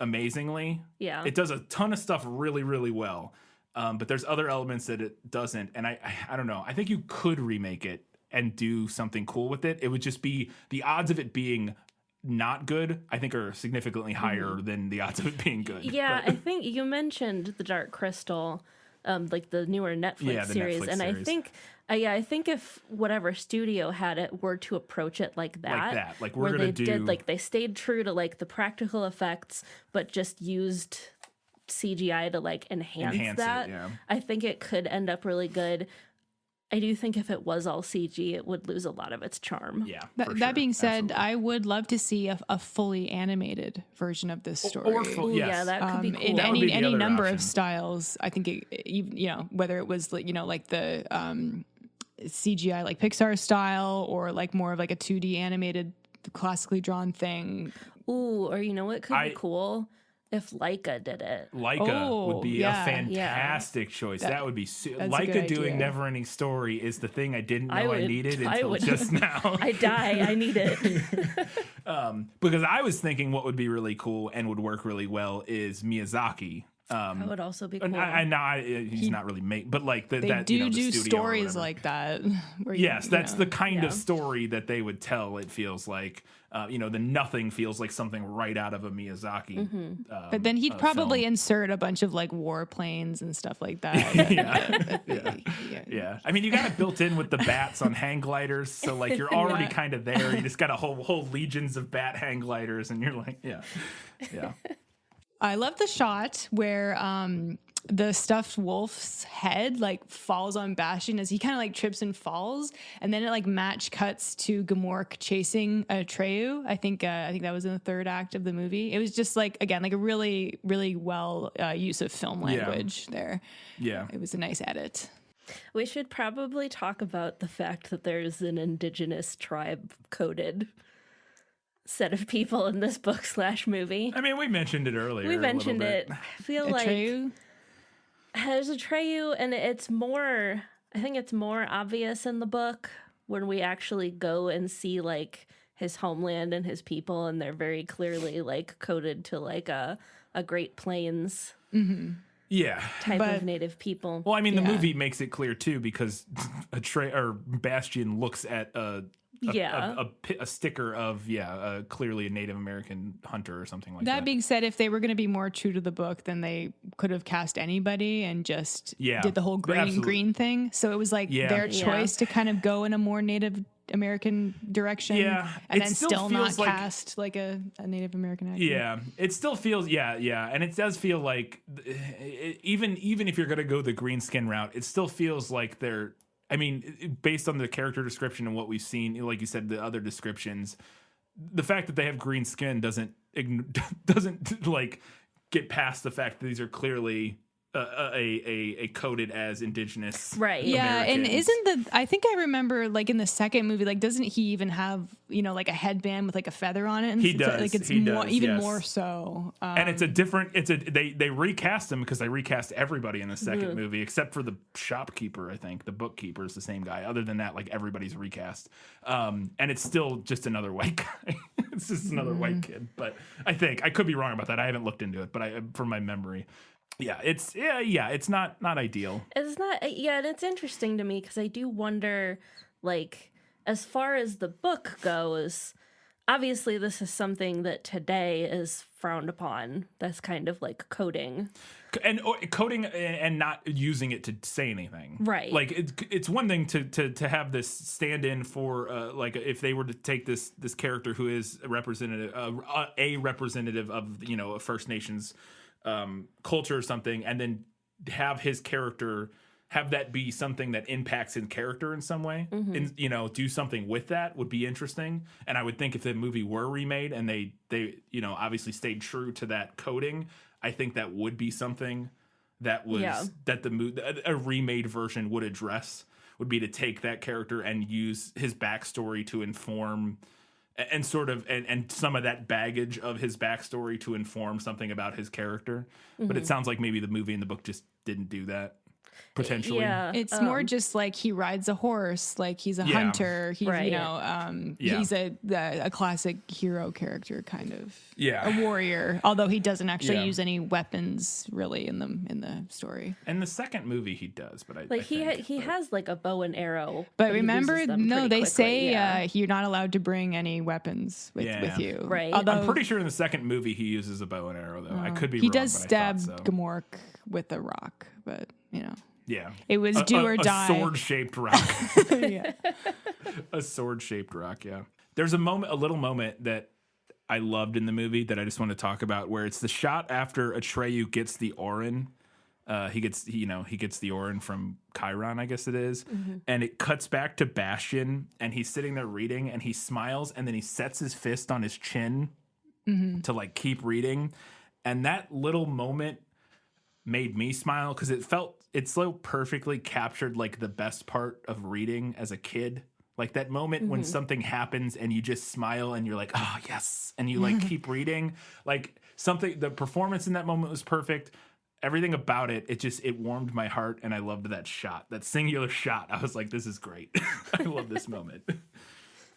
amazingly. Yeah. It does a ton of stuff really, really well. But there's other elements that it doesn't. And I don't know. I think you could remake it and do something cool with it. It would just be, the odds of it being not good, I think, are significantly higher than the odds of it being good. Yeah, I think you mentioned the Dark Crystal, the newer Netflix series, Netflix and series. I think if whatever studio had it were to approach it like that, we're where gonna they stayed true to the practical effects, but just used CGI to enhance that. I think it could end up really good. I do think if it was all CG, it would lose a lot of its charm. Yeah. That being said, absolutely. I would love to see a fully animated version of this story. Yeah, that could be cool. In any number of styles. I think whether it was the CGI Pixar style, or more of a 2D animated classically drawn thing. Ooh, or what could be cool? If Leica did it. Leica would be a fantastic choice. That would be... Leica doing Neverending Story is the thing I didn't know I needed until just now. I need it. Because I was thinking what would be really cool and would work really well is Miyazaki That would also be cool. He's not really but like They that, do the studio or stories whatever. like that. Where That's the kind of story that they would tell. It feels like, the Nothing feels like something right out of a Miyazaki. But then he'd probably film. insert a bunch of like warplanes and stuff like that. Yeah. I mean, you got it built in with the bats on hang gliders, so like you're already kind of there. You just got a whole legions of bat hang gliders, and you're like, yeah. I love the shot where the stuffed wolf's head like falls on Bastian as he kind of like trips and falls, and then it like match cuts to Gamork chasing Atreyu. I think that was in the third act of the movie. It was just like, again, like a really, really well use of film language there. Yeah, it was a nice edit. We should probably talk about the fact that there's an indigenous tribe coded set of people in this book / movie. I mean, we mentioned it earlier. We mentioned it. I feel Atreyu? like there's Atreyu, and it's more, I think it's more obvious in the book when we actually go and see like his homeland and his people, and they're very clearly like coded to like a Great Plains type of native people. Well, I mean, the movie makes it clear too, because Bastian looks at a sticker of clearly a Native American hunter or something like that. That being said, if they were going to be more true to the book, then they could have cast anybody and just did the whole green thing. So it was like their choice to kind of go in a more Native American direction, and then still not cast like a Native American actor. Yeah, it still feels and it does feel like even if you're going to go the green skin route, it still feels like they're. I mean, based on the character description and what we've seen, like you said, the other descriptions, the fact that they have green skin doesn't like get past the fact that these are clearly a coded as indigenous, right? Yeah, Americans. and isn't I think I remember like in the second movie, like doesn't he even have like a headband with like a feather on it? And he does. Like it's more so. And it's a different. They recast him because they recast everybody in the second movie except for the shopkeeper. I think the bookkeeper is the same guy. Other than that, like everybody's recast. And it's still just another white guy. It's just another white kid. But I think I could be wrong about that. I haven't looked into it, but from my memory. It's not ideal. It's not, and it's interesting to me because I do wonder, like, as far as the book goes, obviously this is something that today is frowned upon. That's kind of like coding. And coding and not using it to say anything. Right. Like, it's one thing to have this stand in for, like, if they were to take this character who is a representative of, a First Nations culture or something, and then have his character have that be something that impacts his character in some way, and do something with that would be interesting. And I would think if the movie were remade and they obviously stayed true to that coding, I think that would be something that was that a remade version would address, would be to take that character and use his backstory to inform and sort of and some of that baggage of his backstory to inform something about his character. But it sounds like maybe the movie and the book just didn't do that. Potentially. It's more just like he rides a horse, like he's a hunter. He's he's a classic hero character, kind of. A warrior, although he doesn't actually use any weapons really in the story. In the second movie he does, but he has like a bow and arrow. But remember, they say you're not allowed to bring any weapons with you. Right. Although, I'm pretty sure in the second movie he uses a bow and arrow, though. I could be wrong. He does but stab Gamork with a rock, but Yeah. It was do or die. A sword-shaped rock. A sword-shaped rock, yeah. There's a little moment that I loved in the movie that I just want to talk about, where it's the shot after Atreyu gets the Orin. He gets the Orin from Chiron, I guess it is. And it cuts back to Bastian, and he's sitting there reading, and he smiles, and then he sets his fist on his chin to like keep reading. And that little moment made me smile because it so perfectly captured like the best part of reading as a kid. Like that moment when something happens and you just smile and you're like, oh yes, and you like keep reading. Like the performance in that moment was perfect. Everything about it warmed my heart, and I loved that shot, that singular shot. I was like, this is great. I love this moment.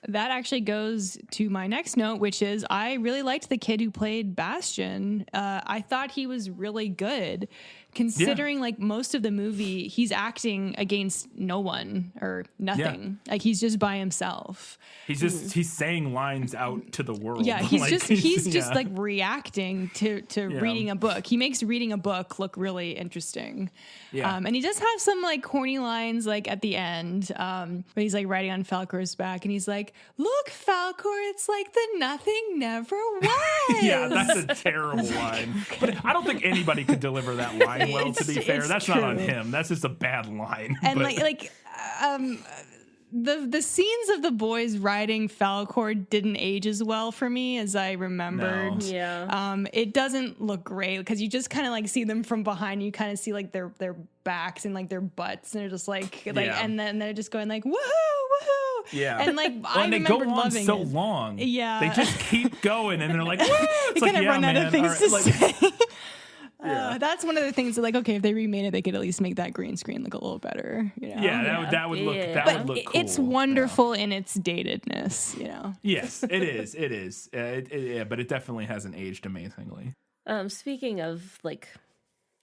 That actually goes to my next note, which is I really liked the kid who played Bastion. I thought he was really good, considering like most of the movie, he's acting against no one or nothing. Yeah. Like he's just by himself. He's saying lines out to the world. Yeah, he's like, he's just like reacting to reading a book. He makes reading a book look really interesting. Yeah. And he does have some like corny lines like at the end when he's like riding on Falcor's back and he's like, "Look, Falcor, it's like the nothing never was." Yeah, that's a terrible line. But I don't think anybody could deliver that line well, to be fair. That's true. not on him. That's just a bad line. And But- the scenes of the boys riding Falcor didn't age as well for me as I remembered. No. Yeah. It doesn't look great because you just kind of like see them from behind. You kind of see like their backs and like their butts, and they're just like, and then they're just going like, woohoo, woohoo. Yeah. And like, Well, I and they remember go on loving so it. long. Yeah. They just keep going, and they're like, woo! It's They like, kind of yeah, run out man. of things All to right, like- say. Yeah. That's one of the things that, like, okay, if they remade it, they could at least make that green screen look a little better. You know? Yeah, that would look Yeah. that But would look cool. it's wonderful in its datedness, you know. Yes, it is. It is. Yeah, but it definitely hasn't aged amazingly. Speaking of like,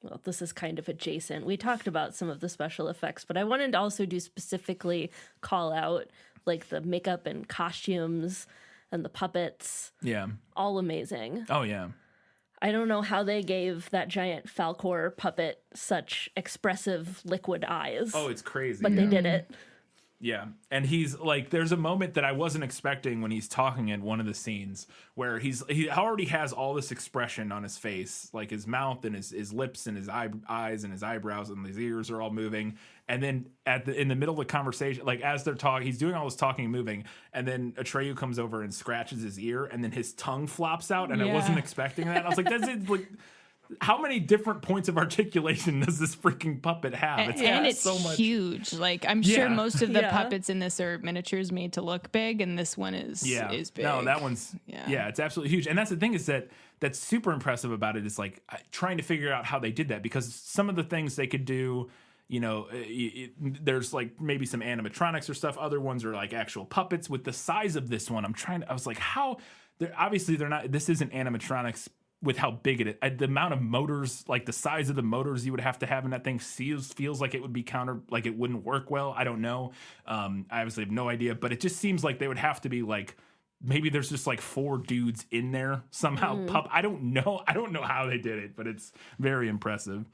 well, this is kind of adjacent. We talked about some of the special effects, but I wanted to also do specifically call out like the makeup and costumes and the puppets. Yeah. All amazing. Oh yeah. I don't know how they gave that giant Falcor puppet such expressive liquid eyes. Oh, it's crazy. but they did it. Yeah. And he's like, there's a moment that I wasn't expecting when he's talking in one of the scenes where he already has all this expression on his face, like his mouth and his lips and his eyes and his eyebrows and his ears are all moving. And then in the middle of the conversation, like as they're talking, he's doing all this talking and moving. And then Atreyu comes over and scratches his ear and then his tongue flops out. And I wasn't expecting that. I was like, that's it. Like, how many different points of articulation does this freaking puppet have? And it's so much. huge. Like I'm sure Yeah. most of the Yeah. puppets in this are miniatures made to look big, and this one is big. No, that one's it's absolutely huge. And that's the thing is that's super impressive about it is like trying to figure out how they did that, because some of the things they could do, you know, there's like maybe some animatronics or stuff. Other ones are like actual puppets. With the size of this one, I was like, how? Obviously, they're not. This isn't animatronics. With how big it is, the amount of motors, like the size of the motors you would have to have in that thing feels like it would be like it wouldn't work well. I don't know. I obviously have no idea, but it just seems like they would have to be like, maybe there's just like 4 dudes in there somehow. I don't know. I don't know how they did it, but it's very impressive.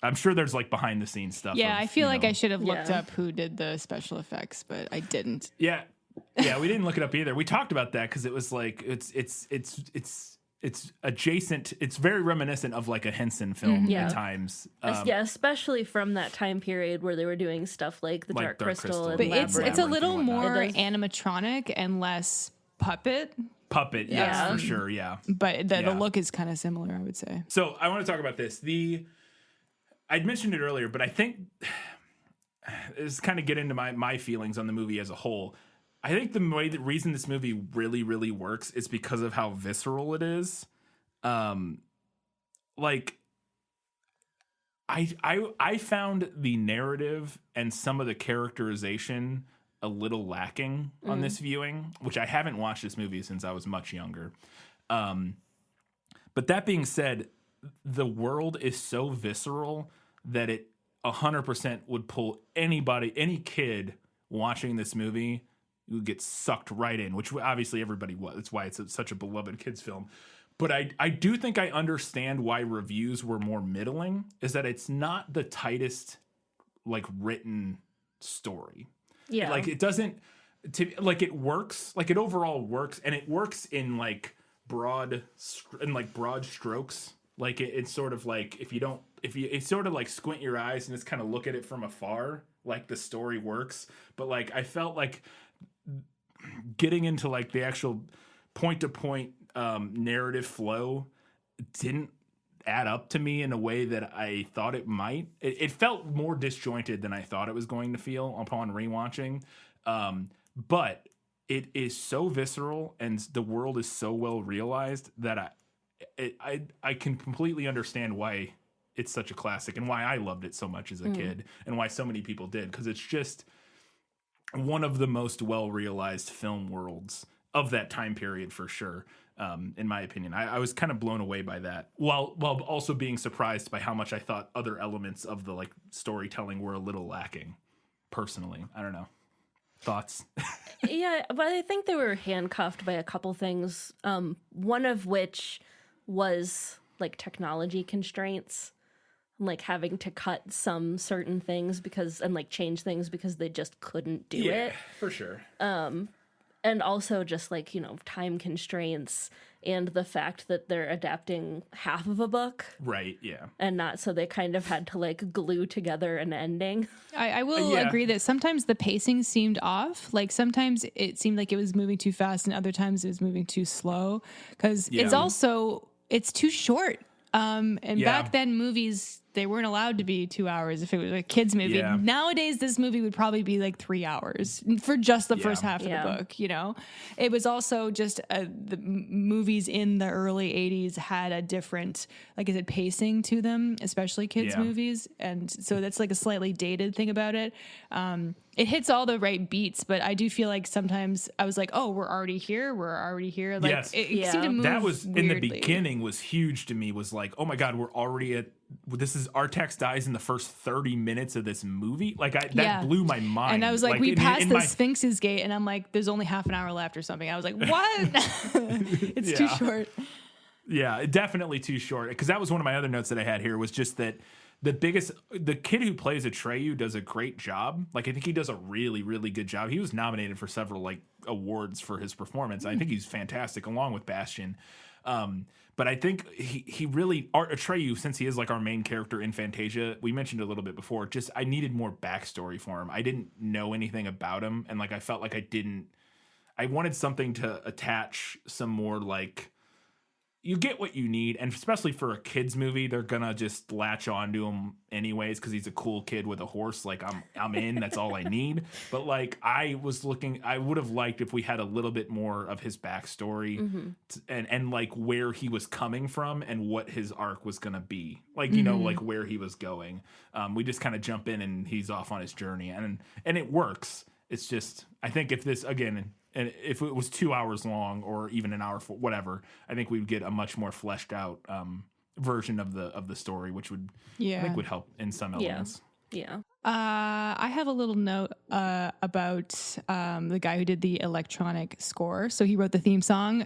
I'm sure there's like behind the scenes stuff. Yeah, I feel like I should have looked Yeah. up who did the special effects, but I didn't. Yeah, we didn't look it up either. We talked about that because it was like it's adjacent. It's very reminiscent of like a Henson film Yeah. at times. Yeah, especially from that time period where they were doing stuff like the Like Dark Dark Crystal Crystal. and But it's a Labyrinth. little and more whatnot. animatronic and less puppet, Puppet, Yeah. yes, for sure, yeah. but the Yeah. look is kind of similar, I would say. So I want to talk about this. I'd mentioned it earlier, but I think this kind of get into my feelings on the movie as a whole. I think the reason this movie really, really works is because of how visceral it is. Like I found the narrative and some of the characterization a little lacking on this viewing, which I haven't watched this movie since I was much younger. But that being said, the world is so visceral that it 100% would pull any kid watching this movie who gets sucked right in, which obviously everybody was. That's why it's such a beloved kids film. But I do think I understand why reviews were more middling, is that it's not the tightest, like, written story. Yeah. Like, it doesn't, it works, like, it overall works, and it works in, like, broad strokes. Like, it's sort of like, it's sort of like squint your eyes and just kind of look at it from afar, like, the story works. But, like, I felt like getting into, like, the actual point-to-point narrative flow didn't add up to me in a way that I thought it might. It felt more disjointed than I thought it was going to feel upon rewatching. But it is so visceral and the world is so well realized that I can completely understand why it's such a classic and why I loved it so much as a kid and why so many people did. Because it's just, one of the most well-realized film worlds of that time period for sure. In my opinion, I was kind of blown away by that, while also being surprised by how much I thought other elements of the like storytelling were a little lacking. Personally, I don't know. Thoughts? Yeah, but I think they were handcuffed by a couple things. One of which was like technology constraints, like having to cut some certain things and like change things because they just couldn't do it. For sure. And also just like, time constraints and the fact that they're adapting half of a book. Right, yeah. And not, so they kind of had to like glue together an ending. I will agree that sometimes the pacing seemed off. Like sometimes it seemed like it was moving too fast and other times it was moving too slow. Because it's too short. Back then movies, they weren't allowed to be 2 hours if it was a kid's movie. Yeah. Nowadays, this movie would probably be like 3 hours for just the first half of the book, It was also just the movies in the early 80s had a different, like I said, pacing to them, especially kids' movies. And so that's like a slightly dated thing about it. It hits all the right beats, but I do feel like sometimes I was like, oh, we're already here. Like yes. it seemed to move that was weirdly. In the beginning was huge to me, was like, oh my God, we're already Artax dies in the first 30 minutes of this movie. Like that blew my mind. And I was like we passed the Sphinx's gate and I'm like, there's only half an hour left or something. I was like, what? It's too short. Yeah, definitely too short. Because that was one of my other notes that I had here, was just that the kid who plays Atreyu does a great job. Like, I think he does a really, really good job. He was nominated for several like awards for his performance. I think he's fantastic, along with Bastian. But I think he really, Atreyu, since he is like our main character in Fantasia, we mentioned a little bit before, just I needed more backstory for him. I didn't know anything about him, and like I felt like I wanted something to attach some more, like, you get what you need, and especially for a kid's movie, they're gonna just latch on to him anyways because he's a cool kid with a horse. Like, I'm in. That's all I need. But like, I would have liked if we had a little bit more of his backstory and like where he was coming from and what his arc was gonna be. Like, like where he was going. We just kind of jump in and he's off on his journey, and it works. It's just, I think if this again. And if it was 2 hours long or even an hour, whatever, I think we'd get a much more fleshed out version of the story, which would I think would help in some elements. Yeah. I have a little note about the guy who did the electronic score. So he wrote the theme song,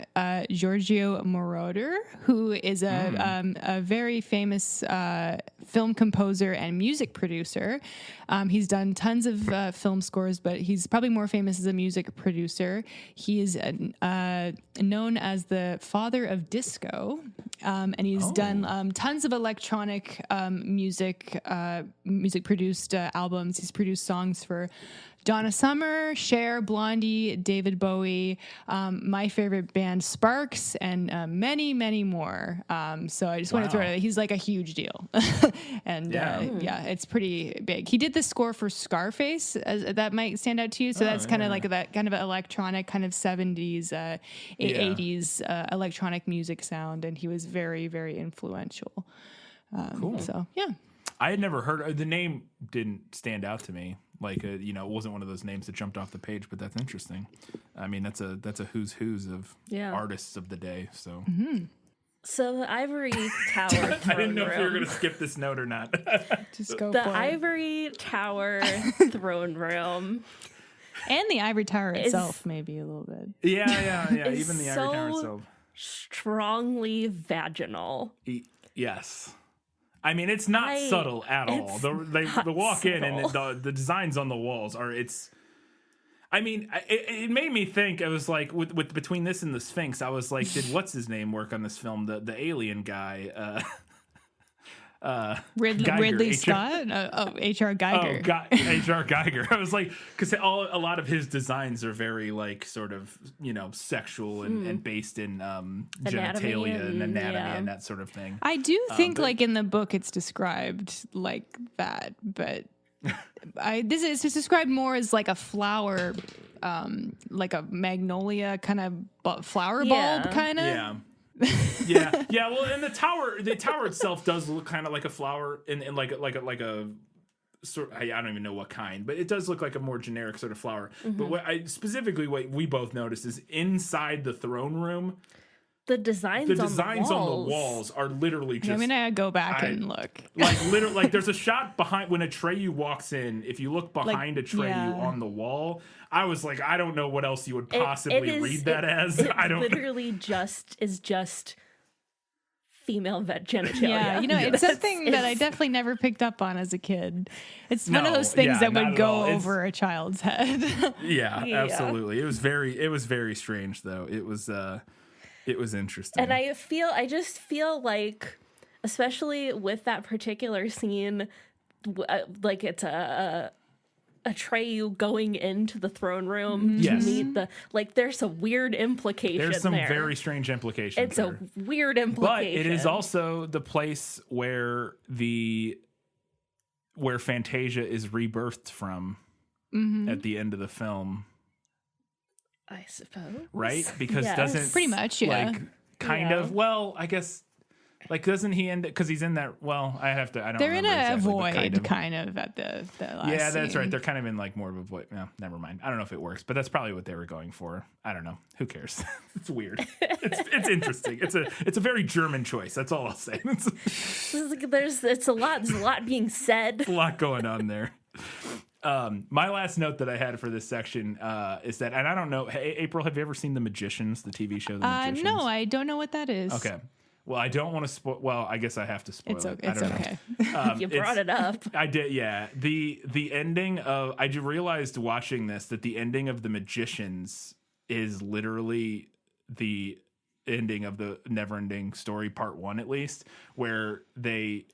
Giorgio Moroder, who is a very famous film composer and music producer. He's done tons of film scores, but he's probably more famous as a music producer. He is known as the father of disco, and he's done tons of electronic music produced albums. He's produced songs for Donna Summer, Cher, Blondie, David Bowie, my favorite band Sparks, and many, many more. So I just want to throw it out. He's like a huge deal. And it's pretty big. He did the score for Scarface, that might stand out to you. So that's kind of like that kind of electronic, kind of 70s, 80s electronic music sound. And he was very, very influential. Cool. So, yeah. I had never heard the name. Didn't stand out to me. Like, it wasn't one of those names that jumped off the page, but that's interesting. I mean, that's a who's of artists of the day. So, So the Ivory Tower. I didn't know if you were going to skip this note or not. Just go the for it. Ivory Tower throne room. And the Ivory Tower itself, maybe a little bit. Yeah. Even the Ivory Tower itself. Strongly vaginal. Yes. I mean, it's not subtle at all. They walk in and the designs on the walls are. I mean, it made me think. I was like, with between this and the Sphinx, I was like, did what's his name work on this film? The alien guy. Ridley Scott? H.R. Geiger. H.R. Geiger. I was like, because a lot of his designs are very like sort of sexual and based in genitalia and anatomy and that sort of thing. I do think like in the book it's described like that, but this is described more as like a flower, like a magnolia kind of flower bulb kind of. Yeah. Well, and the tower itself does look kind of like a flower, and like a I don't even know what kind, but it does look like a more generic sort of flower. Mm-hmm. But what we both noticed is inside the throne room, the designs on the walls are literally just. I'm gonna go back and look. Like literally, like there's a shot behind when Atreyu walks in. If you look behind Atreyu on the wall, I was like, I don't know what else you would possibly read that as. I don't. Literally just female genitalia. Yeah, it's something that I definitely never picked up on as a kid. It's one of those things that would go over a child's head. Yeah, absolutely. It was very strange though. It was interesting. And I just feel like, especially with that particular scene, like it's a Atreyu going into the throne room to meet there's a weird implication. There's some very strange implications. It's a weird implication. But it is also the place where Fantasia is rebirthed from at the end of the film. I suppose. Right? Because doesn't pretty much, yeah. Like kind of, well, I guess like doesn't he end it because he's in that they're in a void kind of at the last yeah, that's scene. right. They're kind of in like more of a void. No, never mind. I don't know if it works, but that's probably what they were going for. I don't know. Who cares? It's weird. It's interesting. It's a very German choice. That's all I'll say. There's a lot being said. A lot going on there. My last note that I had for this section is that, and I don't know, hey, April, have you ever seen The Magicians, the TV show The Magicians? No, I don't know what that is. Okay. Well, I don't want to spoil. Well, I guess I have to spoil it. It's okay. You brought it up. I did, yeah. The ending of I just realized watching this that the ending of The Magicians is literally the ending of the Neverending Story Part 1, at least, where the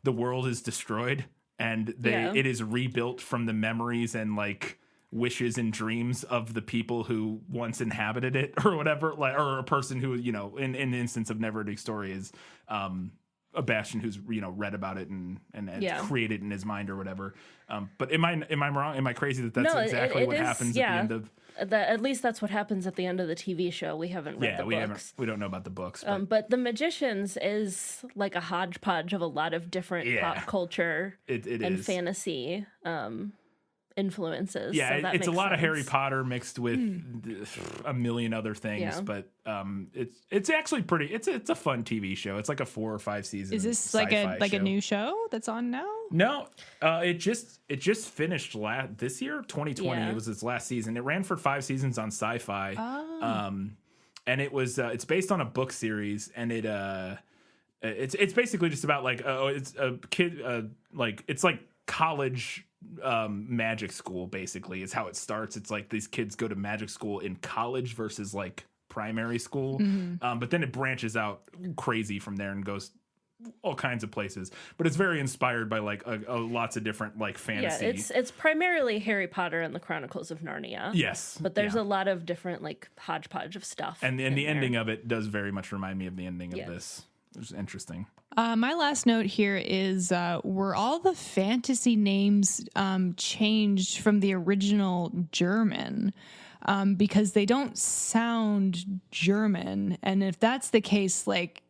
world is destroyed and it is rebuilt from the memories and like wishes and dreams of the people who once inhabited it or whatever, like, or a person who, in the instance of Neverending Story is a Bastion who's, read about it and created it in his mind or whatever. But am I wrong? Am I crazy that's exactly what happens at the end of... At least that's what happens at the end of the TV show. We haven't read the books. We don't know about the books. But The Magicians is like a hodgepodge of a lot of different pop culture and fantasy influences. Yeah, so it's a lot of Harry Potter mixed with a million other things, but it's actually pretty. It's a fun TV show. It's like a 4 or 5 season. Is this like a new show that's on now? No, it just finished this year, 2020. It was its last season. It ran for 5 seasons on Sci-Fi, and it was it's based on a book series, and it's basically just about like it's a kid it's like college magic school basically is how it starts. It's like these kids go to magic school in college versus like primary school, but then it branches out crazy from there and goes all kinds of places, but it's very inspired by like lots of different like fantasy. Yeah, it's primarily Harry Potter and the Chronicles of Narnia. Yes, but there's a lot of different like hodgepodge of stuff, and the ending of it does very much remind me of the ending of this. It's interesting. My last note here is were all the fantasy names changed from the original German because they don't sound German, and if that's the case, like,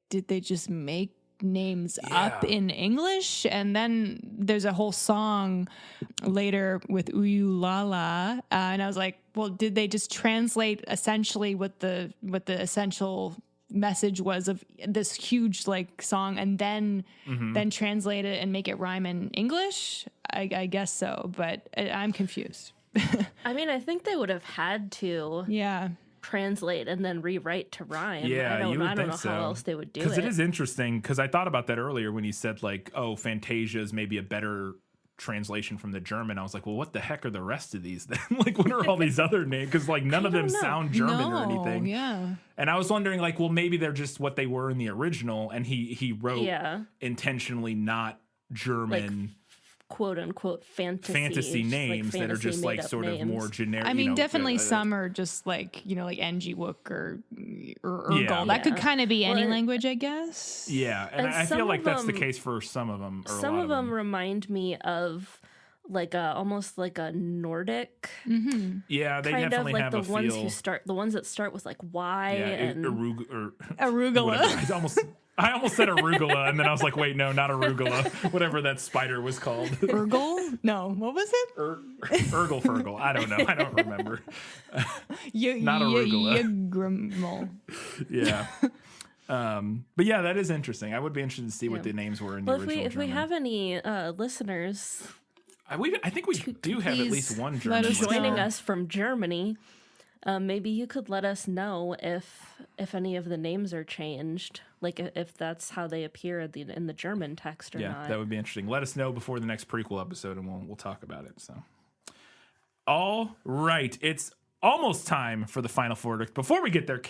did they just make names up in English? And then there's a whole song later with Uyu Lala, and I was like, well, did they just translate essentially what the essential message was of this huge like song and then translate it and make it rhyme in English? I guess so, but I'm confused. I mean, I think they would have had to translate and then rewrite to rhyme. Yeah, I don't know how else they would do it. Because it is interesting, because I thought about that earlier when you said like, oh, Fantasia is maybe a better translation from the German. I was like, well, what the heck are the rest of these then? Like, what are all these other names? Because like none of them sound German or anything. Yeah. And I was wondering like, well, maybe they're just what they were in the original, and he wrote intentionally not German. Like, quote unquote fantasy names that are just like sort of more generic. I mean, definitely some are just like, like Enjiwook or Urgal. That could kind of be any language, I guess. Yeah, and I feel like that's the case for some of them. Or some of them remind me of like almost like a Nordic. Mm-hmm. Yeah, they kind definitely of like have the a ones feel. the ones that start with like Y and Arugula. It's almost. I almost said arugula, and then I was like, wait, no, not arugula. Whatever that spider was called. Urgle? No, what was it? Urgle Fergle. I don't know. I don't remember. Not arugula. Yeah. But yeah, that is interesting. I would be interested to see what the names were in the original if we have any listeners, I think we do have at least one German joining us from Germany. Maybe you could let us know if any of the names are changed, like if that's how they appear in the German text or not. Yeah, that would be interesting. Let us know before the next prequel episode, and we'll talk about it. So, all right, it's almost time for the final verdict. Before we get there,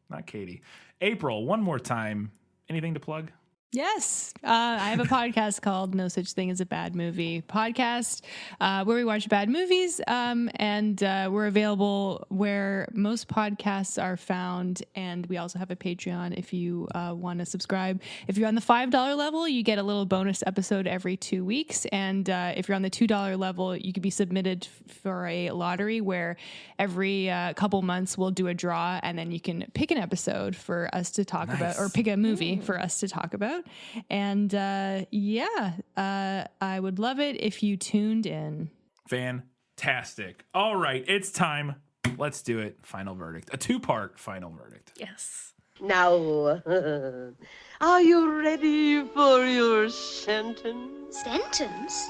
not Katie, April, one more time. Anything to plug? Yes. I have a podcast called No Such Thing as a Bad Movie podcast, where we watch bad movies. And we're available where most podcasts are found. And we also have a Patreon if you want to subscribe. If you're on the $5 level, you get a little bonus episode every 2 weeks. And if you're on the $2 level, you could be submitted for a lottery where every couple months we'll do a draw. And then you can pick an episode for us to talk about, or pick a movie for us to talk about. And I would love it if you tuned in. Fantastic. All right, it's time. Let's do it. Final verdict. A 2-part final verdict. Yes. Now, are you ready for your sentence? Sentence?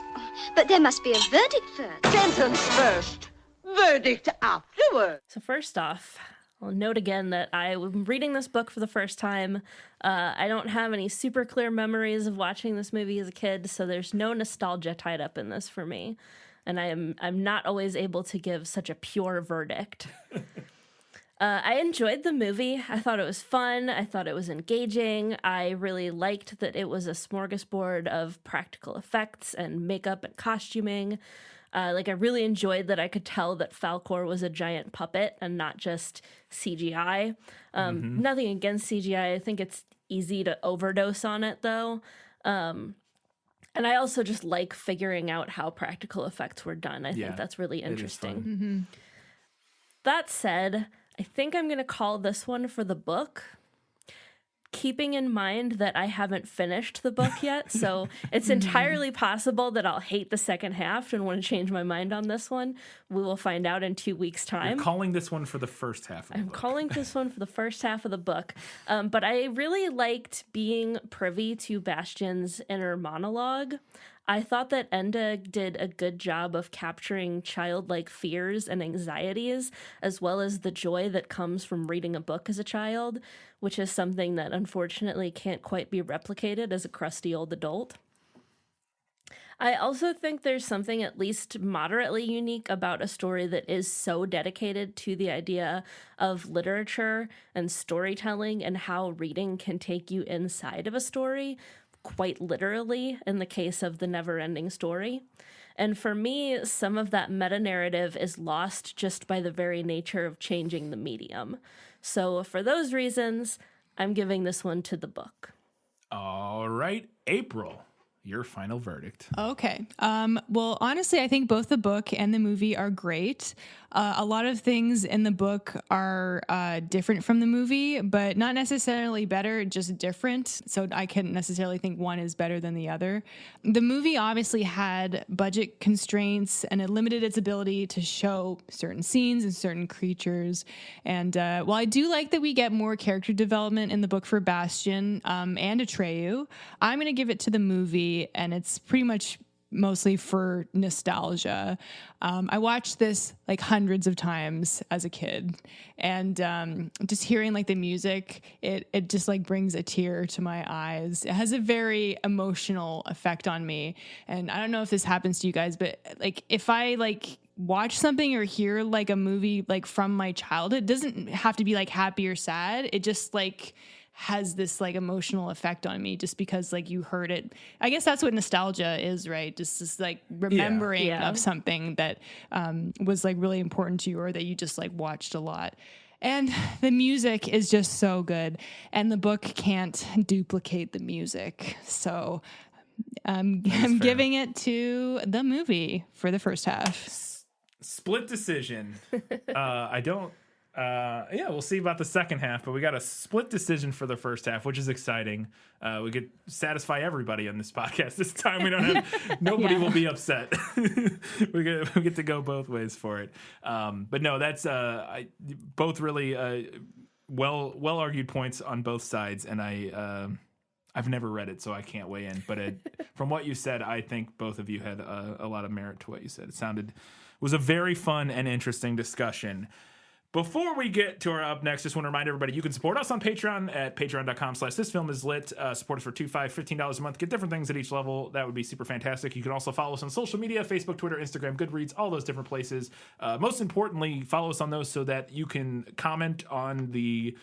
But there must be a verdict first. Sentence first, verdict afterward. So first off, I'll note again that I'm reading this book for the first time. I don't have any super clear memories of watching this movie as a kid, so there's no nostalgia tied up in this for me. And I'm not always able to give such a pure verdict. I enjoyed the movie. I thought it was fun. I thought it was engaging. I really liked that it was a smorgasbord of practical effects and makeup and costuming. I really enjoyed that I could tell that Falkor was a giant puppet and not just CGI. Nothing against CGI. I think it's easy to overdose on it, though. And I also just like figuring out how practical effects were done. I think that's really interesting. Mm-hmm. That said, I think I'm going to call this one for the book, keeping in mind that I haven't finished the book yet. So it's entirely possible that I'll hate the second half and want to change my mind on this one. We will find out in 2 weeks' time. You're calling this one for the first half of the book. I'm calling this one for the first half of the book. But I really liked being privy to Bastian's inner monologue. I thought that Enda did a good job of capturing childlike fears and anxieties, as well as the joy that comes from reading a book as a child, which is something that unfortunately can't quite be replicated as a crusty old adult. I also think there's something at least moderately unique about a story that is so dedicated to the idea of literature and storytelling and how reading can take you inside of a story, quite literally in the case of the Neverending Story. And for me, some of that meta-narrative is lost just by the very nature of changing the medium. So for those reasons, I'm giving this one to the book. All right, April, your final verdict. Okay. Well, honestly, I think both the book and the movie are great. A lot of things in the book are different from the movie, but not necessarily better, just different. So I couldn't necessarily think one is better than the other. The movie obviously had budget constraints and it limited its ability to show certain scenes and certain creatures. And while I do like that we get more character development in the book for Bastian and Atreyu, I'm going to give it to the movie, and it's pretty much mostly for nostalgia. I watched this like hundreds of times as a kid, and just hearing like the music, it just like brings a tear to my eyes. It has a very emotional effect on me, and I don't know if this happens to you guys, but like if I like watch something or hear like a movie like from my childhood, it doesn't have to be like happy or sad. It just like has this like emotional effect on me just because like you heard it. I guess that's what nostalgia is, right? Just this like remembering of something that was like really important to you or that you just like watched a lot. And the music is just so good, and the book can't duplicate the music. So I'm giving it to the movie for the first half. Split decision. I don't Yeah, we'll see about the second half, but we got a split decision for the first half, which is exciting. We could satisfy everybody on this podcast this time. We don't have nobody will be upset. we get to go both ways for it. But no, that's both really well argued points on both sides, and I've never read it, so I can't weigh in. But from what you said, I think both of you had a lot of merit to what you said. It was a very fun and interesting discussion. Before we get to our up next, just want to remind everybody you can support us on Patreon at patreon.com/thisfilmislit. Support us for $2, $5, $15 a month. Get different things at each level. That would be super fantastic. You can also follow us on social media, Facebook, Twitter, Instagram, Goodreads, all those different places. Most importantly, follow us on those so that you can comment on the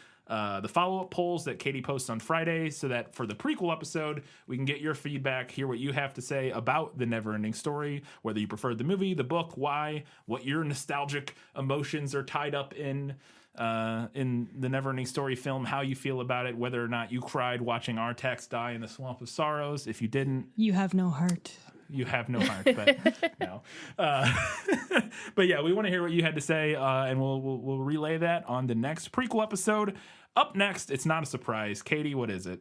follow-up polls that Katie posts on Friday, so that for the prequel episode, we can get your feedback, hear what you have to say about the Neverending Story, whether you preferred the movie, the book, why, what your nostalgic emotions are tied up in the Neverending Story film, how you feel about it, whether or not you cried watching Artax die in the Swamp of Sorrows. If you didn't, you have no heart. You have no heart, but no. But yeah, we want to hear what you had to say, and we'll relay that on the next prequel episode. Up next, it's not a surprise. Katie, what is it?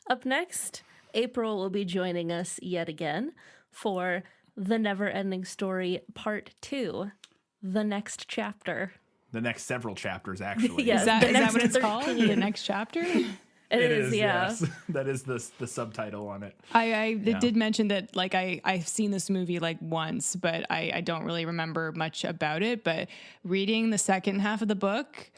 Up next, April will be joining us yet again for The Neverending Story Part 2, The Next Chapter. The next several chapters, actually. Yes, is that what it's 13. called? The next chapter? It is, yeah. Yes. That is the subtitle on it. I did mention that, like, I've seen this movie like once, but I don't really remember much about it. But reading the second half of the book,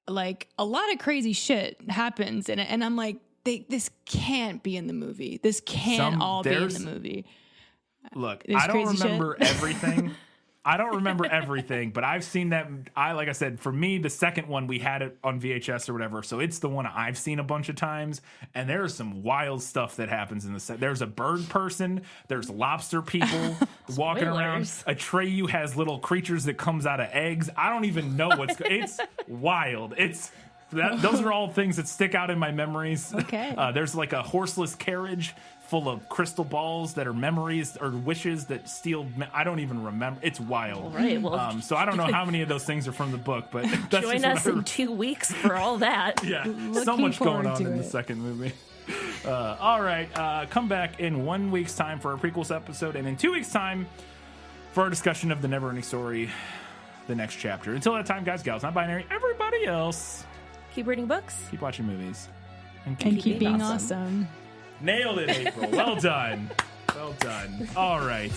like, a lot of crazy shit happens, and I'm like, this can't be in the movie. This can't all be in the movie. Look, I don't remember everything. I don't remember everything, but I've seen that. Like I said, for me, the second one, we had it on VHS or whatever, so it's the one I've seen a bunch of times. And there's some wild stuff that happens in the set. There's a bird person. There's lobster people walking around. Atreyu has little creatures that comes out of eggs. I don't even know it's wild. Those are all things that stick out in my memories. Okay. There's like a horseless carriage full of crystal balls that are memories or wishes that steal. I don't even remember. It's wild. All right. Well, so I don't know how many of those things are from the book, but that's join us in 2 weeks for all that. Yeah, so much going on in the second movie. All right. Come back in 1 week's time for our prequels episode, and in 2 weeks' time for our discussion of the Neverending Story, the next chapter. Until that time, guys, gals, not binary, everybody else, keep reading books, keep watching movies, and keep being awesome. Nailed it, April. Well done. Well done. All right.